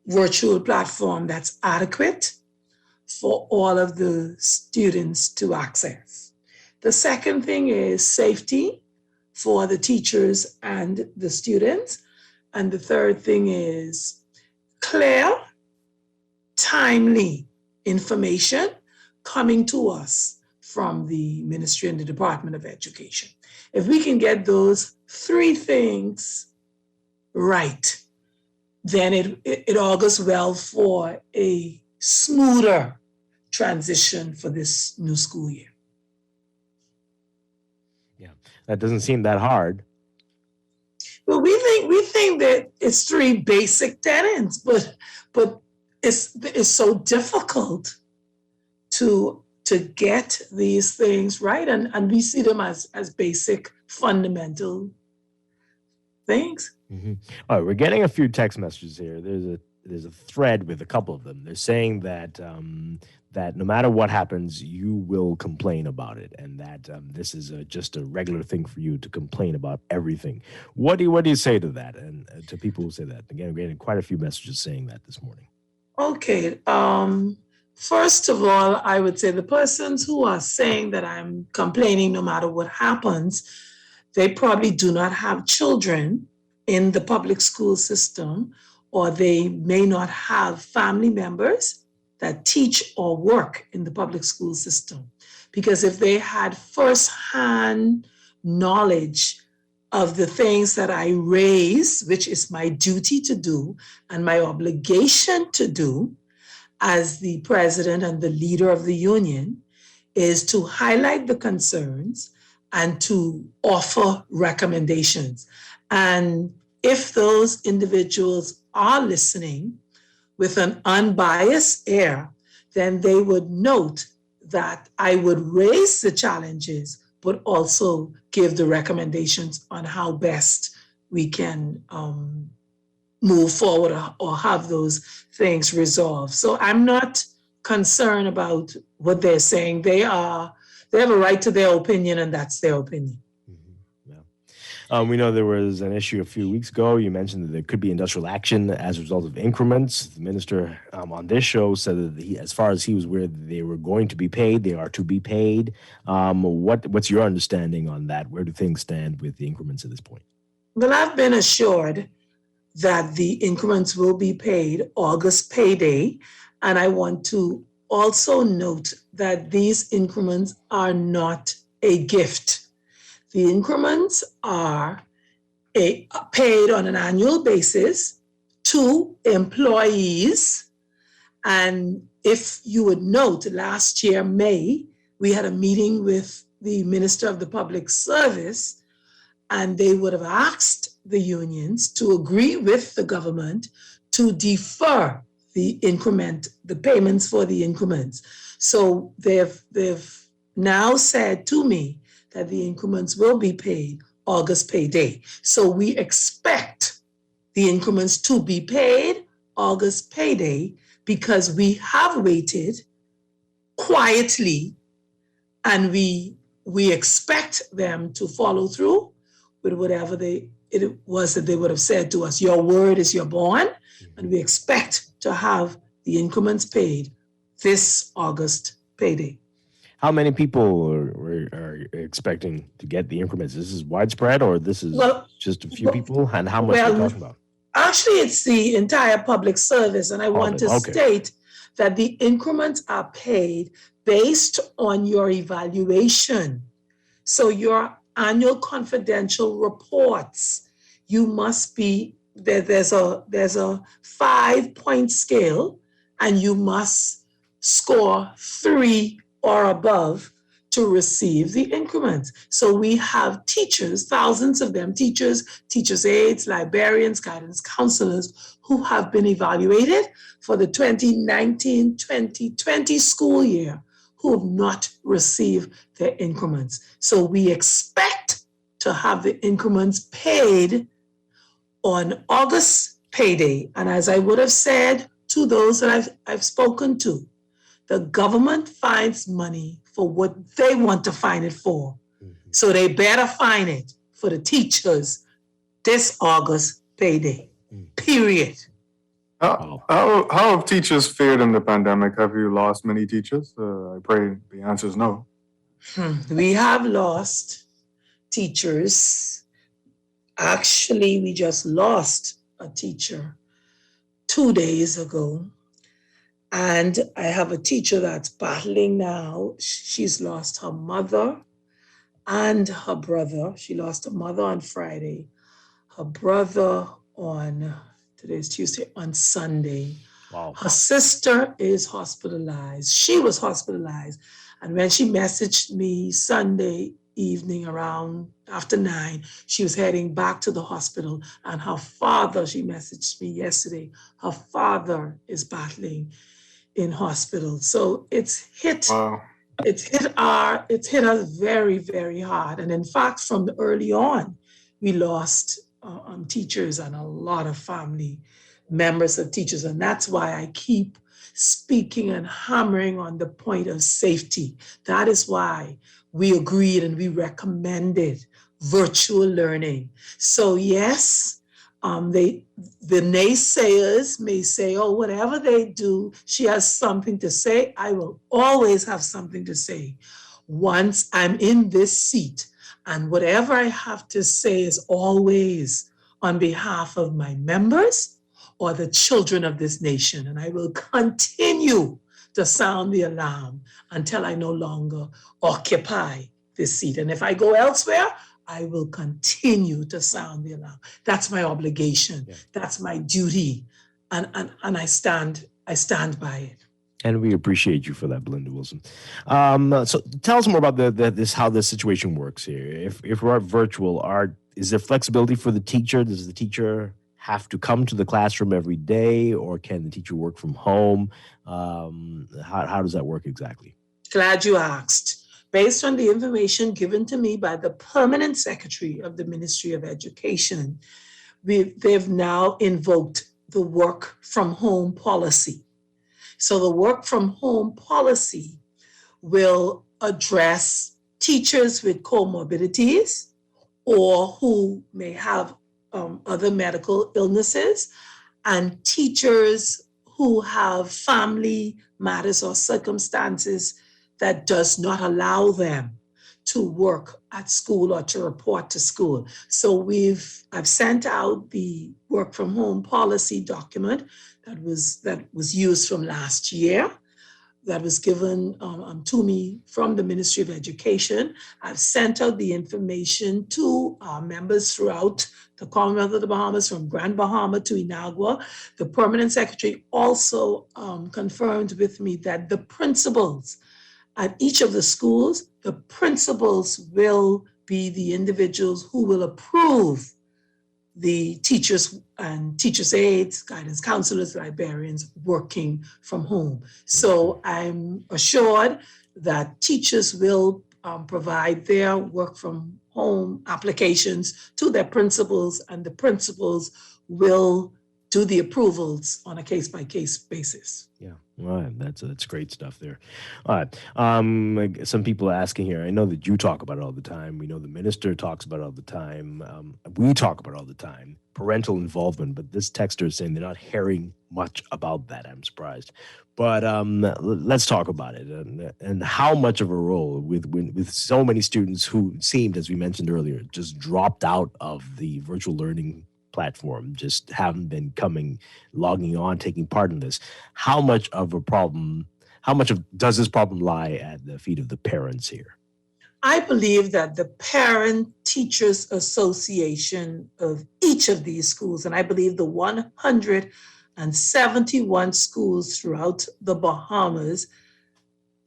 virtual platform that's adequate for all of the students to access. The second thing is safety for the teachers and the students. And the third thing is clear, timely information coming to us from the Ministry and the Department of Education. If we can get those three things right, then it augurs well for a smoother transition for this new school year. Yeah, that doesn't seem that hard. Well, we think that it's three basic tenets, but it's so difficult to get these things right, and we see them as basic, fundamental things. Mm-hmm. All right, we're getting a few text messages here. There's a thread with a couple of them. They're saying that that no matter what happens, you will complain about it, and that this is just a regular thing for you to complain about everything. What do you say to that, and to people who say that? Again, we're getting quite a few messages saying that this morning. Okay. First of all, I would say the persons who are saying that I'm complaining no matter what happens, they probably do not have children in the public school system, or they may not have family members that teach or work in the public school system. Because if they had firsthand knowledge of the things that I raise, which is my duty to do and my obligation to do as the president and the leader of the union, is to highlight the concerns and to offer recommendations. And if those individuals are listening with an unbiased ear, then they would note that I would raise the challenges, but also give the recommendations on how best we can move forward or have those things resolved. So I'm not concerned about what they're saying. They have a right to their opinion, and that's their opinion. We know there was an issue a few weeks ago. You mentioned that there could be industrial action as a result of increments. The minister on this show said that as far as he was aware, they were going to be paid. They are to be paid. What's your understanding on that? Where do things stand with the increments at this point? Well, I've been assured that the increments will be paid August payday. And I want to also note that these increments are not a gift. The increments are paid on an annual basis to employees. And if you would note, last year, May, we had a meeting with the Minister of the Public Service, and they would have asked the unions to agree with the government to defer the increment, the payments for the increments. So they've now said to me that the increments will be paid August payday. So we expect the increments to be paid August payday because we have waited quietly, and we expect them to follow through with whatever they it was that they would have said to us, your word is your bond, and we expect to have the increments paid this August payday. How many people are expecting to get the increments? This is widespread, or this is just a few people? And how much are we talking about? Actually, it's the entire public service, and I want to state that the increments are paid based on your evaluation. So your annual confidential reports, you must be there's a 5-point scale, and you must score 3 or above to receive the increments. So we have teachers, thousands of them, teachers, teachers' aides, librarians, guidance counselors, who have been evaluated for the 2019-2020 school year, who have not received their increments. So we expect to have the increments paid on August payday. And as I would have said to those that I've spoken to, the government finds money for what they want to find it for. So they better find it for the teachers this August payday, period. How have teachers fared in the pandemic? Have you lost many teachers? I pray the answer is no. We have lost teachers. Actually, we just lost a teacher 2 days ago. And I have a teacher that's battling now. She's lost her mother and her brother. She lost her mother on Friday, her brother on, today's Tuesday, on Sunday. Wow. Her sister is hospitalized. She was hospitalized. And when she messaged me Sunday evening around after 9, she was heading back to the hospital. And her father, she messaged me yesterday, her father is battling in hospital. So it's hit us very, very hard. And in fact, from early on, we lost teachers and a lot of family members of teachers. And that's why I keep speaking and hammering on the point of safety. That is why we agreed and we recommended virtual learning. So yes, the naysayers may say, oh, whatever they do, she has something to say. I will always have something to say once I'm in this seat. And whatever I have to say is always on behalf of my members or the children of this nation. And I will continue to sound the alarm until I no longer occupy this seat. And if I go elsewhere, I will continue to sound the alarm. That's my obligation. Yeah. That's my duty. And I stand by it. And we appreciate you for that, Belinda Wilson. So tell us more about how this situation works here. If we're virtual, is there flexibility for the teacher? Does the teacher have to come to the classroom every day, or can the teacher work from home? How does that work exactly? Glad you asked. Based on the information given to me by the permanent secretary of the Ministry of Education, they've now invoked the work from home policy. So the work from home policy will address teachers with comorbidities or who may have other medical illnesses, and teachers who have family matters or circumstances that does not allow them to work at school or to report to school. So I've sent out the work from home policy document that was used from last year, that was given to me from the Ministry of Education. I've sent out the information to our members throughout the Commonwealth of the Bahamas, from Grand Bahama to Inagua. The permanent secretary also confirmed with me that the principals at each of the schools, the principals will be the individuals who will approve the teachers and teachers' aides, guidance counselors, librarians working from home. So I'm assured that teachers will provide their work from home applications to their principals, and the principals will do the approvals on a case-by-case basis. Yeah, all right. That's great stuff there. All right. Some people are asking here. I know that you talk about it all the time. We know the minister talks about it all the time. We talk about it all the time. Parental involvement. But this texter is saying they're not hearing much about that. I'm surprised. But let's talk about it and how much of a role with so many students who seemed, as we mentioned earlier, just dropped out of the virtual learning platform, just haven't been logging on, taking part in this. How much of a problem, does this problem lie at the feet of the parents here? I believe that the Parent Teachers Association of each of these schools, and I believe the 171 schools throughout the Bahamas,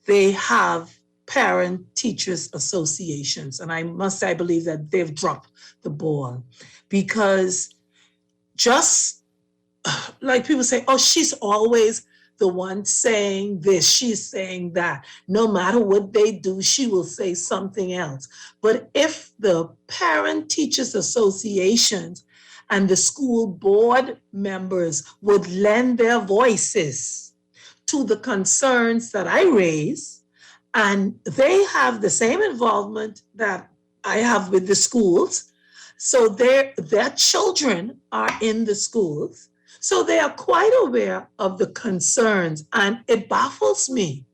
they have Parent Teachers Associations. And I believe that they've dropped the ball, because just like people say, oh, she's always the one saying this, she's saying that. No matter what they do, she will say something else. But if the Parent Teachers Associations and the school board members would lend their voices to the concerns that I raise, and they have the same involvement that I have with the schools, so their children are in the schools, so they are quite aware of the concerns. And it baffles me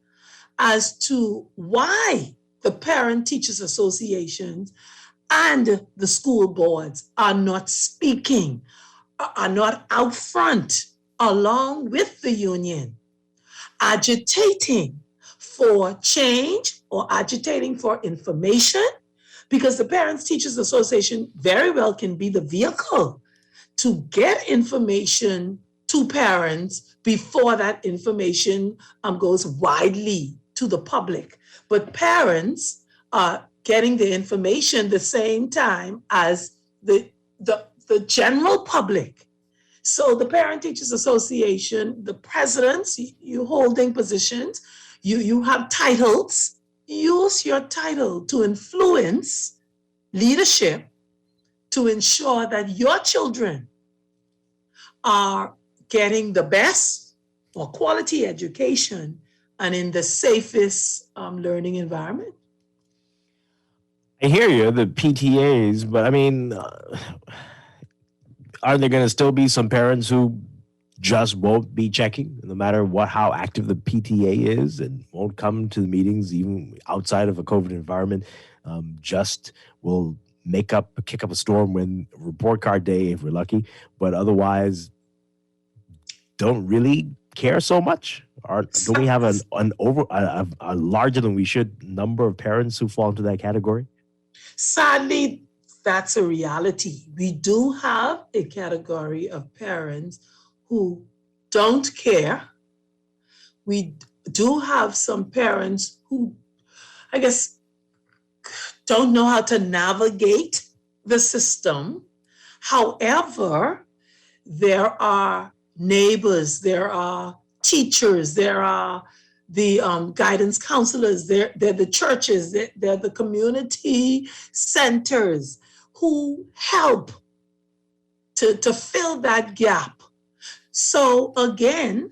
as to why the Parent Teachers Associations and the school boards are not speaking, are not out front along with the union, agitating for change or agitating for information, because the Parents Teachers Association very well can be the vehicle to get information to parents before that information goes widely to the public. But parents are getting the information the same time as the general public. So the Parent Teachers Association, the presidents, you holding positions, you have titles. Use your title to influence leadership to ensure that your children are getting the best or quality education and in the safest learning environment. I hear you, the PTAs, but I mean, are there going to still be some parents who just won't be checking, no matter how active the PTA is, and won't come to the meetings even outside of a COVID environment, just will kick up a storm when report card day if we're lucky, but otherwise don't really care so much? Do we have a larger than we should number of parents who fall into that category? Sadly, that's a reality. We do have a category of parents who don't care. We do have some parents who, I guess, don't know how to navigate the system. However, there are neighbors, there are teachers, there are the guidance counselors, they're the churches, they're the community centers who help to fill that gap. So again,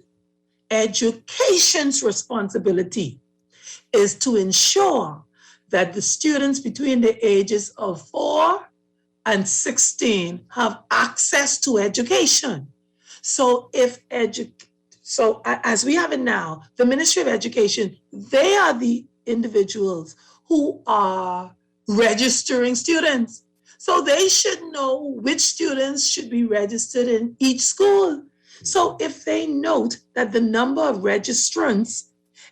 education's responsibility is to ensure that the students between the ages of 4 and 16 have access to education. So as we have it now, the Ministry of Education, they are the individuals who are registering students. So they should know which students should be registered in each school. So if they note that the number of registrants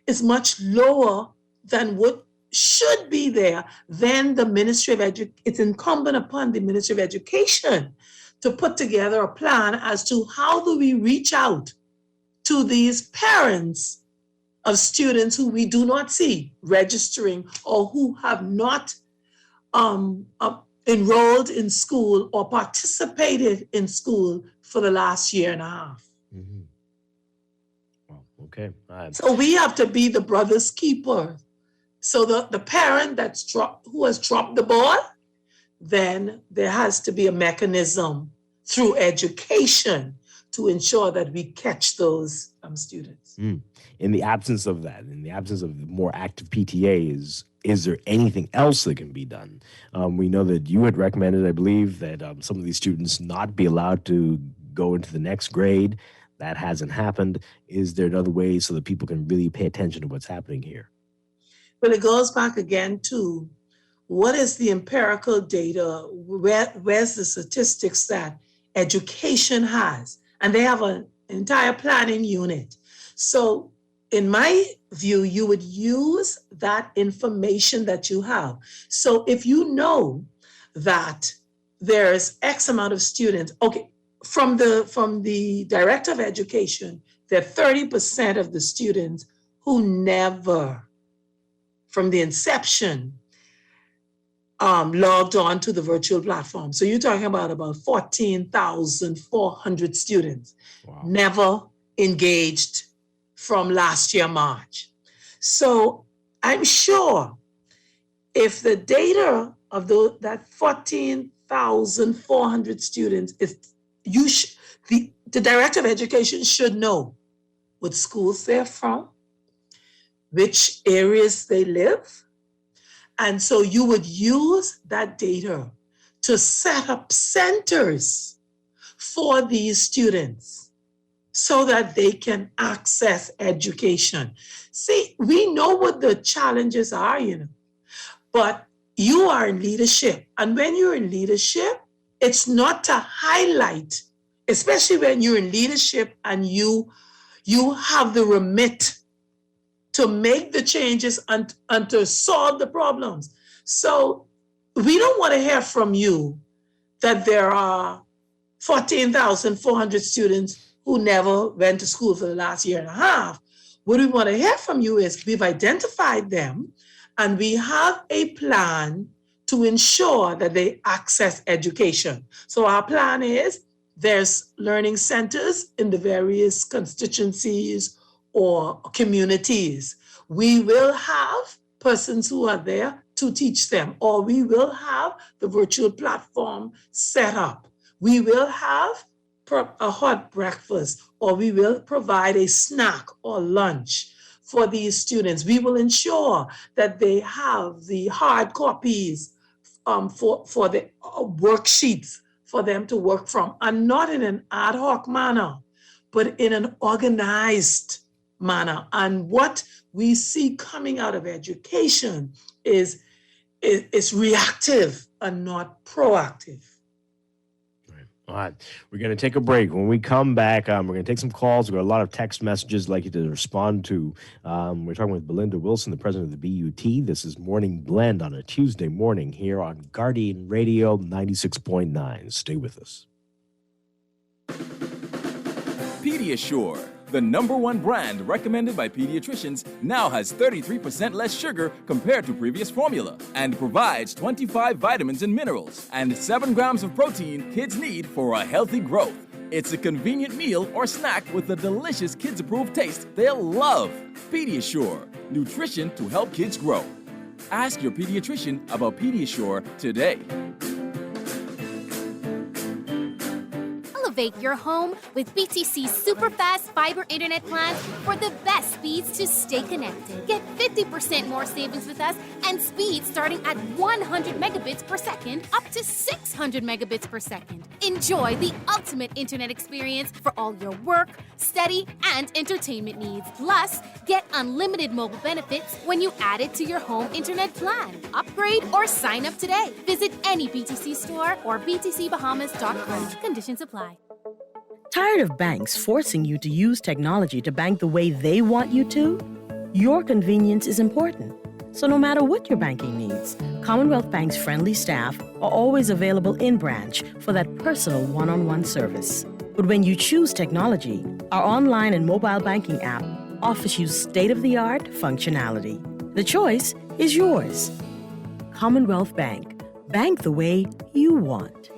is much lower than what should be there, then the Ministry of it's incumbent upon the Ministry of Education to put together a plan as to how do we reach out to these parents of students who we do not see registering or who have not enrolled in school or participated in school for the last year and a half. Mm-hmm. Well, okay. So we have to be the brother's keeper. So the parent who has dropped the ball, then there has to be a mechanism through education to ensure that we catch those students. In the absence of that, in the absence of more active PTAs, is there anything else that can be done? We know that you had recommended, I believe, that some of these students not be allowed to go into the next grade. That hasn't happened. Is there another way so that people can really pay attention to what's happening here? But it goes back again to what is the empirical data? Where's the statistics that education has? And they have an entire planning unit. So in my view, you would use that information that you have. So if you know that there's X amount of students, okay, from the director of education, there are 30% of the students who never, from the inception, logged on to the virtual platform. So you're talking about 14,400 students never engaged from last year, March. So I'm sure if the data of that 14,400 students, the director of education should know what schools they're from, which areas they live. And so you would use that data to set up centers for these students so that they can access education. See, we know what the challenges are, but you are in leadership. And when you're in leadership, it's not to highlight, especially when you're in leadership and you have the remit to make the changes and to solve the problems. So we don't want to hear from you that there are 14,400 students who never went to school for the last year and a half. What we want to hear from you is we've identified them and we have a plan to ensure that they access education. So our plan is there's learning centers in the various constituencies or communities. We will have persons who are there to teach them, or we will have the virtual platform set up. We will have a hot breakfast, or we will provide a snack or lunch for these students. We will ensure that they have the hard copies for the worksheets for them to work from, and not in an ad hoc manner, but in an organized manner. And what we see coming out of education is reactive and not proactive. All right, we're going to take a break. When we come back, we're going to take some calls. We've got a lot of text messages I'd like you to respond to. We're talking with Belinda Wilson, the president of the BUT. This is Morning Blend on a Tuesday morning here on Guardian Radio 96.9. Stay with us. Pediasure, the #1 brand recommended by pediatricians, now has 33% less sugar compared to previous formula and provides 25 vitamins and minerals and 7 grams of protein kids need for a healthy growth. It's a convenient meal or snack with a delicious kids-approved taste they'll love. Pediasure, nutrition to help kids grow. Ask your pediatrician about Pediasure today. Elevate your home with BTC's super fast fiber internet plans for the best speeds to stay connected. Get 50% more savings with us and speeds starting at 100 megabits per second up to 600 megabits per second. Enjoy the ultimate internet experience for all your work, study, and entertainment needs. Plus, get unlimited mobile benefits when you add it to your home internet plan. Upgrade or sign up today. Visit any BTC store or btcbahamas.com. Conditions apply. Tired of banks forcing you to use technology to bank the way they want you to? Your convenience is important. So no matter what your banking needs, Commonwealth Bank's friendly staff are always available in branch for that personal one-on-one service. But when you choose technology, our online and mobile banking app offers you state-of-the-art functionality. The choice is yours. Commonwealth Bank. Bank the way you want.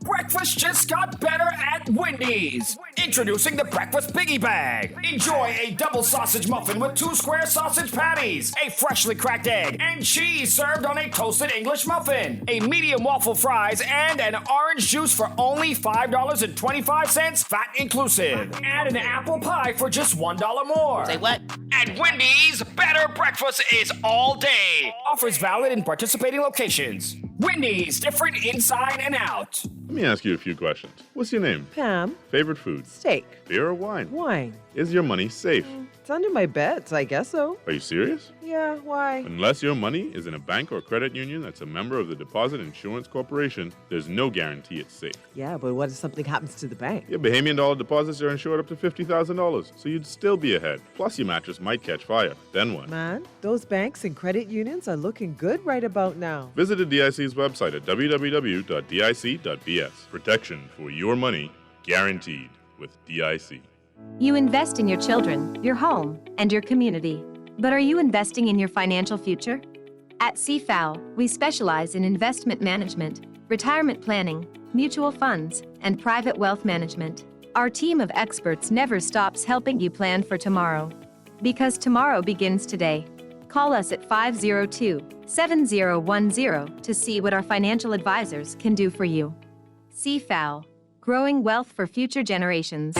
Breakfast just got better at Wendy's. Introducing the Breakfast Biggie Bag. Enjoy a double sausage muffin with 2 square sausage patties, a freshly cracked egg, and cheese served on a toasted English muffin, a medium waffle fries, and an orange juice for only $5.25, VAT inclusive. Add an apple pie for just $1 more. Say what? At Wendy's, better breakfast is all day. Offers valid in participating locations. Wendy's, different inside and out. Let me ask you a few questions. What's your name? Pam. Favorite food? Steak. Beer or wine? Wine. Is your money safe? It's under my bed, so I guess so. Are you serious? Yeah, why? Unless your money is in a bank or credit union that's a member of the Deposit Insurance Corporation, there's no guarantee it's safe. Yeah, but what if something happens to the bank? Your Bahamian dollar deposits are insured up to $50,000, so you'd still be ahead. Plus, your mattress might catch fire. Then what? Man, those banks and credit unions are looking good right about now. Visit the DIC's website at www.dic.bs. Protection for your money guaranteed with DIC. You invest in your children, your home, and your community. But are you investing in your financial future? At CFAL, we specialize in investment management, retirement planning, mutual funds, and private wealth management. Our team of experts never stops helping you plan for tomorrow. Because tomorrow begins today. Call us at 502-7010 to see what our financial advisors can do for you. CFAL, growing wealth for future generations.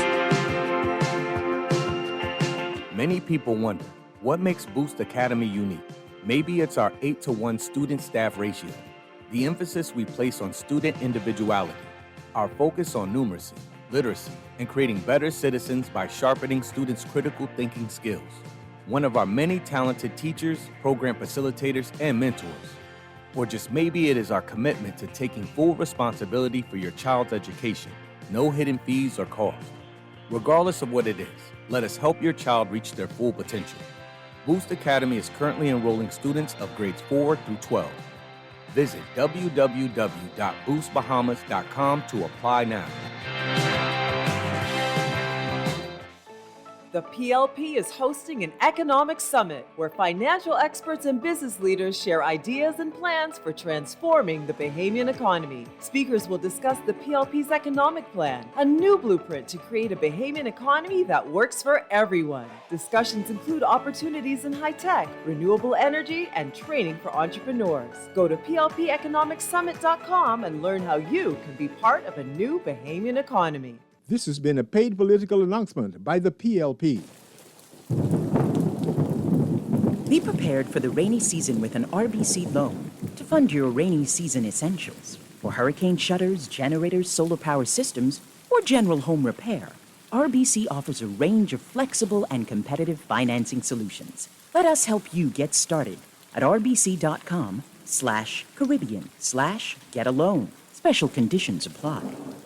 Many people wonder, what makes Boost Academy unique? Maybe it's our 8-to-1 student-staff ratio, the emphasis we place on student individuality, our focus on numeracy, literacy, and creating better citizens by sharpening students' critical thinking skills. One of our many talented teachers, program facilitators, and mentors. Or just maybe it is our commitment to taking full responsibility for your child's education, no hidden fees or costs. Regardless of what it is, let us help your child reach their full potential. Boost Academy is currently enrolling students of grades 4 through 12. Visit www.boostbahamas.com to apply now. The PLP is hosting an economic summit where financial experts and business leaders share ideas and plans for transforming the Bahamian economy. Speakers will discuss the PLP's economic plan, a new blueprint to create a Bahamian economy that works for everyone. Discussions include opportunities in high-tech, renewable energy, and training for entrepreneurs. Go to plpeconomicsummit.com and learn how you can be part of a new Bahamian economy. This has been a paid political announcement by the PLP. Be prepared for the rainy season with an RBC loan to fund your rainy season essentials. For hurricane shutters, generators, solar power systems, or general home repair, RBC offers a range of flexible and competitive financing solutions. Let us help you get started at rbc.com/Caribbean/get-a-loan. Special conditions apply.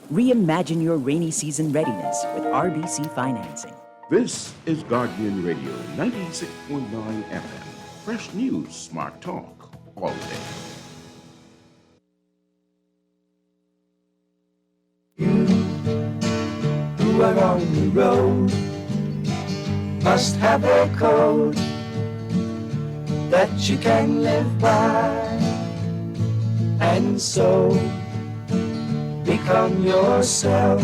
Reimagine your rainy season readiness with RBC financing. This is Guardian Radio 96.9 FM. Fresh news, smart talk, all day. Who are on the road must have a code that you can live by, and so become yourself,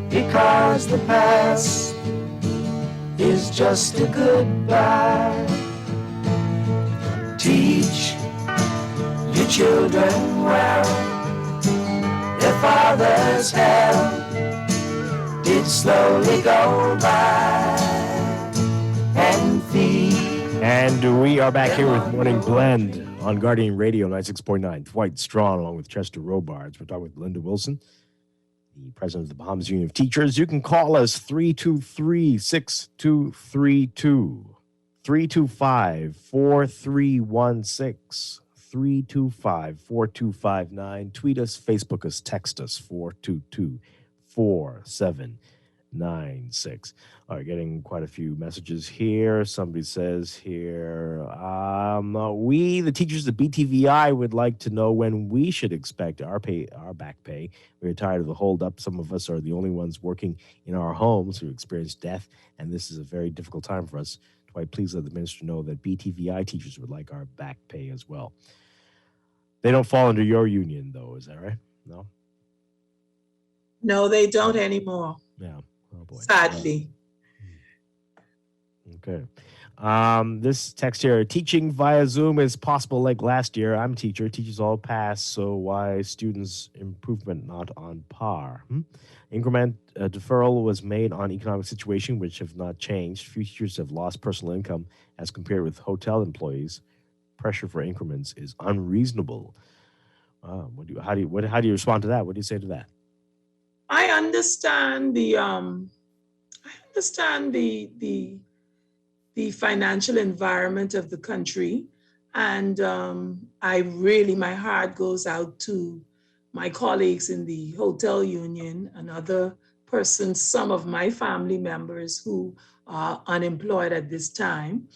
because the past is just a goodbye. Teach your children well, their father's help did slowly go by, and feed. And we are back here with Morning Blend on Guardian Radio 96.9. Dwight Strachan along with Chester Robards. We're talking with Linda Wilson, the president of the Bahamas Union of Teachers. You can call us 323-6232, 325-4316, 325-4259. Tweet us, Facebook us, text us, 422-4796. All right, getting quite a few messages here. Somebody says here, we, the teachers at BTVI, would like to know when we should expect our back pay. We're tired of the holdup. Some of us are the only ones working in our homes who experience death, and this is a very difficult time for us. Dwight, please let the minister know that BTVI teachers would like our back pay as well. They don't fall under your union, though, is that right? No? No, they don't anymore. Yeah. Oh boy. Sadly. Okay. This text here: teaching via Zoom is possible like last year. I'm a teacher. Teachers all pass, so why students' improvement not on par? Increment deferral was made on economic situation, which have not changed. Few teachers have lost personal income as compared with hotel employees. Pressure for increments is unreasonable. How do you respond to that? What do you say to that? I understand the financial environment of the country, and my heart goes out to my colleagues in the hotel union and other persons, some of my family members who are unemployed at this time.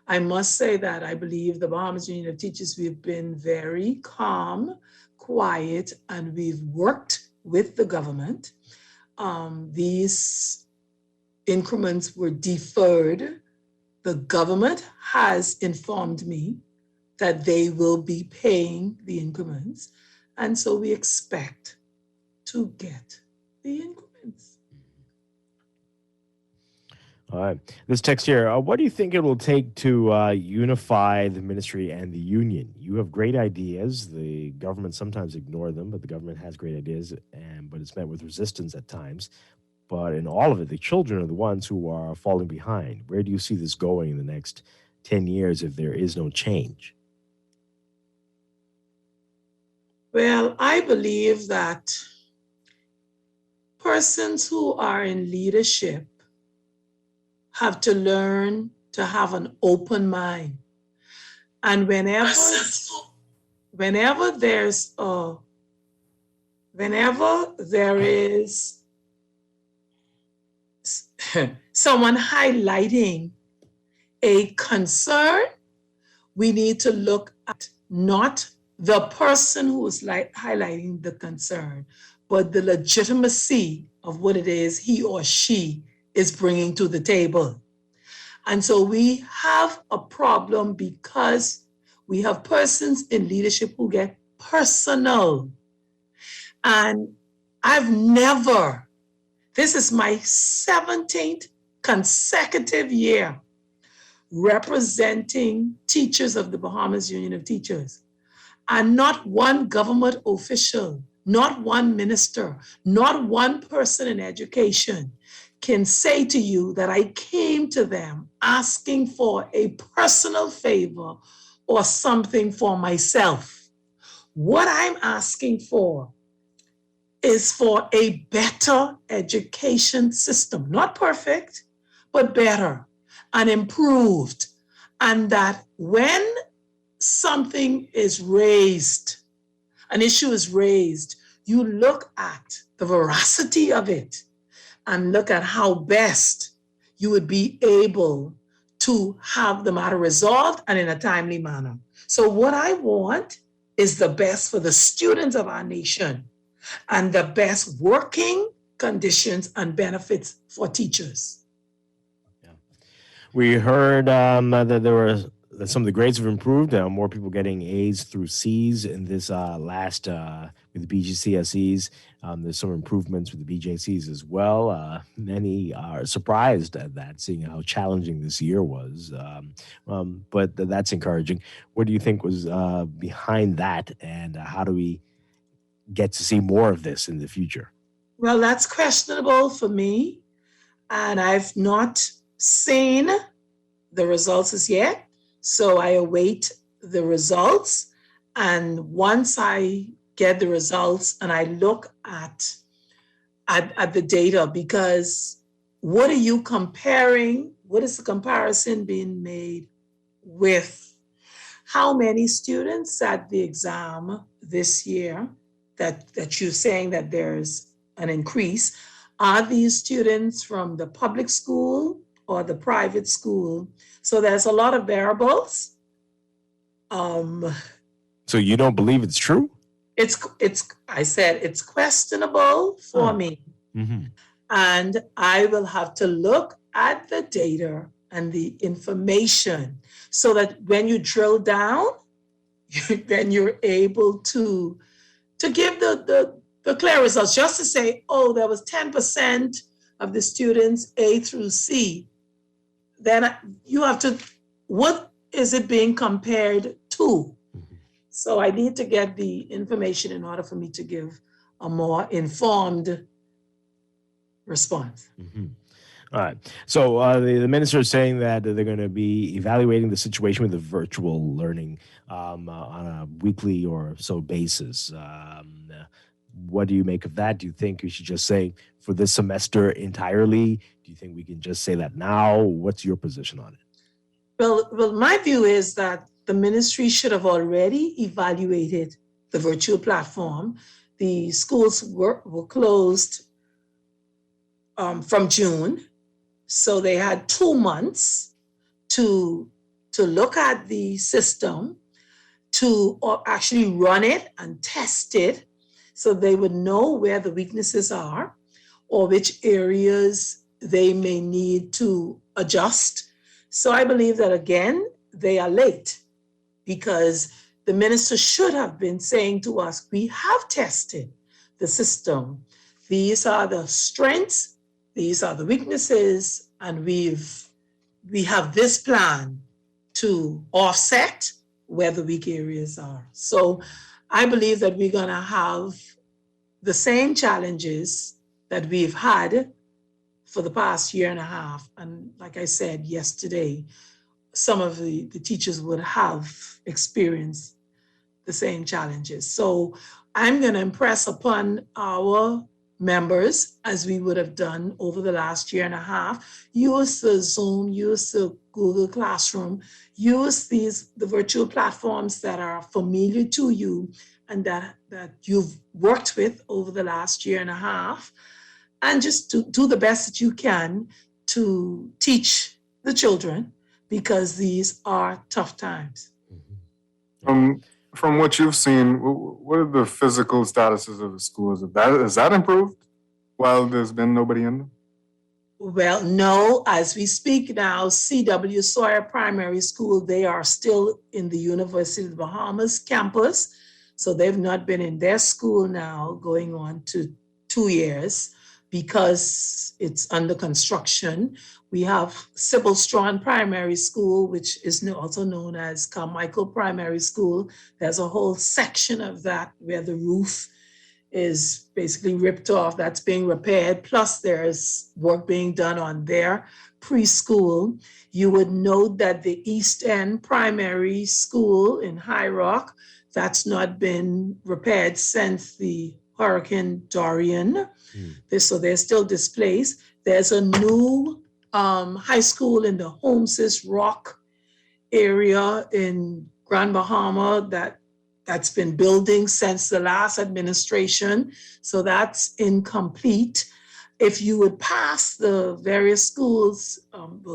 I must say that I believe the Bahamas Union of Teachers, we've been very calm, quiet, and we've worked with the government. These increments were deferred. The government has informed me that they will be paying the increments, and so we expect to get the increments. All right. This text here: what do you think it will take to unify the ministry and the union? You have great ideas. The government sometimes ignore them, but the government has great ideas, but it's met with resistance at times. But in all of it, the children are the ones who are falling behind. Where do you see this going in the next 10 years if there is no change? Well, I believe that persons who are in leadership have to learn to have an open mind. And whenever there is someone highlighting a concern, we need to look at not the person who is highlighting the concern, but the legitimacy of what it is he or she is bringing to the table. And so we have a problem because we have persons in leadership who get personal. And this is my 17th consecutive year representing teachers of the Bahamas Union of Teachers. And not one government official, not one minister, not one person in education can say to you that I came to them asking for a personal favor or something for myself. What I'm asking for is for a better education system, not perfect, but better and improved. And that when something is raised, an issue is raised, you look at the veracity of it and look at how best you would be able to have the matter resolved and in a timely manner. So what I want is the best for the students of our nation and the best working conditions and benefits for teachers. We heard that that some of the grades have improved. More people getting A's through C's in this last with the BGCSEs. There's some improvements with the BJCs as well. Many are surprised at that, seeing how challenging this year was. But that's encouraging. What do you think was behind that, and how do we get to see more of this in the future? Well, that's questionable for me, and I've not seen the results as yet. So I await the results. And once I get the results and I look at the data, because what are you comparing? What is the comparison being made with? How many students sat the exam this year that you're saying that there's an increase? Are these students from the public school or the private school? So there's a lot of variables. So you don't believe it's true? I said it's questionable for me. Mm-hmm. And I will have to look at the data and the information so that when you drill down, then you're able to give the clear results, just to say, oh, there was 10% of the students A through C, then you have to, what is it being compared to? So I need to get the information in order for me to give a more informed response. All right. So the minister is saying that they're going to be evaluating the situation with the virtual learning on a weekly or so basis. What do you make of that? Do you think we should just say for this semester entirely? Do you think we can just say that now? What's your position on it? Well, my view is that the ministry should have already evaluated the virtual platform. The schools were closed from June, so they had 2 months to look at the system, to actually run it and test it, so they would know where the weaknesses are or which areas they may need to adjust. So I believe that, again, they are late, because the minister should have been saying to us, we have tested the system. These are the strengths, these are the weaknesses, and we have this plan to offset where the weak areas are. So I believe that we're going to have the same challenges that we've had for the past year and a half. And like I said yesterday, some of the teachers would have experienced the same challenges. So I'm going to impress upon our members, as we would have done over the last year and a half, use the Zoom, use the Google Classroom, use the virtual platforms that are familiar to you and that you've worked with over the last year and a half, and just to do the best that you can to teach the children, because these are tough times. From what you've seen, what are the physical statuses of the schools? Has that improved while there's been nobody in them? Well, no, as we speak now, C.W. Sawyer Primary School, they are still in the University of the Bahamas campus. So they've not been in their school now going on to 2 years because it's under construction. We have Sybil Strachan Primary School, which is also known as Carmichael Primary School. There's a whole section of that where the roof is basically ripped off. That's being repaired. Plus there's work being done on their preschool. You would note that the East End Primary School in High Rock, that's not been repaired since the Hurricane Dorian. So they're still displaced. There's a new high school in the Holmes's Rock area in Grand Bahama that's been building since the last administration. So that's incomplete. If you would pass the various schools,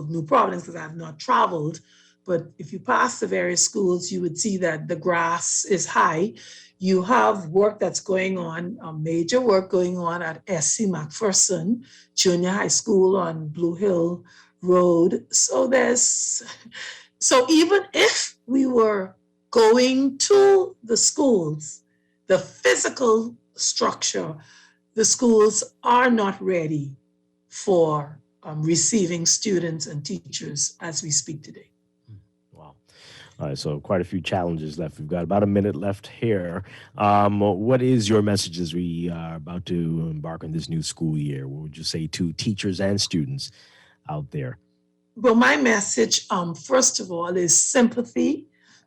New Providence, because I have not traveled, but if you pass the various schools, you would see that the grass is high. You have work that's going on, major work going on at S.C. McPherson Junior High School on Blue Hill Road. So even if we were going to the schools, the physical structure, the schools are not ready for receiving students and teachers as we speak today. All right, so quite a few challenges left. We've got about a minute left here. What is your message as we are about to embark on this new school year? What would you say to teachers and students out there? Well, my message, first of all, is sympathy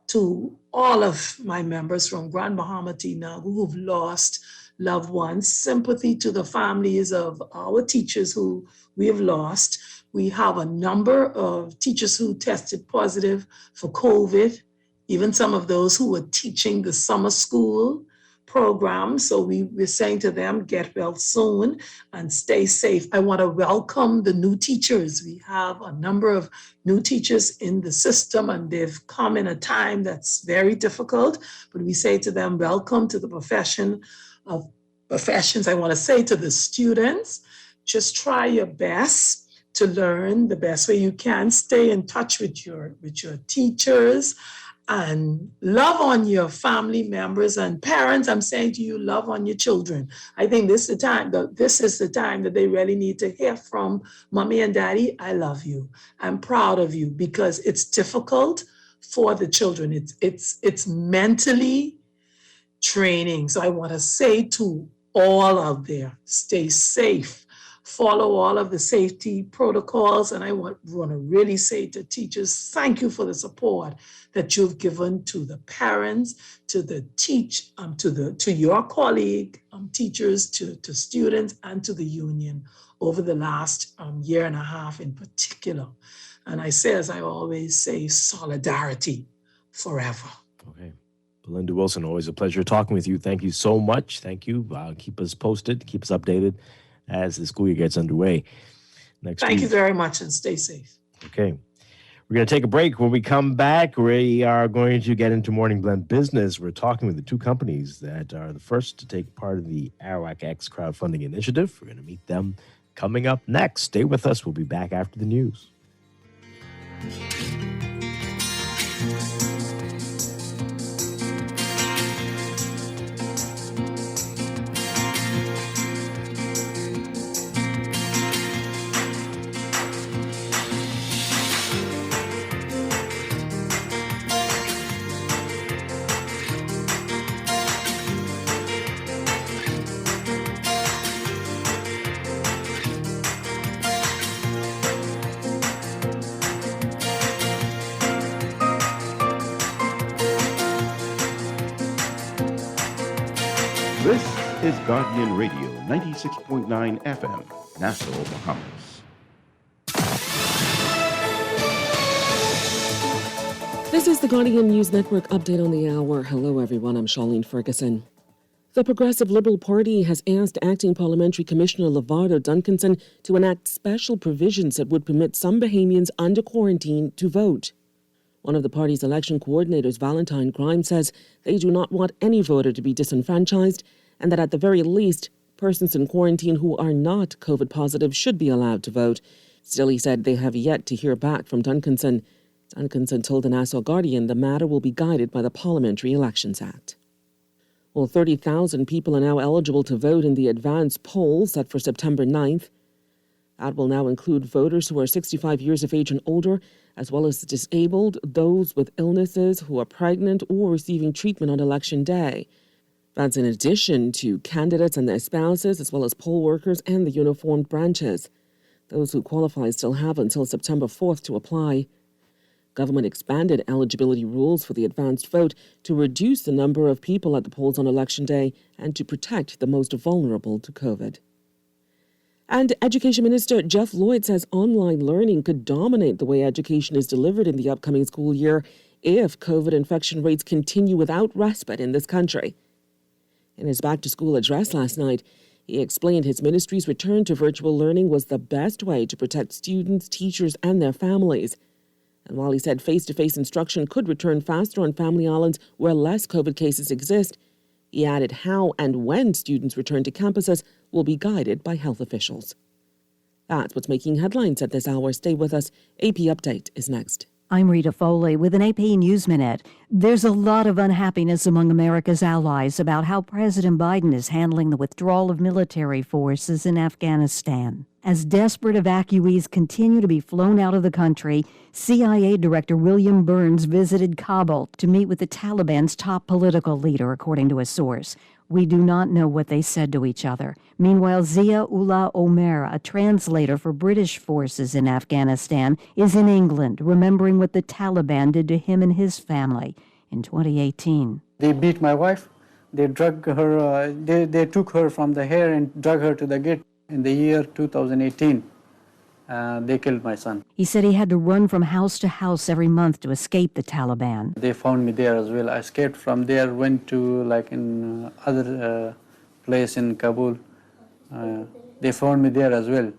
to all of my members from Grand Bahama to now who've lost loved ones. Sympathy to the families of our teachers who we have lost. We have a number of teachers who tested positive for COVID, even some of those who were teaching the summer school program. So we're saying to them, get well soon and stay safe. I want to welcome the new teachers. We have a number of new teachers in the system, and they've come in a time that's very difficult. But we say to them, welcome to the profession of professions. I want to say to the students, just try your best to learn the best way you can. Stay in touch with your teachers and love on your family members and parents. I'm saying to you, love on your children. I think this is the time that they really need to hear from mommy and daddy. I love you. I'm proud of you, because it's difficult for the children. It's mentally training. So I want to say to all out there, stay safe, follow all of the safety protocols. And I want to really say to teachers, thank you for the support that you've given to the parents, to the to your colleague teachers, to students, and to the union over the last year and a half in particular. And I say, as I always say, solidarity forever. Okay. Belinda Wilson, always a pleasure talking with you. Thank you so much. Thank you. Keep us posted, keep us updated as the school year gets underway. Thank you very much, and stay safe. Okay. We're going to take a break. When we come back, we are going to get into Morning Blend business. We're talking with the two companies that are the first to take part of the Arawak X crowdfunding initiative. We're going to meet them coming up next. Stay with us. We'll be back after the news. This is Guardian Radio, 96.9 FM, Nassau, Bahamas. This is the Guardian News Network update on the hour. Hello, everyone. I'm Charlene Ferguson. The Progressive Liberal Party has asked Acting Parliamentary Commissioner Lavardo Duncanson to enact special provisions that would permit some Bahamians under quarantine to vote. One of the party's election coordinators, Valentine Grimes, says they do not want any voter to be disenfranchised, and that at the very least, persons in quarantine who are not COVID positive should be allowed to vote. Still, he said they have yet to hear back from Duncanson. Duncanson told the Nassau Guardian the matter will be guided by the Parliamentary Elections Act. Well, 30,000 people are now eligible to vote in the advance poll set for September 9th. That will now include voters who are 65 years of age and older, as well as disabled, those with illnesses, who are pregnant, or receiving treatment on Election Day. That's in addition to candidates and their spouses, as well as poll workers and the uniformed branches. Those who qualify still have until September 4th to apply. Government expanded eligibility rules for the advanced vote to reduce the number of people at the polls on Election Day and to protect the most vulnerable to COVID. And Education Minister Jeff Lloyd says online learning could dominate the way education is delivered in the upcoming school year if COVID infection rates continue without respite in this country. In his back-to-school address last night, he explained his ministry's return to virtual learning was the best way to protect students, teachers, and their families. And while he said face-to-face instruction could return faster on family islands where less COVID cases exist, he added how and when students return to campuses will be guided by health officials. That's what's making headlines at this hour. Stay with us. AP Update is next. I'm Rita Foley with an AP News Minute. There's a lot of unhappiness among America's allies about how President Biden is handling the withdrawal of military forces in Afghanistan. As desperate evacuees continue to be flown out of the country, CIA Director William Burns visited Kabul to meet with the Taliban's top political leader, according to a source. We do not know what they said to each other. Meanwhile, Zia-Ullah Omer, a translator for British forces in Afghanistan, is in England, remembering what the Taliban did to him and his family in 2018. They beat my wife. They drug her. They took her from the hair and drug her to the gate. In the year 2018, they killed my son. He said he had to run from house to house every month to escape the Taliban. They found me there as well. I escaped from there, went to other place in Kabul. They found me there as well.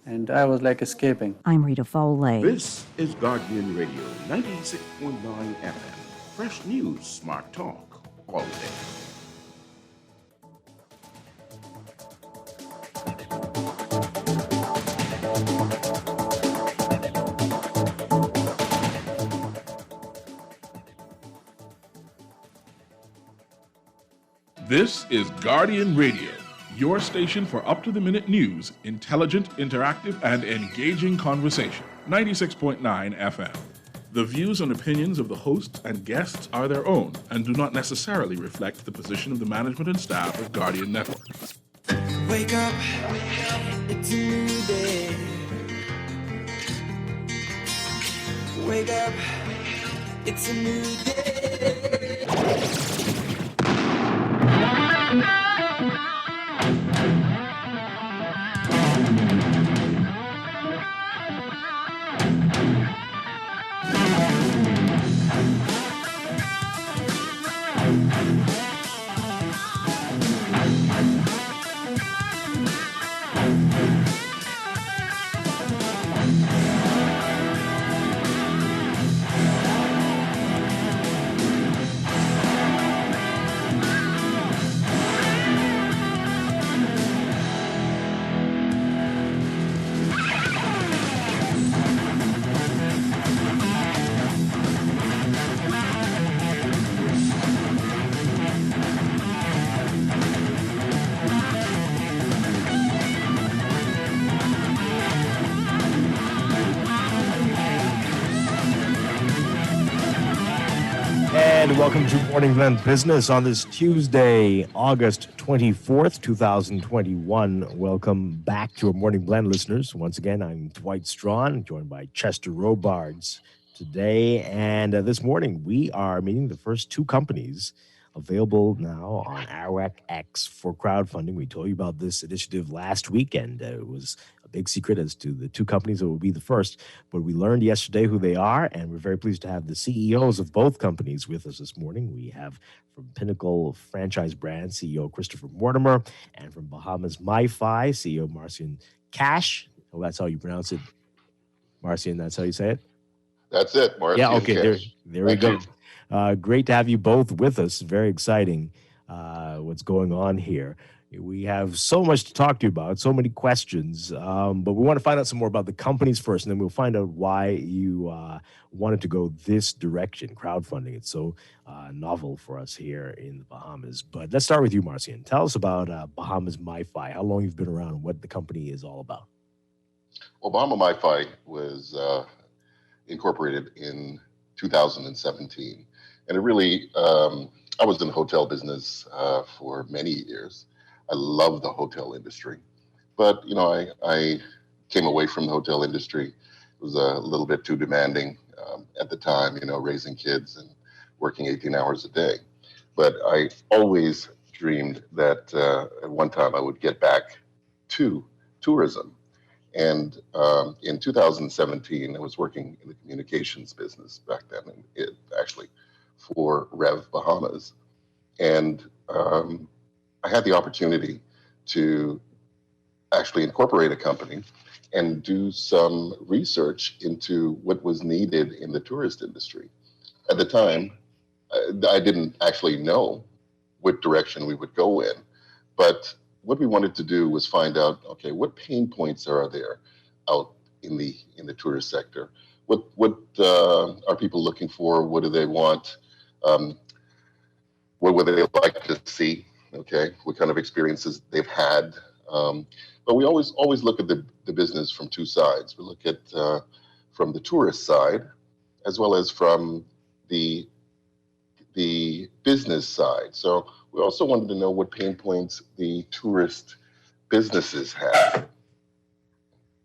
And I was escaping. I'm Rita Foley. This is Guardian Radio, 96.9 FM. Fresh news, smart talk, all day. This is Guardian Radio, your station for up-to-the-minute news, intelligent, interactive, and engaging conversation. 96.9 FM. The views and opinions of the hosts and guests are their own and do not necessarily reflect the position of the management and staff of Guardian Network. Wake up, it's a new day. Wake up, it's a new day. And welcome to Morning Blend Business on this Tuesday, August 24th, 2021. Welcome back to our Morning Blend listeners. Once again, I'm Dwight Strachan, joined by Chester Robards today. And this morning, we are meeting the first two companies available now on ARWAC-X for crowdfunding. We told you about this initiative last weekend. It was a big secret as to the two companies that will be the first, but we learned yesterday who they are, and we're very pleased to have the CEOs of both companies with us this morning. We have from Pinnacle Franchise Brand, CEO Christopher Mortimer, and from Bahamas MiFi, CEO Marcian Cash. Oh, that's how you pronounce it. Marcian, that's how you say it? That's it, Marcian. Yeah, okay, Cash. there we go. Great to have you both with us. Very exciting what's going on here. We have so much to talk to you about, so many questions, but we want to find out some more about the companies first, and then we'll find out why you wanted to go this direction, crowdfunding. It's so novel for us here in the Bahamas. But let's start with you, Marcian. Tell us about Bahamas MiFi, how long you've been around, and what the company is all about. Well, Bahama MiFi was incorporated in 2017. And it really, I was in the hotel business for many years. I love the hotel industry. But, you know, I came away from the hotel industry. It was a little bit too demanding at the time, you know, raising kids and working 18 hours a day. But I always dreamed that at one time I would get back to tourism. And in 2017, I was working in the communications business back then, and it actually for Rev Bahamas. And I had the opportunity to actually incorporate a company and do some research into what was needed in the tourist industry. At the time, I didn't actually know what direction we would go in, but what we wanted to do was find out, okay, what pain points are there out in the tourist sector? What are people looking for? What do they want? What would they like to see? Okay, what kind of experiences they've had? But we always look at the business from two sides. We look at from the tourist side, as well as from the business side. So we also wanted to know what pain points the tourist businesses have.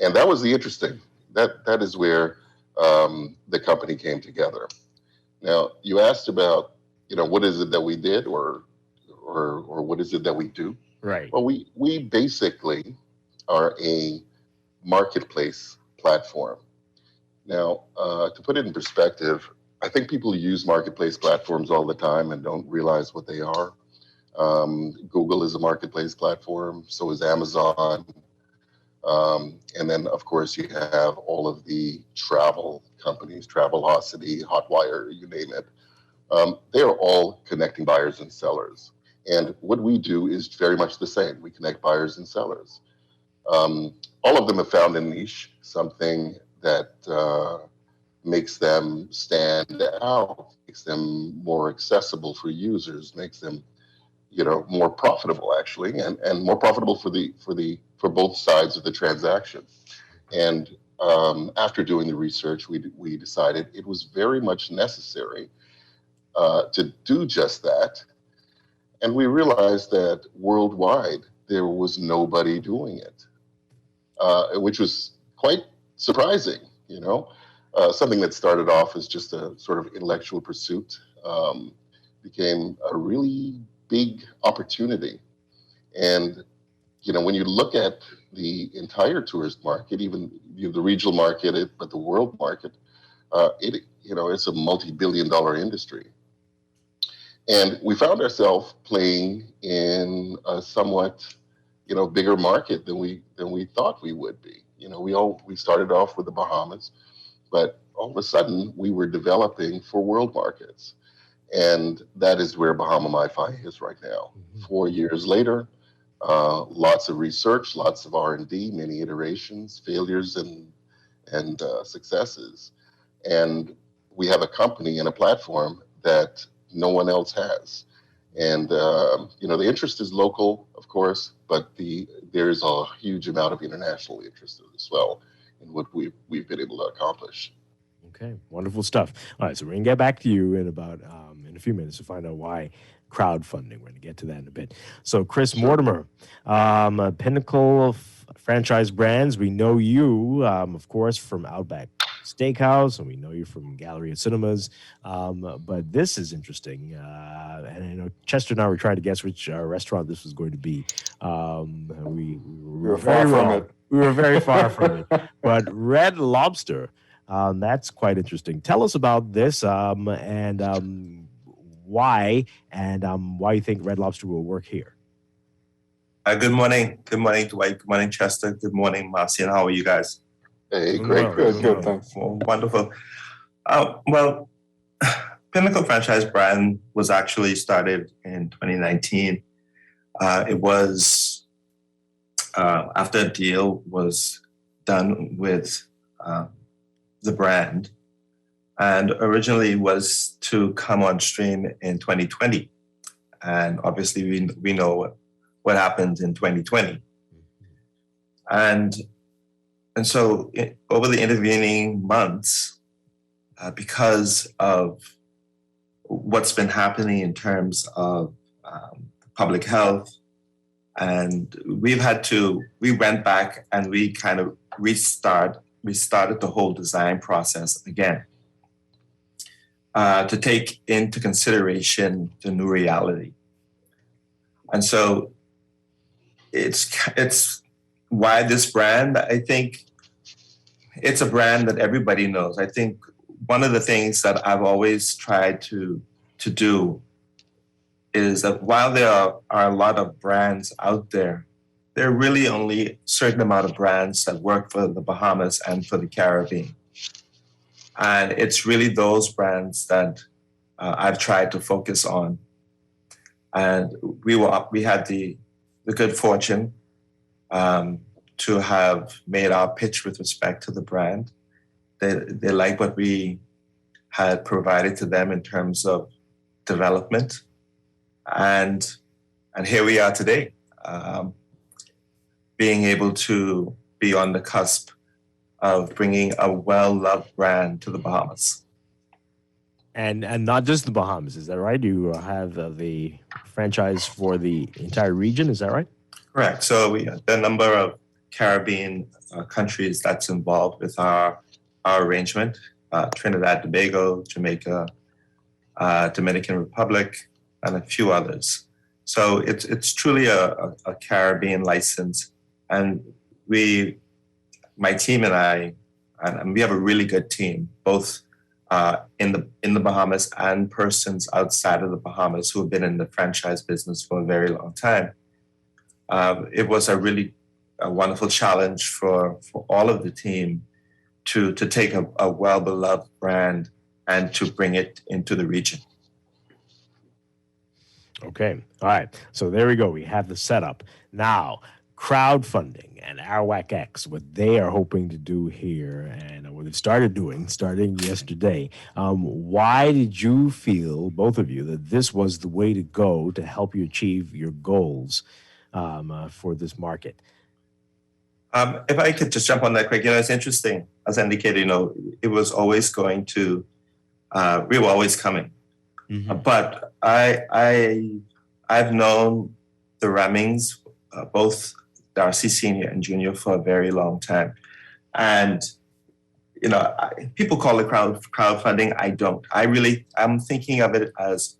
And that was the interesting. That is where the company came together. Now, you asked about, you know, what is it that we did or what is it that we do? Right. Well, we basically are a marketplace platform. Now, to put it in perspective, I think people use marketplace platforms all the time and don't realize what they are. Google is a marketplace platform, so is Amazon. And then, of course, you have all of the travel companies, Travelocity, Hotwire, you name it. They are all connecting buyers and sellers. And what we do is very much the same. We connect buyers and sellers. All of them have found a niche, something that makes them stand out, makes them more accessible for users, makes them, more profitable actually, and more profitable for both sides of the transaction. And after doing the research, we decided it was very much necessary to do just that. And we realized that worldwide there was nobody doing it, which was quite surprising. Something that started off as just a sort of intellectual pursuit became a really big opportunity. And when you look at the entire tourist market, even the regional market, but the world market, it's a multi-billion-dollar industry. And we found ourselves playing in a somewhat, bigger market than we thought we would be. We started off with the Bahamas, but all of a sudden we were developing for world markets, and that is where Bahama MiFi is right now. 4 years later, lots of research, lots of R&D, many iterations, failures, and successes, and we have a company and a platform that no one else has. And the interest is local, of course, but there's a huge amount of international interest as well in what we've been able to accomplish. Okay, wonderful stuff. All right, so we're going to get back to you in about in a few minutes to find out why crowdfunding. We're going to get to that in a bit. So Chris Mortimer, Pinnacle of Franchise Brands. We know you, of course, from Outback Steakhouse, and we know you from Galleria Cinemas. But this is interesting. And I know Chester and I were trying to guess which restaurant this was going to be. We were very wrong. We were very far from it. But Red Lobster, that's quite interesting. Tell us about this and why you think Red Lobster will work here. Good morning. Good morning, Dwight. Good morning, Chester. Good morning, Marcy. And how are you guys? Hey, great. Good, thanks. Well, wonderful. Well, Pinnacle Franchise Brand was actually started in 2019. It was after a deal was done with the brand, and originally was to come on stream in 2020. And obviously we know what happened in 2020. And so over the intervening months, because of what's been happening in terms of public health, and we went back and we kind of restarted the whole design process again to take into consideration the new reality. And so it's why this brand. I think it's a brand that everybody knows. I think one of the things that I've always tried to do is that while there are a lot of brands out there, there are really only a certain amount of brands that work for the Bahamas and for the Caribbean. And it's really those brands that I've tried to focus on. And we had the good fortune to have made our pitch with respect to the brand. They like what we had provided to them in terms of development. And here we are today, being able to be on the cusp of bringing a well-loved brand to the Bahamas. And not just the Bahamas, is that right? You have the franchise for the entire region, is that right? Correct. So there are a number of Caribbean countries that's involved with our arrangement. Trinidad, Tobago, Jamaica, Dominican Republic, and a few others. So it's truly a Caribbean license. And my team and I, and we have a really good team, both in the Bahamas and persons outside of the Bahamas who have been in the franchise business for a very long time. It was a really wonderful challenge for all of the team to take a well-beloved brand and to bring it into the region. Okay. All right. So there we go. We have the setup. Now, crowdfunding and Arawak X, what they are hoping to do here, and what they've started doing, starting yesterday. Why did you feel, both of you, that this was the way to go to help you achieve your goals for this market? If I could just jump on that quick, it's interesting. As indicated, it was always going to, we were always coming. Mm-hmm. But I've known the Remings, both Darcy Senior and Junior, for a very long time. And, people call it crowdfunding. I don't. I'm thinking of it as,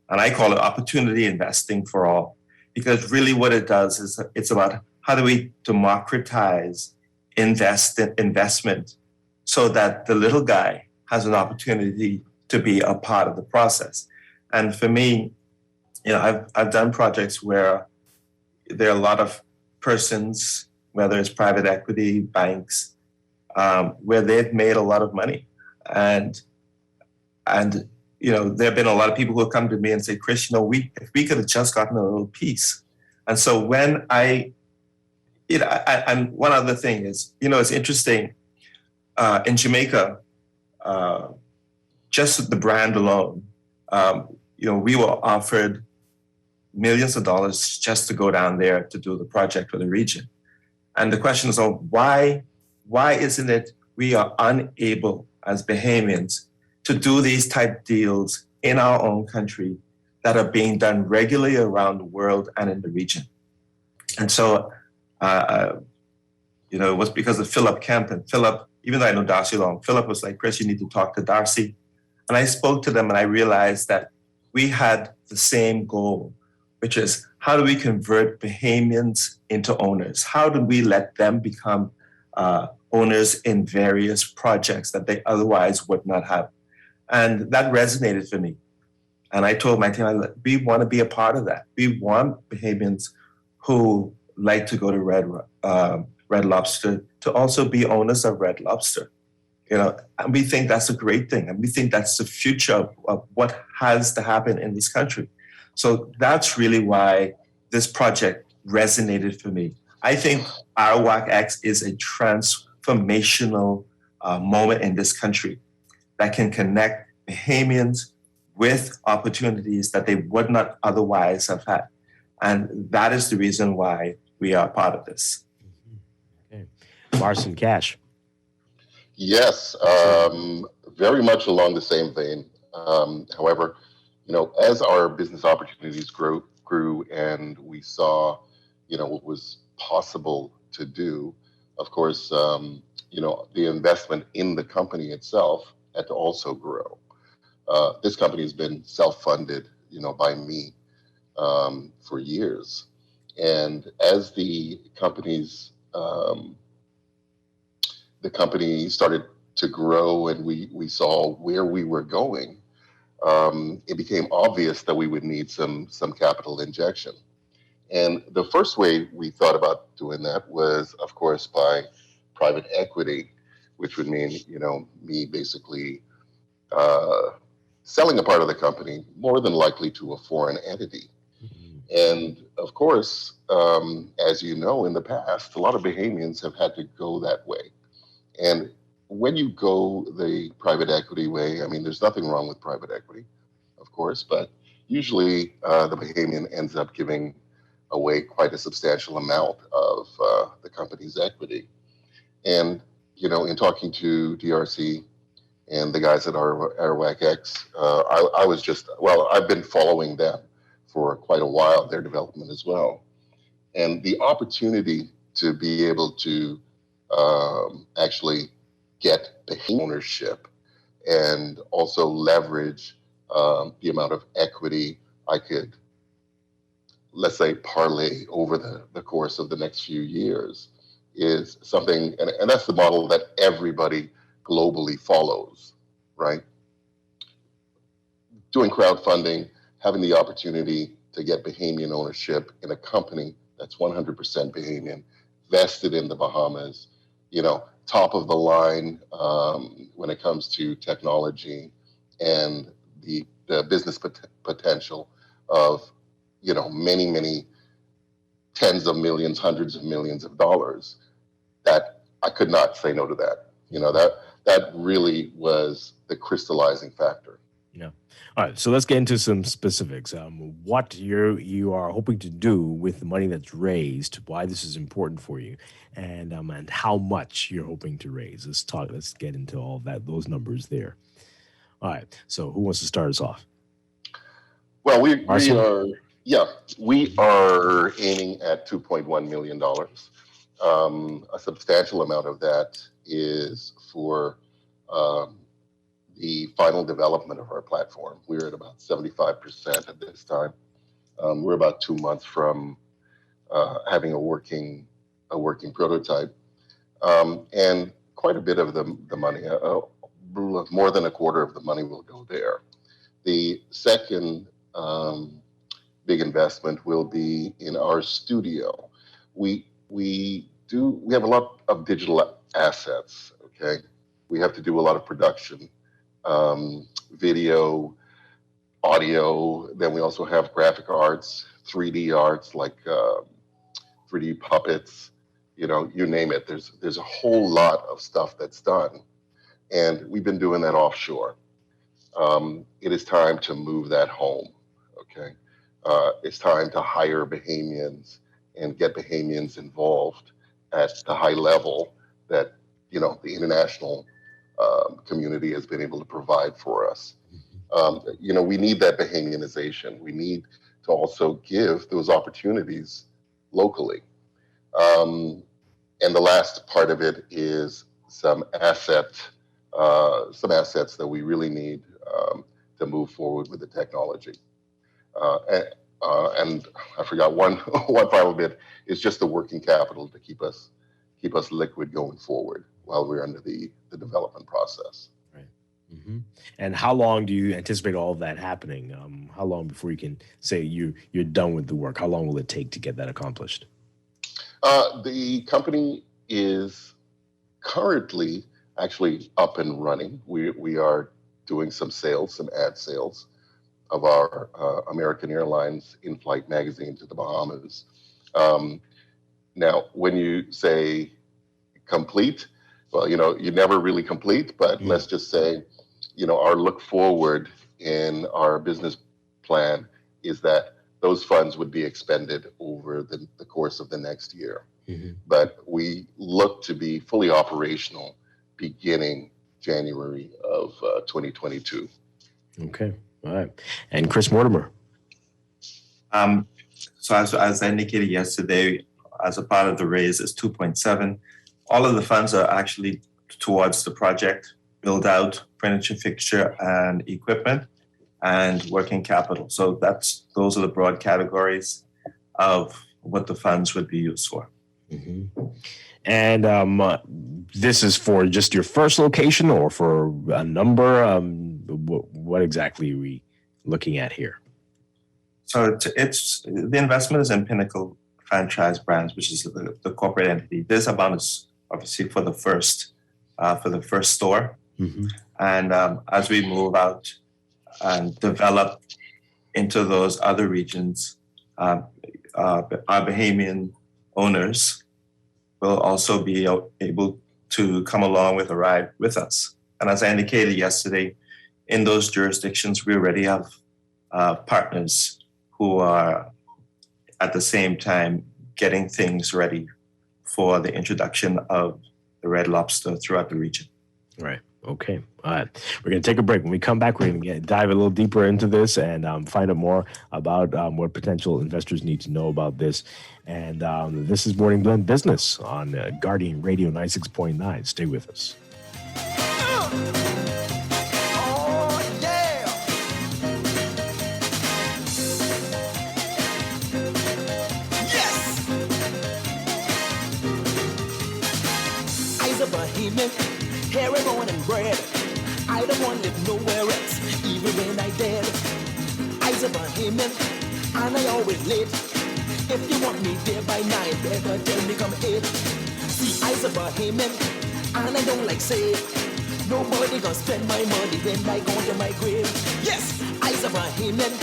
and I call it opportunity investing for all. Because really what it does is it's about how do we democratize investment so that the little guy has an opportunity to be a part of the process. And for me, I've done projects where there are a lot of persons, whether it's private equity, banks, where they've made a lot of money. And there have been a lot of people who have come to me and say, Chris, if we could have just gotten a little piece. And so when and one other thing is, it's interesting, in Jamaica, just the brand alone, we were offered millions of dollars just to go down there to do the project for the region. And the question is, why isn't it we are unable as Bahamians to do these type deals in our own country that are being done regularly around the world and in the region? And so, it was because of Philip Kemp. And Philip, even though I know Darcy long, Philip was like, Chris, you need to talk to Darcy. And I spoke to them and I realized that we had the same goal, which is how do we convert Bahamians into owners? How do we let them become owners in various projects that they otherwise would not have? And that resonated for me. And I told my team, we want to be a part of that. We want Bahamians who like to go to Red Lobster to also be owners of Red Lobster. And we think that's a great thing. And we think that's the future of what has to happen in this country. So that's really why this project resonated for me. I think Arawak X is a transformational moment in this country that can connect Bahamians with opportunities that they would not otherwise have had. And that is the reason why we are part of this. Okay. Marcin Cash. Yes, very much along the same vein. However, as our business opportunities grew and we saw, what was possible to do, of course, the investment in the company itself had to also grow. This company has been self-funded, by me for years. And as the company started to grow and we saw where we were going, it became obvious that we would need some capital injection. And the first way we thought about doing that was, of course, by private equity, which would mean, me basically selling a part of the company, more than likely to a foreign entity. And of course, as you know, in the past, a lot of Bahamians have had to go that way. And when you go the private equity way, there's nothing wrong with private equity, of course, but usually the Bahamian ends up giving away quite a substantial amount of the company's equity. And, in talking to DRC and the guys at Arawak X, I was I've been following them for quite a while, their development as well. And the opportunity to be able to actually get Bahamian ownership and also leverage the amount of equity I could, let's say, parlay over the course of the next few years is something, and that's the model that everybody globally follows, right? Doing crowdfunding, having the opportunity to get Bahamian ownership in a company that's 100% Bahamian, vested in the Bahamas, top of the line when it comes to technology and the business potential of, many, many tens of millions, hundreds of millions of dollars, that I could not say no to that. That really was the crystallizing factor. Yeah. All right. So let's get into some specifics. What you are hoping to do with the money that's raised, why this is important for you, and how much you're hoping to raise. Let's get into all of that, those numbers there. All right. So who wants to start us off? Well, we are aiming at $2.1 million. A substantial amount of that is for the final development of our platform. We're at about 75% at this time. We're about 2 months from having a working prototype, and quite a bit of the money, more than a quarter of the money, will go there. The second big investment will be in our studio. We have a lot of digital assets. Okay, we have to do a lot of production, video, audio. Then we also have graphic arts, 3D arts like 3D puppets. You name it. There's a whole lot of stuff that's done, and we've been doing that offshore. It is time to move that home. Okay, it's time to hire Bahamians and get Bahamians involved at the high level that the international community has been able to provide for us. We need that Bahamianization. We need to also give those opportunities locally. And the last part of it is some assets that we really need to move forward with the technology. And I forgot one final bit is just the working capital to keep us liquid going forward while we're under the development process. Right. Mm-hmm. And how long do you anticipate all of that happening? How long before you can say you're done with the work? How long will it take to get that accomplished? The company is currently actually up and running. We are doing some ad sales of our American Airlines in-flight magazine to the Bahamas. Now, when you say complete, well, you never really complete, but let's just say, our look forward in our business plan is that those funds would be expended over the course of the next year. Mm-hmm. But we look to be fully operational beginning January of 2022. Okay. All right. And Chris Mortimer. So as I indicated yesterday, as a part of the raise is 2.7. All of the funds are actually towards the project, build out, furniture, fixture, and equipment, and working capital. So those are the broad categories of what the funds would be used for. Mm-hmm. And this is for just your first location or for a number? What exactly are we looking at here? So it's the investment is in Pinnacle Franchise Brands, which is the corporate entity. This amount is obviously for the first store. Mm-hmm. And as we move out and develop into those other regions, our Bahamian owners will also be able to come along with a ride with us. And as I indicated yesterday, in those jurisdictions, we already have partners who are at the same time getting things ready for the introduction of the Red Lobster throughout the region. Right. Okay. All right. We're going to take a break. When we come back, we're going to dive a little deeper into this and find out more about what potential investors need to know about this. And this is Morning Blend Business on Guardian Radio 96.9. Stay with us. Hair born and bred. I don't want to live nowhere else, even when I dead. I's a Bahamian, and I always late. If you want me there by 9, better tell me come 8. See, I's a Bahamian, and I don't like say nobody gonna spend my money when I go to my grave. Yes, I's a Bahamian,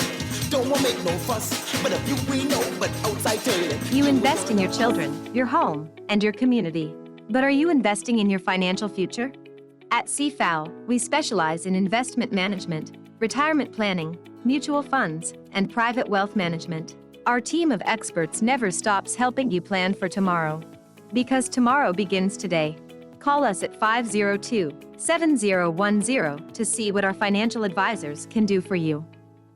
Don't want make no fuss, but if you we know, but outside tell them. You invest in your children, your home, and your community. But are you investing in your financial future? At CFAL, we specialize in investment management, retirement planning, mutual funds, and private wealth management. Our team of experts never stops helping you plan for tomorrow. Because tomorrow begins today. Call us at 502-7010 to see what our financial advisors can do for you.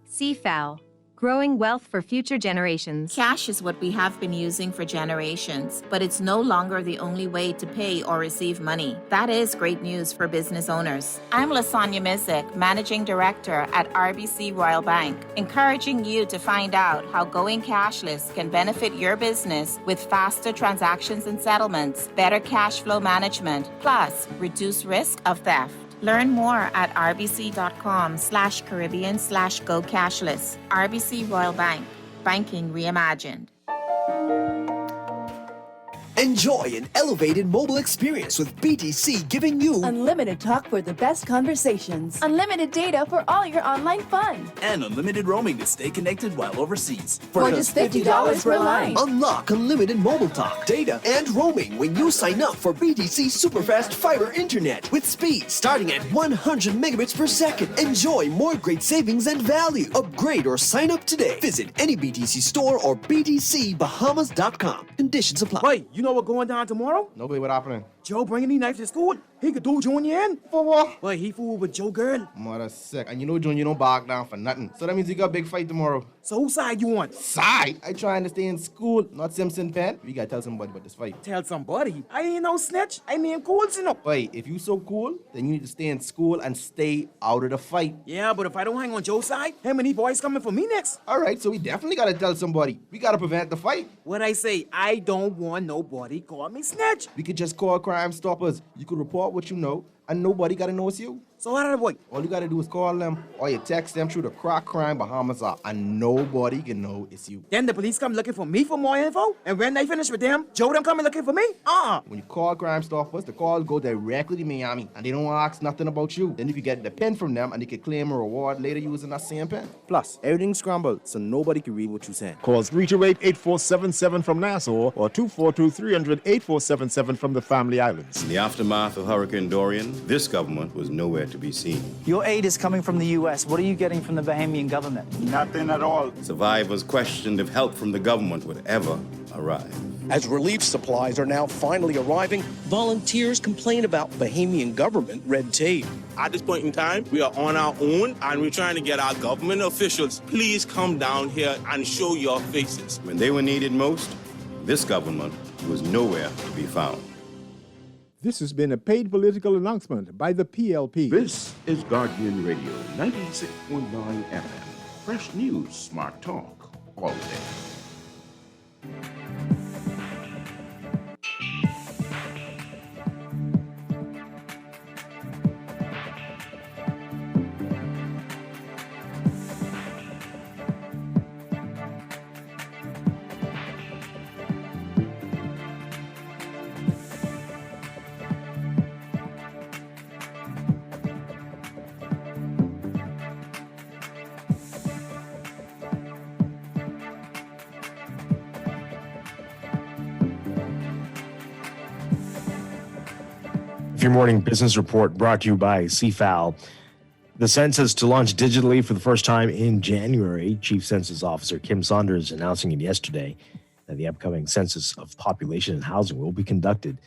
CFAL, growing wealth for future generations. Cash is what we have been using for generations, but it's no longer the only way to pay or receive money. That is great news for business owners. I'm Lasanya Mizik, Managing Director at RBC Royal Bank, encouraging you to find out how going cashless can benefit your business with faster transactions and settlements, better cash flow management, plus reduce risk of theft. Learn more at rbc.com/Caribbean/go cashless. RBC Royal Bank. Banking reimagined. Enjoy an elevated mobile experience with BTC, giving you unlimited talk for the best conversations, unlimited data for all your online fun, and unlimited roaming to stay connected while overseas. For just $50 per line. Unlock unlimited mobile talk, data, and roaming when you sign up for BTC Superfast Fiber Internet with speed starting at 100 megabits per second. Enjoy more great savings and value. Upgrade or sign up today. Visit any BTC store or btcbahamas.com. Conditions apply. Wait, you know what going down tomorrow? Nobody, what happening? Joe bringing these knives to school. He could do Junior in. For what? But he fooled with Joe girl. Mother sick. And you know Junior don't back down for nothing. So that means you got a big fight tomorrow. So whose side you on? Side? I trying to stay in school, not Simpson Pen. We gotta tell somebody about this fight. Tell somebody? I ain't no snitch. I mean cool, you know. Wait, if you so cool, then you need to stay in school and stay out of the fight. Yeah, but if I don't hang on Joe's side, how many boys coming for me next? All right, so we definitely gotta tell somebody. We gotta prevent the fight. What I say, I don't want nobody call me snitch. We could just call Crime Stoppers. You could report what you know, and nobody gotta know it's you. So how did I avoid? All you gotta do is call them, or you text them through the Crack Crime Bahamas app, and nobody can know it's you. Then the police come looking for me for more info, and when they finish with them, Joe them coming looking for me? When you call Crime Stoppers, the call go directly to Miami, and they don't ask nothing about you. Then you can get the pen from them, and they can claim a reward later using that same pen. Plus, everything's scrambled, so nobody can read what you're saying. Call 328-8477 from Nassau or 242-300-8477 from the Family Islands. In the aftermath of Hurricane Dorian, this government was nowhere to be seen. Your aid is coming from the U.S. What are you getting from the Bahamian government? Nothing at all. Survivors questioned if help from the government would ever arrive. As relief supplies are now finally arriving, volunteers complain about Bahamian government red tape. At this point in time, we are on our own, and we're trying to get our government officials, please come down here and show your faces. When they were needed most, this government was nowhere to be found. This has been a paid political announcement by the PLP. This is Guardian Radio, 96.9 FM. Fresh news, smart talk, all day. Your morning business report brought to you by CFAL. The census to launch digitally for the first time in January. Chief Census Officer Kim Saunders announcing it yesterday that the upcoming census of population and housing will be conducted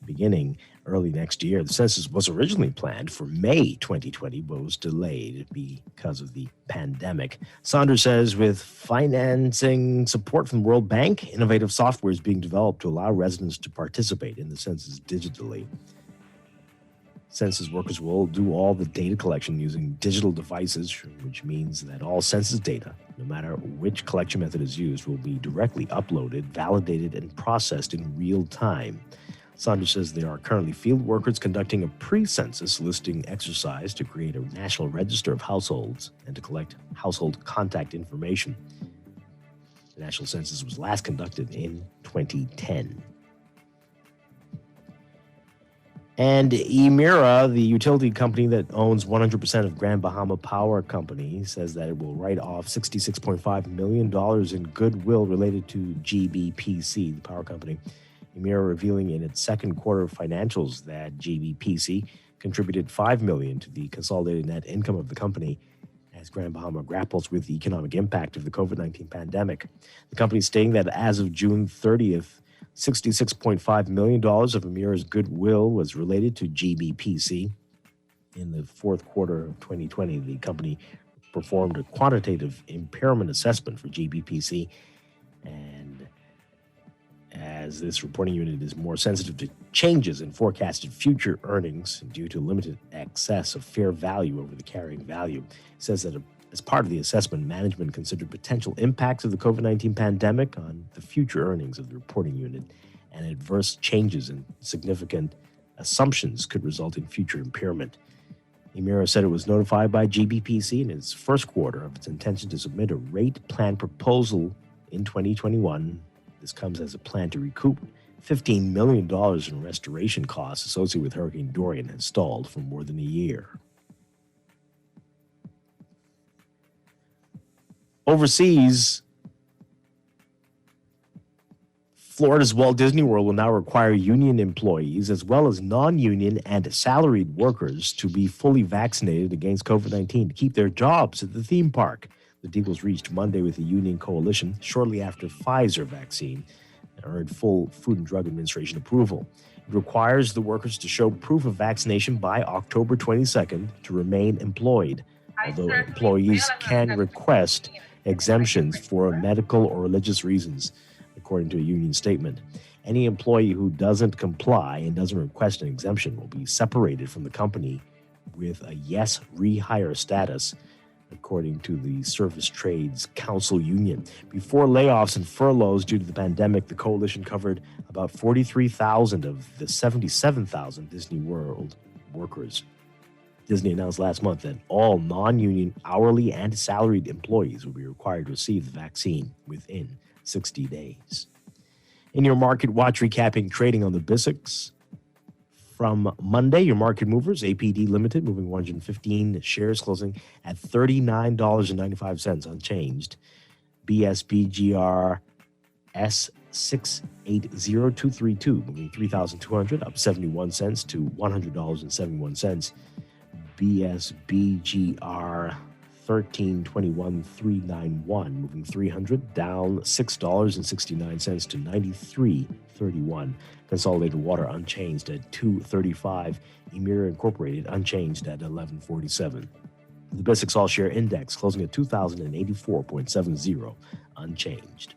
beginning early next year. The census was originally planned for May 2020, but was delayed because of the pandemic. Saunders says with financing support from the World Bank, innovative software is being developed to allow residents to participate in the census digitally. Census workers will do all the data collection using digital devices, which means that all census data, no matter which collection method is used, will be directly uploaded, validated, and processed in real time. Saunders says there are currently field workers conducting a pre-census listing exercise to create a national register of households and to collect household contact information. The national census was last conducted in 2010. And Emera, the utility company that owns 100% of Grand Bahama Power Company, says that it will write off $66.5 million in goodwill related to GBPC, the power company. Emera revealing in its second quarter financials that GBPC contributed $5 million to the consolidated net income of the company as Grand Bahama grapples with the economic impact of the COVID-19 pandemic. The company is stating that as of June 30th, $66.5 million of Emera's goodwill was related to GBPC. In the fourth quarter of 2020, the company performed a quantitative impairment assessment for GBPC, and as this reporting unit is more sensitive to changes in forecasted future earnings due to limited excess of fair value over the carrying value, it says that as part of the assessment, management considered potential impacts of the COVID-19 pandemic on the future earnings of the reporting unit, and adverse changes in significant assumptions could result in future impairment. Emera said it was notified by GBPC in its first quarter of its intention to submit a rate plan proposal in 2021. This comes as a plan to recoup $15 million in restoration costs associated with Hurricane Dorian has stalled for more than a year. Overseas, Florida's Walt Disney World will now require union employees as well as non-union and salaried workers to be fully vaccinated against COVID-19 to keep their jobs at the theme park. The deal was reached Monday with the union coalition shortly after Pfizer vaccine earned full Food and Drug Administration approval. It requires the workers to show proof of vaccination by October 22nd to remain employed, although employees can request exemptions for medical or religious reasons, according to a union statement. Any employee who doesn't comply and doesn't request an exemption will be separated from the company with a yes rehire status, according to the Service Trades Council Union. Before layoffs and furloughs due to the pandemic, the coalition covered about 43,000 of the 77,000 Disney World workers. Disney announced last month that all non-union hourly and salaried employees will be required to receive the vaccine within 60 days. In your market watch, recapping trading on the BISX. From Monday, your market movers, APD Limited, moving 115 shares, closing at $39.95, unchanged. BSBGR S680232, moving 3,200, up 71 cents to $100.71. BSBGR 1321.391, moving 300, down $6.69 to $93.31. Consolidated Water unchanged at $2.35. Emera Incorporated unchanged at $11.47. The BISX All-Share Index closing at 2,084.70, unchanged.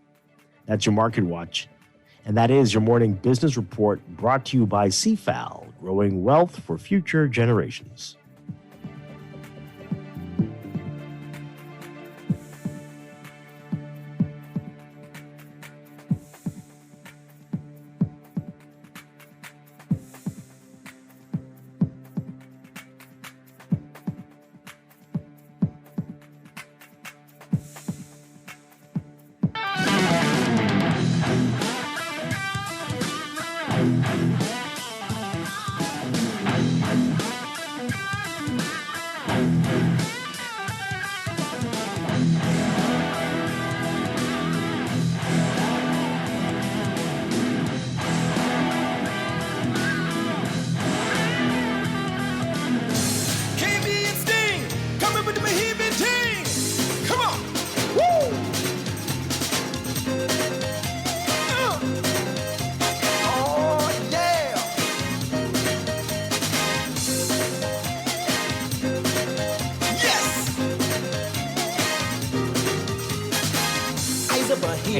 That's your Market Watch. And that is your morning business report brought to you by CFAL, growing wealth for future generations.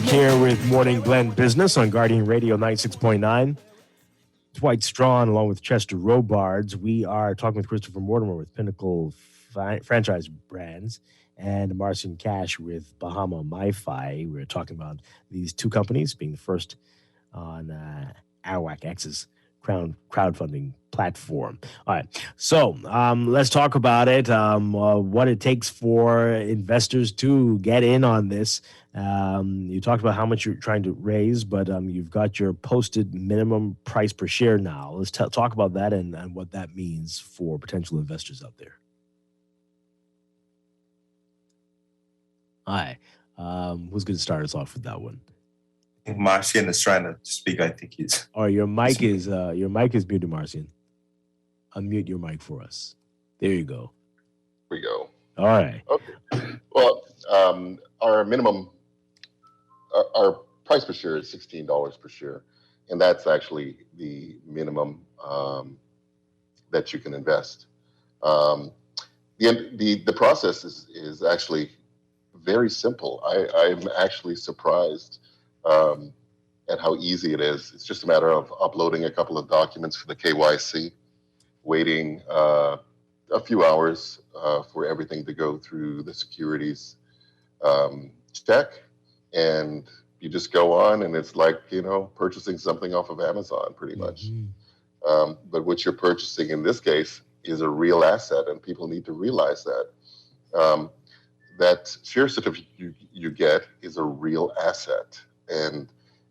Here with Morning Blend Business on Guardian Radio 96.9. Dwight Strachan along with Chester Robards. We are talking with Christopher Mortimer with Pinnacle Franchise Brands and Marcian Cash with Bahama MiFi. We're talking about these two companies being the first on Arawak X's crowdfunding platform. All right. So let's talk about it, what it takes for investors to get in on this. You talked about how much you're trying to raise, but you've got your posted minimum price per share now. Let's talk about that and what that means for potential investors out there. Hi. Who's going to start us off with that one? I think Marcian is trying to speak. I think he's... Oh, your mic is muted, Marcian. Unmute your mic for us. There you go. Here we go. All right. Okay. Well, our minimum, our price per share is $16 per share, and that's actually the minimum that you can invest. The process is actually very simple. I'm actually surprised at how easy it is. It's just a matter of uploading a couple of documents for the KYC, waiting a few hours for everything to go through the securities check, and you just go on, and it's like, purchasing something off of Amazon pretty much. But what you're purchasing in this case is a real asset, and people need to realize that. That share certificate you get is a real asset, and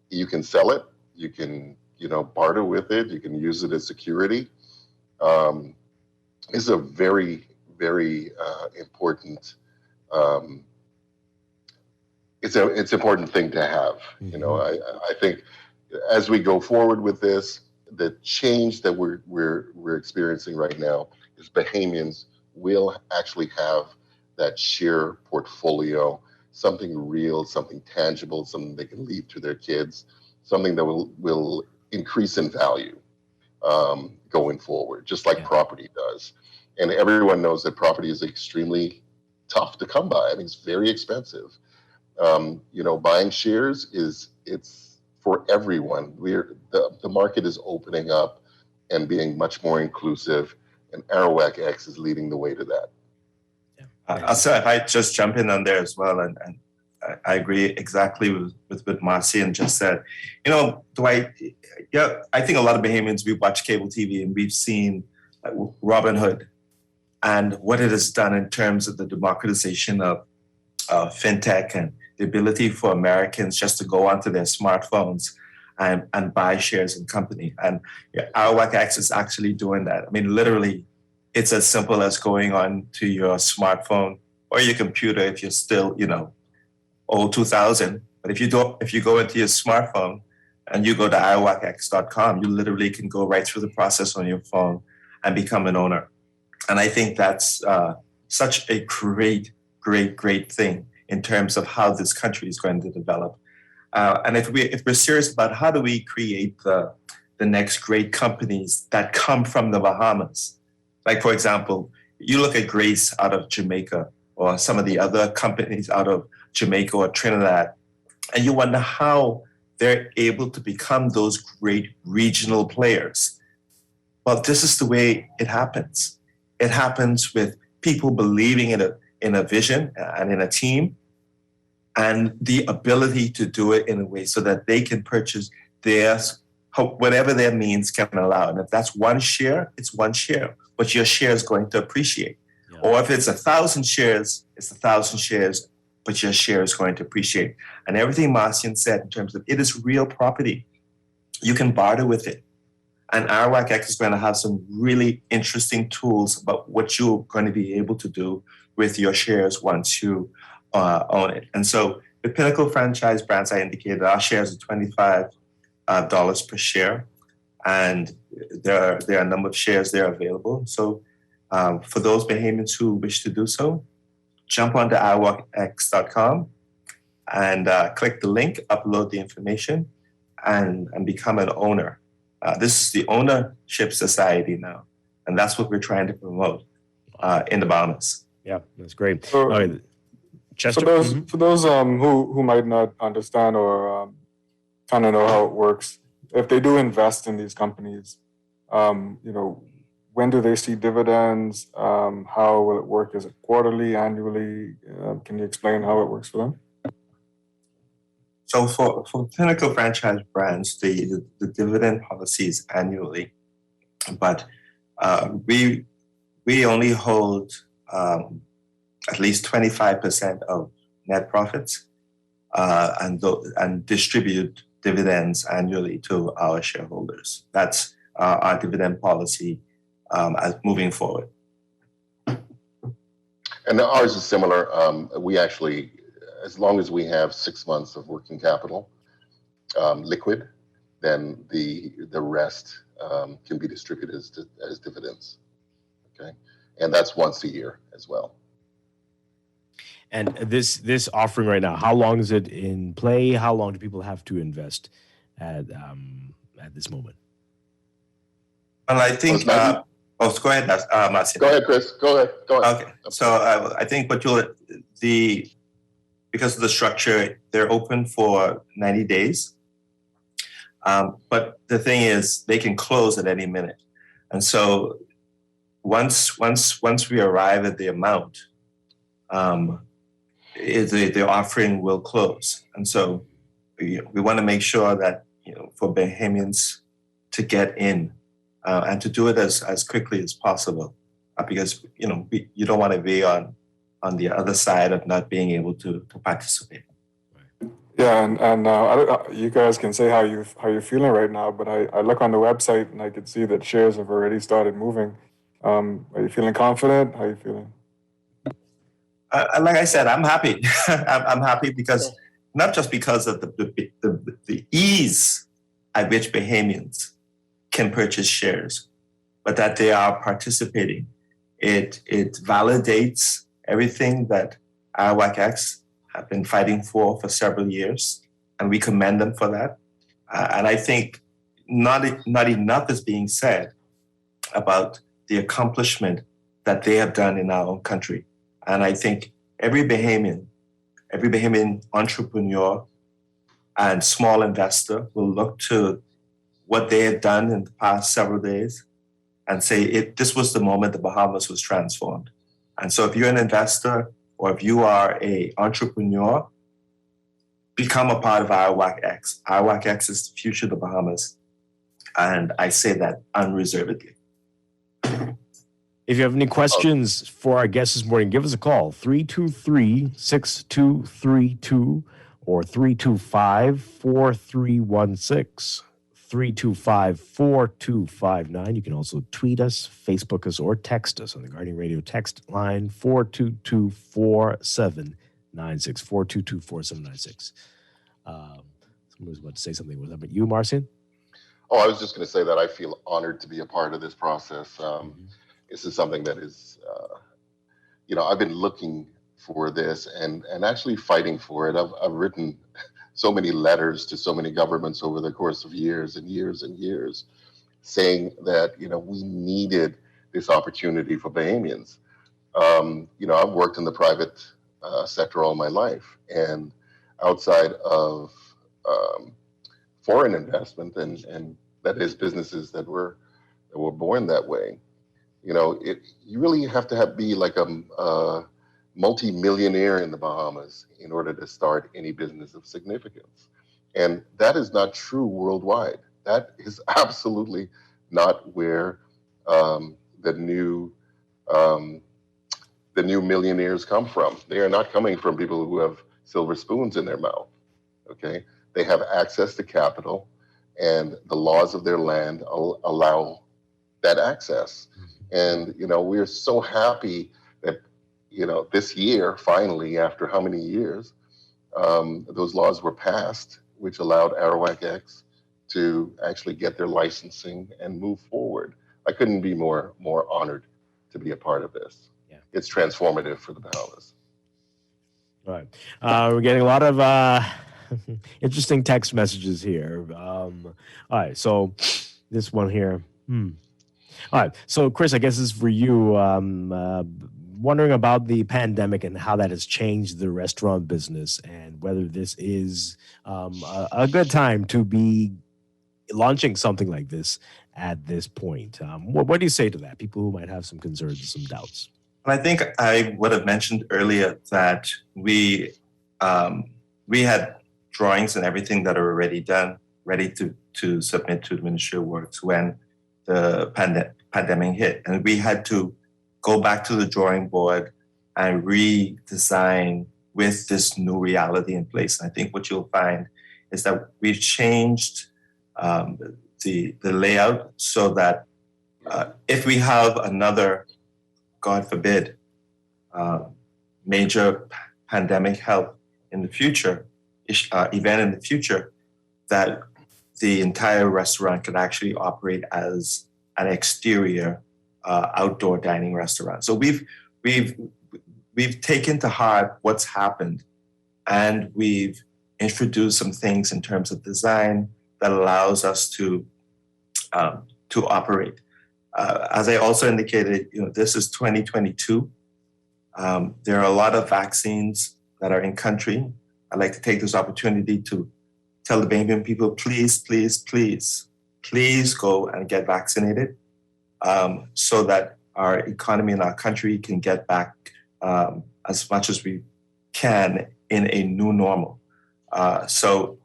you can sell it, you can barter with it, you can use it as security. It's a very, very important. It's an important thing to have. I think as we go forward with this, the change that we're experiencing right now is Bahamians will actually have that share portfolio, something real, something tangible, something they can leave to their kids, something that will increase in value going forward, just like property does. And everyone knows that property is extremely tough to come by. I mean, it's very expensive. Buying shares it's for everyone. The market is opening up and being much more inclusive, and Arawak X is leading the way to that. I'll say, if I just jump in on there as well, and I agree exactly with what Marcian just said. Dwight, I think a lot of Bahamians, we watch cable TV and we've seen Robinhood and what it has done in terms of the democratization of fintech and the ability for Americans just to go onto their smartphones and buy shares in company. And Arawak X is actually doing that. I mean, literally, it's as simple as going on to your smartphone or your computer if you're still, old 2000. But if you go into your smartphone and you go to arawakx.com, you literally can go right through the process on your phone and become an owner. And I think that's such a great, great, great thing in terms of how this country is going to develop. And if we're serious about how do we create the next great companies that come from the Bahamas. Like, for example, you look at Grace out of Jamaica or some of the other companies out of Jamaica or Trinidad, and you wonder how they're able to become those great regional players. Well, this is the way it happens. It happens with people believing in a vision and in a team, and the ability to do it in a way so that they can purchase whatever their means can allow. And if that's one share, it's one share, but your share is going to appreciate. Yeah. Or if it's 1,000 shares, it's 1,000 shares, but your share is going to appreciate. And everything Marcian said in terms of it is real property. You can barter with it. And Arawak X is going to have some really interesting tools about what you're going to be able to do with your shares once you own it. And so the Pinnacle franchise brands I indicated, our shares are $25 per share. And there are a number of shares there available. So for those Bahamians who wish to do so, jump onto arawakx.com and click the link, upload the information, and become an owner. This is the ownership society now, and that's what we're trying to promote in the Bahamas. Yeah, that's great. Chester? For those who might not understand or kind of know how it works, if they do invest in these companies, when do they see dividends? How will it work? Is it quarterly, annually? Can you explain how it works for them? So for clinical franchise brands, the dividend policy is annually, but we only hold at least 25% of net profits and distribute dividends annually to our shareholders. That's our dividend policy as moving forward. And ours is similar. We actually, as long as we have 6 months of working capital liquid, then the rest can be distributed as dividends. Okay, and that's once a year as well. And this offering right now, how long is it in play? How long do people have to invest at this moment? Well, I think. Go ahead, Marcin. Go ahead, Chris. Go ahead. Okay. So I think because of the structure, they're open for 90 days. But the thing is, they can close at any minute. And so once we arrive at the amount, the offering will close. And so we want to make sure that, for Bahamians to get in and to do it as quickly as possible, because, you don't want to be on the other side of not being able to participate. Yeah, and you guys can say how you're feeling right now, but I look on the website and I can see that shares have already started moving. Are you feeling confident? How are you feeling? Like I said, I'm happy. I'm happy because not just because of the ease at which Bahamians can purchase shares, but that they are participating. It validates everything that IWAC-X have been fighting for several years, and we commend them for that. And I think not enough is being said about the accomplishment that they have done in our own country. And I think every Bahamian entrepreneur and small investor will look to what they have done in the past several days and say, this was the moment the Bahamas was transformed. And so if you're an investor or if you are an entrepreneur, become a part of IWAC-X. IWAC-X is the future of the Bahamas. And I say that unreservedly. If you have any questions for our guests this morning, give us a call, 323-6232 or 325-4316, 325-4259. You can also tweet us, Facebook us, or text us on the Guardian Radio text line, 422-4796, 422-4796. Someone was about to say something. Was that about you, Marcin? Oh, I was just going to say that I feel honored to be a part of this process. This is something that is, I've been looking for this and actually fighting for it. I've written so many letters to so many governments over the course of years and years and years saying that, we needed this opportunity for Bahamians. I've worked in the private sector all my life, and outside of foreign investment and that is businesses that were born that way. You really have to be like a multi-millionaire in the Bahamas in order to start any business of significance. And that is not true worldwide. That is absolutely not where the new millionaires come from. They are not coming from people who have silver spoons in their mouth. Okay, they have access to capital, and the laws of their land allow that access. And, we're so happy that, this year, finally, after how many years, those laws were passed, which allowed IWAC-X to actually get their licensing and move forward. I couldn't be more honored to be a part of this. Yeah. It's transformative for the Bahamas. All right. We're getting a lot of interesting text messages here. All right. So this one here. All right. So, Chris, I guess this is for you. Wondering about the pandemic and how that has changed the restaurant business and whether this is a good time to be launching something like this at this point. What do you say to that? People who might have some concerns and some doubts. I think I would have mentioned earlier that we had drawings and everything that are already done, ready to submit to the Ministry of Works when the pandemic hit. And we had to go back to the drawing board and redesign with this new reality in place. And I think what you'll find is that we've changed the layout so that if we have another, God forbid, major pandemic health in the future, event in the future, that the entire restaurant could actually operate as an exterior outdoor dining restaurant. So we've taken to heart what's happened, and we've introduced some things in terms of design that allows us to operate. As I also indicated, this is 2022. There are a lot of vaccines that are in country. I'd like to take this opportunity to tell the Bahamian people, please, please, please, please go and get vaccinated so that our economy and our country can get back as much as we can in a new normal. So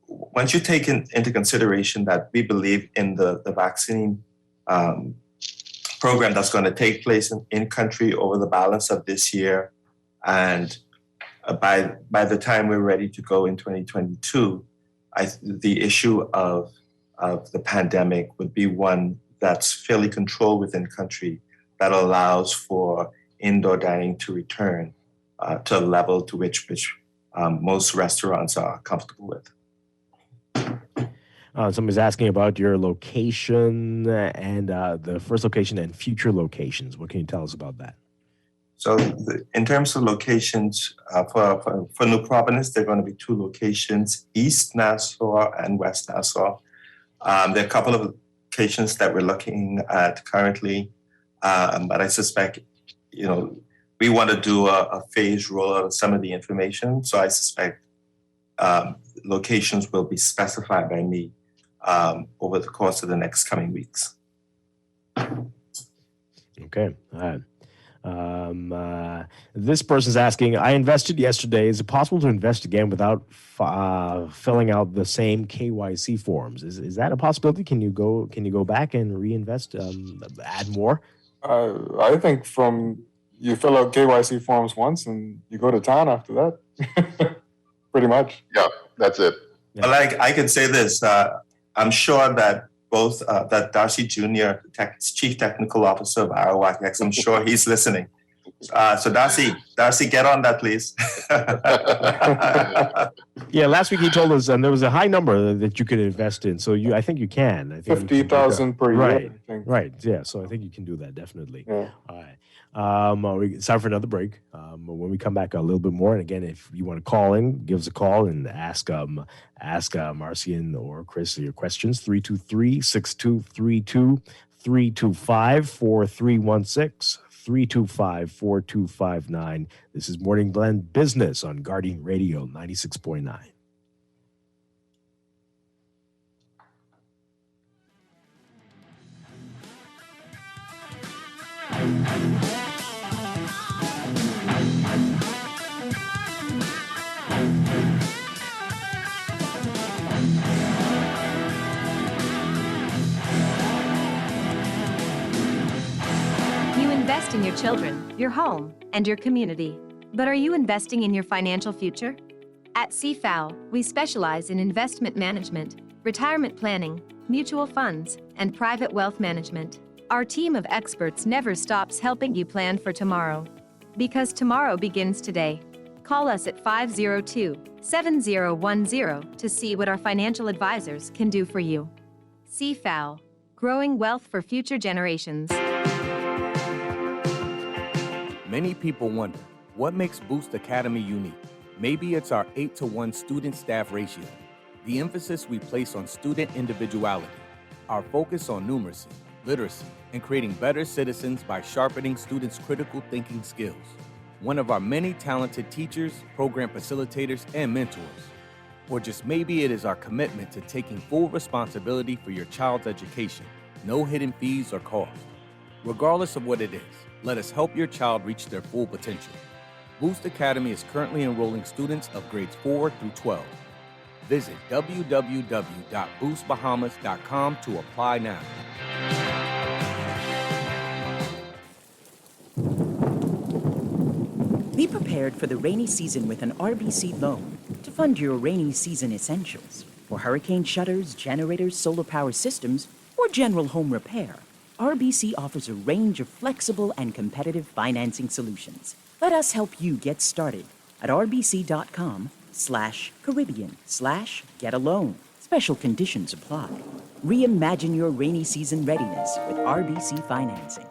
once you take into consideration that we believe in the vaccine program that's going to take place in country over the balance of this year, and by the time we're ready to go in 2022, the issue of the pandemic would be one that's fairly controlled within country that allows for indoor dining to return to a level to which most restaurants are comfortable with. Somebody's asking about your location and the first location and future locations. What can you tell us about that? So in terms of locations, for New Providence, there are going to be two locations, East Nassau and West Nassau. There are a couple of locations that we're looking at currently, but I suspect, we want to do a phased rollout of some of the information. So I suspect locations will be specified by me over the course of the next coming weeks. Okay. This person's asking, I invested yesterday. Is it possible to invest again without filling out the same KYC forms? Is that a possibility? Can you go back and reinvest, add more? I think you fill out KYC forms once and you go to town after that. Pretty much. Yeah, that's it. Yeah. Well, I can say this. I'm sure that both that Darcy Jr., Chief Technical Officer of Arawak, I'm sure he's listening. So Darcy, get on that, please. Yeah, last week he told us, and there was a high number that you could invest in. So I think you can. I think 50,000 per year. Right. I think. Right. Yeah. So I think you can do that definitely. Yeah. All right. It's time for another break. When we come back, a little bit more. And again, if you want to call in, give us a call and ask Marcian or Chris your questions. 323-6232, 325-4316, 325-4259. This is Morning Blend Business on Guardian Radio 96.9. You invest in your children, your home, and your community. But are you investing in your financial future? At CFAL, we specialize in investment management, retirement planning, mutual funds, and private wealth management. Our team of experts never stops helping you plan for tomorrow. Because tomorrow begins today. Call us at 502-7010 to see what our financial advisors can do for you. CFAL, growing wealth for future generations. Many people wonder, what makes Boost Academy unique? Maybe it's our 8-to-1 student-staff ratio, the emphasis we place on student individuality, our focus on numeracy, literacy, and creating better citizens by sharpening students' critical thinking skills. One of our many talented teachers, program facilitators, and mentors. Or just maybe it is our commitment to taking full responsibility for your child's education, no hidden fees or costs. Regardless of what it is, let us help your child reach their full potential. Boost Academy is currently enrolling students of grades 4 through 12. Visit www.boostbahamas.com to apply now. Be prepared for the rainy season with an RBC loan to fund your rainy season essentials. For hurricane shutters, generators, solar power systems, or general home repair, RBC offers a range of flexible and competitive financing solutions. Let us help you get started at rbc.com/Caribbean/get-a-loan. Special conditions apply. Reimagine your rainy season readiness with RBC financing.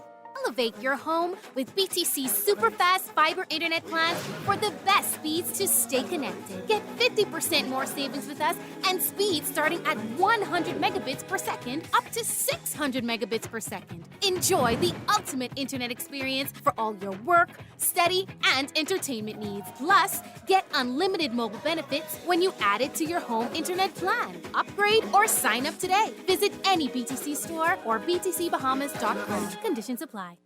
Elevate your home with BTC's super fast fiber internet plans for the best speeds to stay connected. Get 50% more savings with us and speeds starting at 100 megabits per second up to 600 megabits per second. Enjoy the ultimate internet experience for all your work, study, and entertainment needs. Plus, get unlimited mobile benefits when you add it to your home internet plan. Upgrade or sign up today. Visit any BTC store or btcbahamas.com. Conditions apply.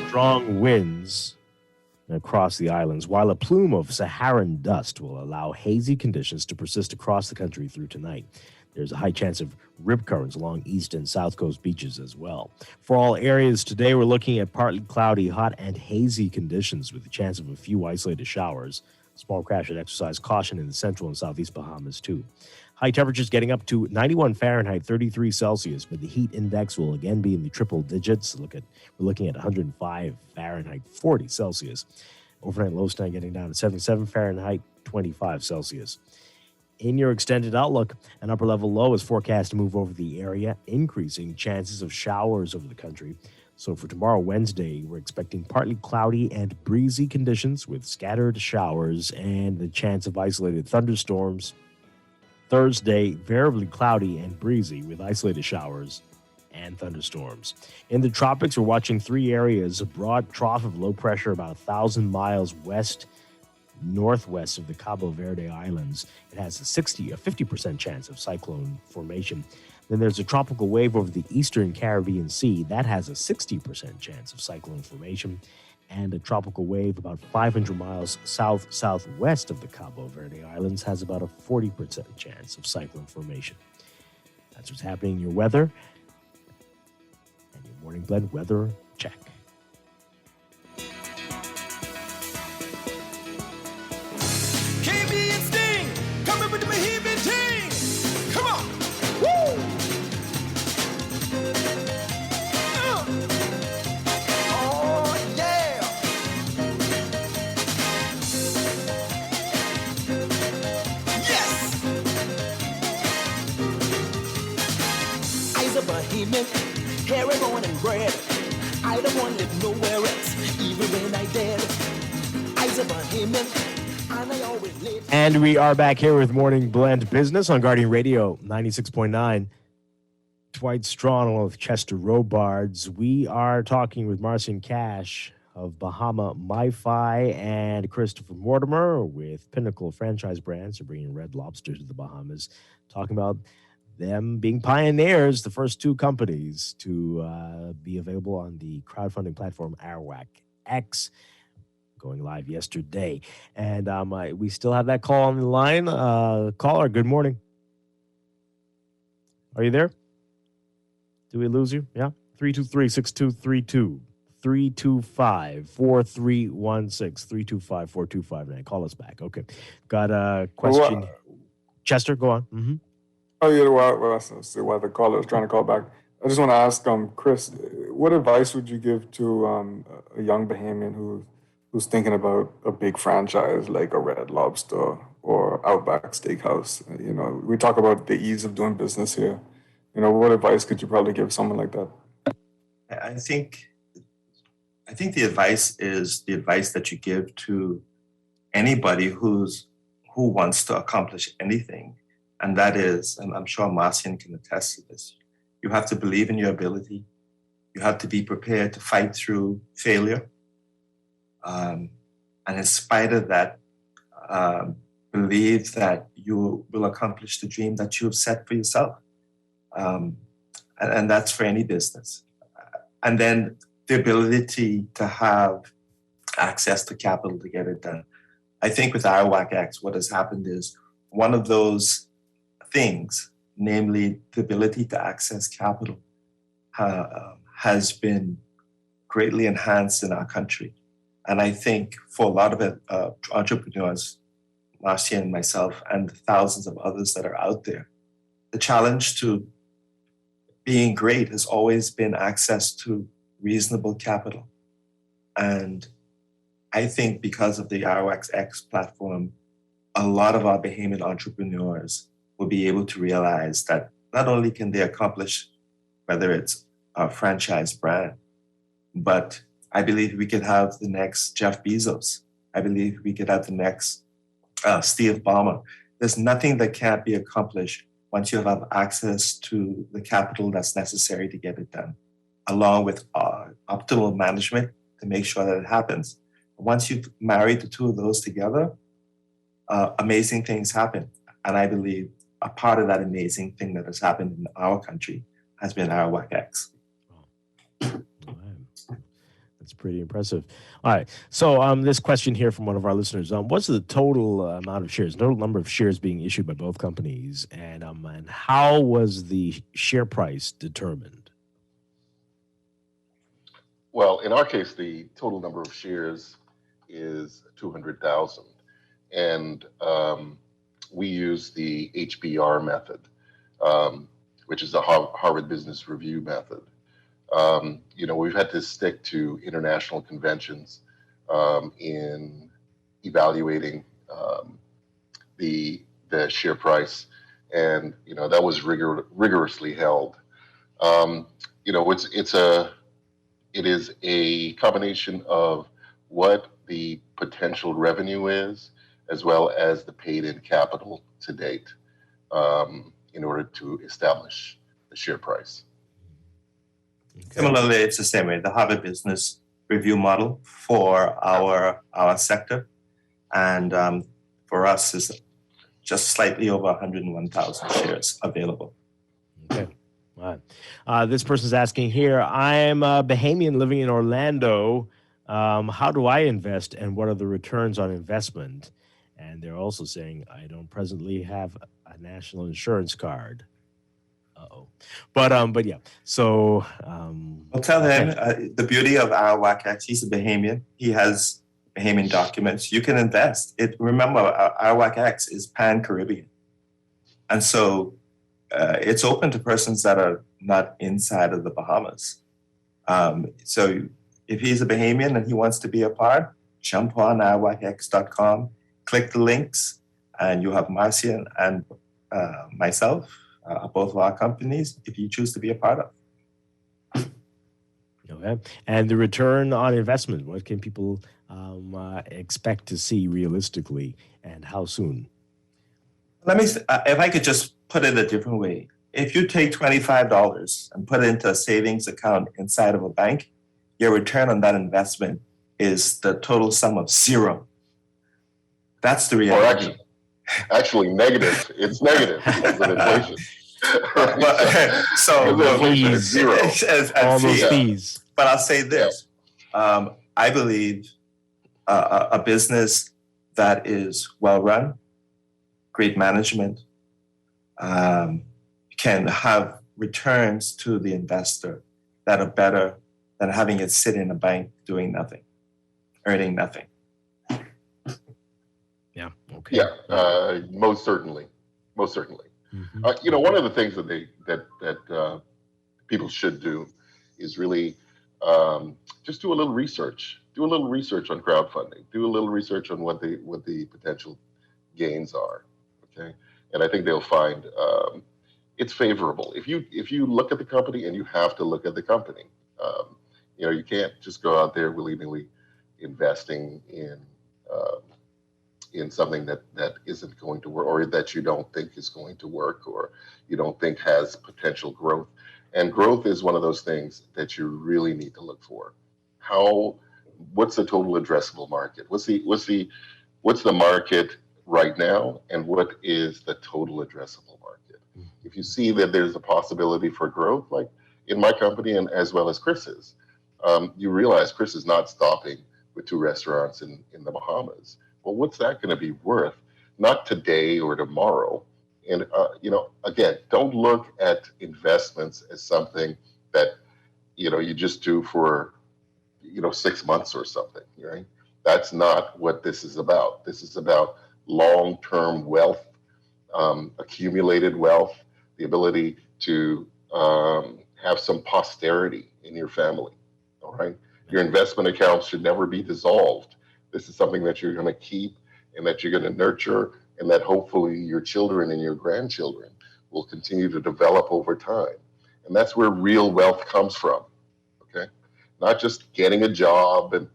Strong winds across the islands, while a plume of Saharan dust will allow hazy conditions to persist across the country through tonight. There's a high chance of rip currents along east and south coast beaches as well. For all areas today, we're looking at partly cloudy, hot, and hazy conditions with a chance of a few isolated showers. Small crash and exercise caution in the central and southeast Bahamas, too. High temperatures getting up to 91 Fahrenheit, 33 Celsius, but the heat index will again be in the triple digits. We're looking at 105 Fahrenheit, 40 Celsius. Overnight lows tonight getting down to 77 Fahrenheit, 25 Celsius. In your extended outlook, an upper level low is forecast to move over the area, increasing chances of showers over the country. So for tomorrow, Wednesday, we're expecting partly cloudy and breezy conditions with scattered showers and the chance of isolated thunderstorms. Thursday, variably cloudy and breezy with isolated showers and thunderstorms. In the tropics, we're watching three areas: a broad trough of low pressure about 1,000 miles northwest of the Cabo Verde Islands. It has a 50% chance of cyclone formation. Then there's a tropical wave over the eastern Caribbean Sea. That has a 60% chance of cyclone formation. And a tropical wave about 500 miles south-southwest of the Cabo Verde Islands has about a 40% chance of cyclone formation. That's what's happening in your weather. And your Morning Blend weather check. KB and Sting, coming with the Bohemian team. Come on. Woo! Oh, yeah. Yes. Eyes of a Bohemian, hair on and bread. I don't want to live nowhere else, even when I dead. Eyes of a Bohemian. And we are back here with Morning Blend Business on Guardian Radio 96.9. Dwight Strachan along with Chester Robards. We are talking with Marcian Cash of Bahama MiFi and Christopher Mortimer with Pinnacle Franchise Brands. They're bringing Red Lobster to the Bahamas. Talking about them being pioneers, the first two companies to be available on the crowdfunding platform Arawak X. Going live yesterday. And we still have that call on the line. Caller, good morning. Are you there? Did we lose you? Yeah. 323-6232. 325-4316. 325-4259. Call us back. Okay. Got a question. Chester, go on. Mm-hmm. Oh, yeah, well, let's see why the caller is trying to call back. I just want to ask, Chris, what advice would you give to a young Bahamian who's thinking about a big franchise like a Red Lobster or Outback Steakhouse? You know, we talk about the ease of doing business here. You know, what advice could you probably give someone like that? I think the advice is the advice that you give to anybody who wants to accomplish anything, and that is, and I'm sure Marcian can attest to this, you have to believe in your ability. You have to be prepared to fight through failure. And in spite of that, believe that you will accomplish the dream that you've set for yourself. And that's for any business. And then the ability to have access to capital to get it done. I think with IWAC-X, what has happened is one of those things, namely the ability to access capital, has been greatly enhanced in our country. And I think for a lot of entrepreneurs, Marcia and myself, and thousands of others that are out there, the challenge to being great has always been access to reasonable capital. And I think because of the IWAC-X platform, a lot of our Bahamian entrepreneurs will be able to realize that not only can they accomplish, whether it's a franchise brand, but I believe we could have the next Jeff Bezos. I believe we could have the next Steve Ballmer. There's nothing that can't be accomplished once you have access to the capital that's necessary to get it done, along with optimal management to make sure that it happens. Once you've married the two of those together, amazing things happen. And I believe a part of that amazing thing that has happened in our country has been IWAC-X. That's pretty impressive. All right. So this question here from one of our listeners. What's the total amount of shares, total number of shares being issued by both companies? And how was the share price determined? Well, in our case, the total number of shares is 200,000. And we use the HBR method, which is the Harvard Business Review method. We've had to stick to international conventions in evaluating the share price, and that was rigorously held. It is a combination of what the potential revenue is, as well as the paid-in capital to date, in order to establish the share price. Similarly, it's the same way. The Harvard Business Review model for our sector, and for us is just slightly over 101,000 shares available. Okay. All right. This person's asking here, I'm a Bahamian living in Orlando. How do I invest, and what are the returns on investment? And they're also saying, I don't presently have a national insurance card. But yeah. So I'll tell him the beauty of our IWAC-X. He's a Bahamian. He has Bahamian documents. You can invest. Remember, our IWAC-X is pan-Caribbean, and so it's open to persons that are not inside of the Bahamas. So if he's a Bahamian and he wants to be a part, jump on IWAC-X.com, click the links, and you have Marcian and myself. Both of our companies, if you choose to be a part of. Okay. And the return on investment, what can people expect to see realistically, and how soon? Let me, if I could just put it a different way. If you take $25 and put it into a savings account inside of a bank, your return on that investment is the total sum of zero. That's the reality. Actually negative. It's negative because of inflation. So inflation is zero. All those fees. But I'll say this. I believe a business that is well run, great management, can have returns to the investor that are better than having it sit in a bank doing nothing, earning nothing. Yeah. Okay. Yeah. Most certainly. Most certainly. Mm-hmm. One of the things that people should do is really just do a little research. Do a little research on crowdfunding. Do a little research on what the potential gains are. Okay, and I think they'll find it's favorable. If you look at the company, and you have to look at the company, you can't just go out there willy-nilly investing in something that isn't going to work, or that you don't think is going to work, or you don't think has potential growth. And growth is one of those things that you really need to look for. What's the total addressable market? What's the market right now, and what is the total addressable market? If you see that there's a possibility for growth, like in my company and as well as Chris's, you realize Chris is not stopping with 2 restaurants in the Bahamas. Well, what's that going to be worth? Not today or tomorrow. And, again, don't look at investments as something that, you just do for, 6 months or something, right? That's not what this is about. This is about long-term wealth, accumulated wealth, the ability to have some posterity in your family, all right? Your investment accounts should never be dissolved. This is something that you're going to keep and that you're going to nurture, and that hopefully your children and your grandchildren will continue to develop over time. And that's where real wealth comes from, okay? Not just getting a job and,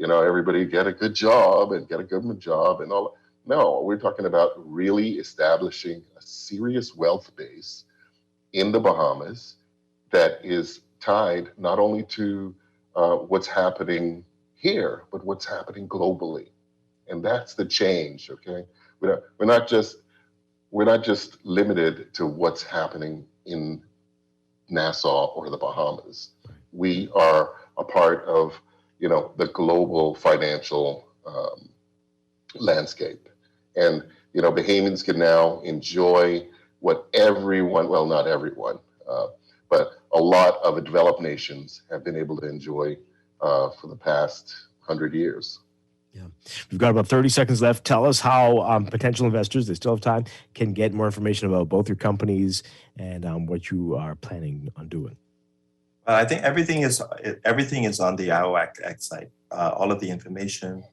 everybody get a good job and get a government job and all. No, we're talking about really establishing a serious wealth base in the Bahamas that is tied not only to what's happening here, but what's happening globally. And that's the change, okay? We're not just limited to what's happening in Nassau or the Bahamas. We are a part of, the global financial landscape. And, Bahamians can now enjoy what everyone, well, not everyone, but a lot of developed nations have been able to enjoy for the past 100 years. Yeah. We've got about 30 seconds left. Tell us how potential investors, they still have time, can get more information about both your companies and what you are planning on doing. I think everything is on the IOX site. All of the information,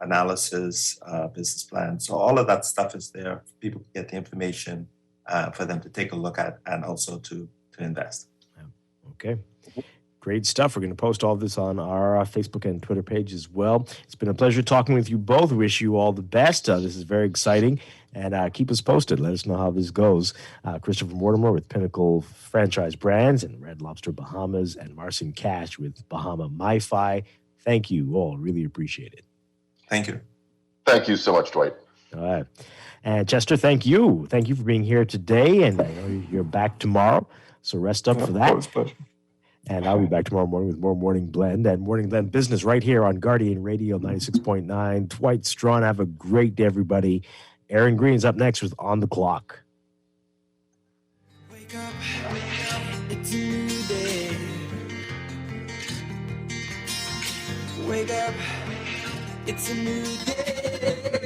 analysis, business plan. So all of that stuff is there. People can get the information for them to take a look at and also to invest. Okay. Great stuff. We're going to post all this on our Facebook and Twitter page as well. It's been a pleasure talking with you both. Wish you all the best. This is very exciting. And keep us posted. Let us know how this goes. Christopher Mortimer with Pinnacle Franchise Brands and Red Lobster Bahamas, and Marcin Cash with Bahama MiFi. Thank you all. Really appreciate it. Thank you. Thank you so much, Dwight. All right. And Chester, thank you. Thank you for being here today. And I know you're back tomorrow, so rest up for that. And I'll be back tomorrow morning with more Morning Blend and Morning Blend Business right here on Guardian Radio 96.9. Dwight Strachan, have a great day, everybody. Aaron Green's up next with On the Clock. Wake up, it's a new day. Wake up, it's a new day.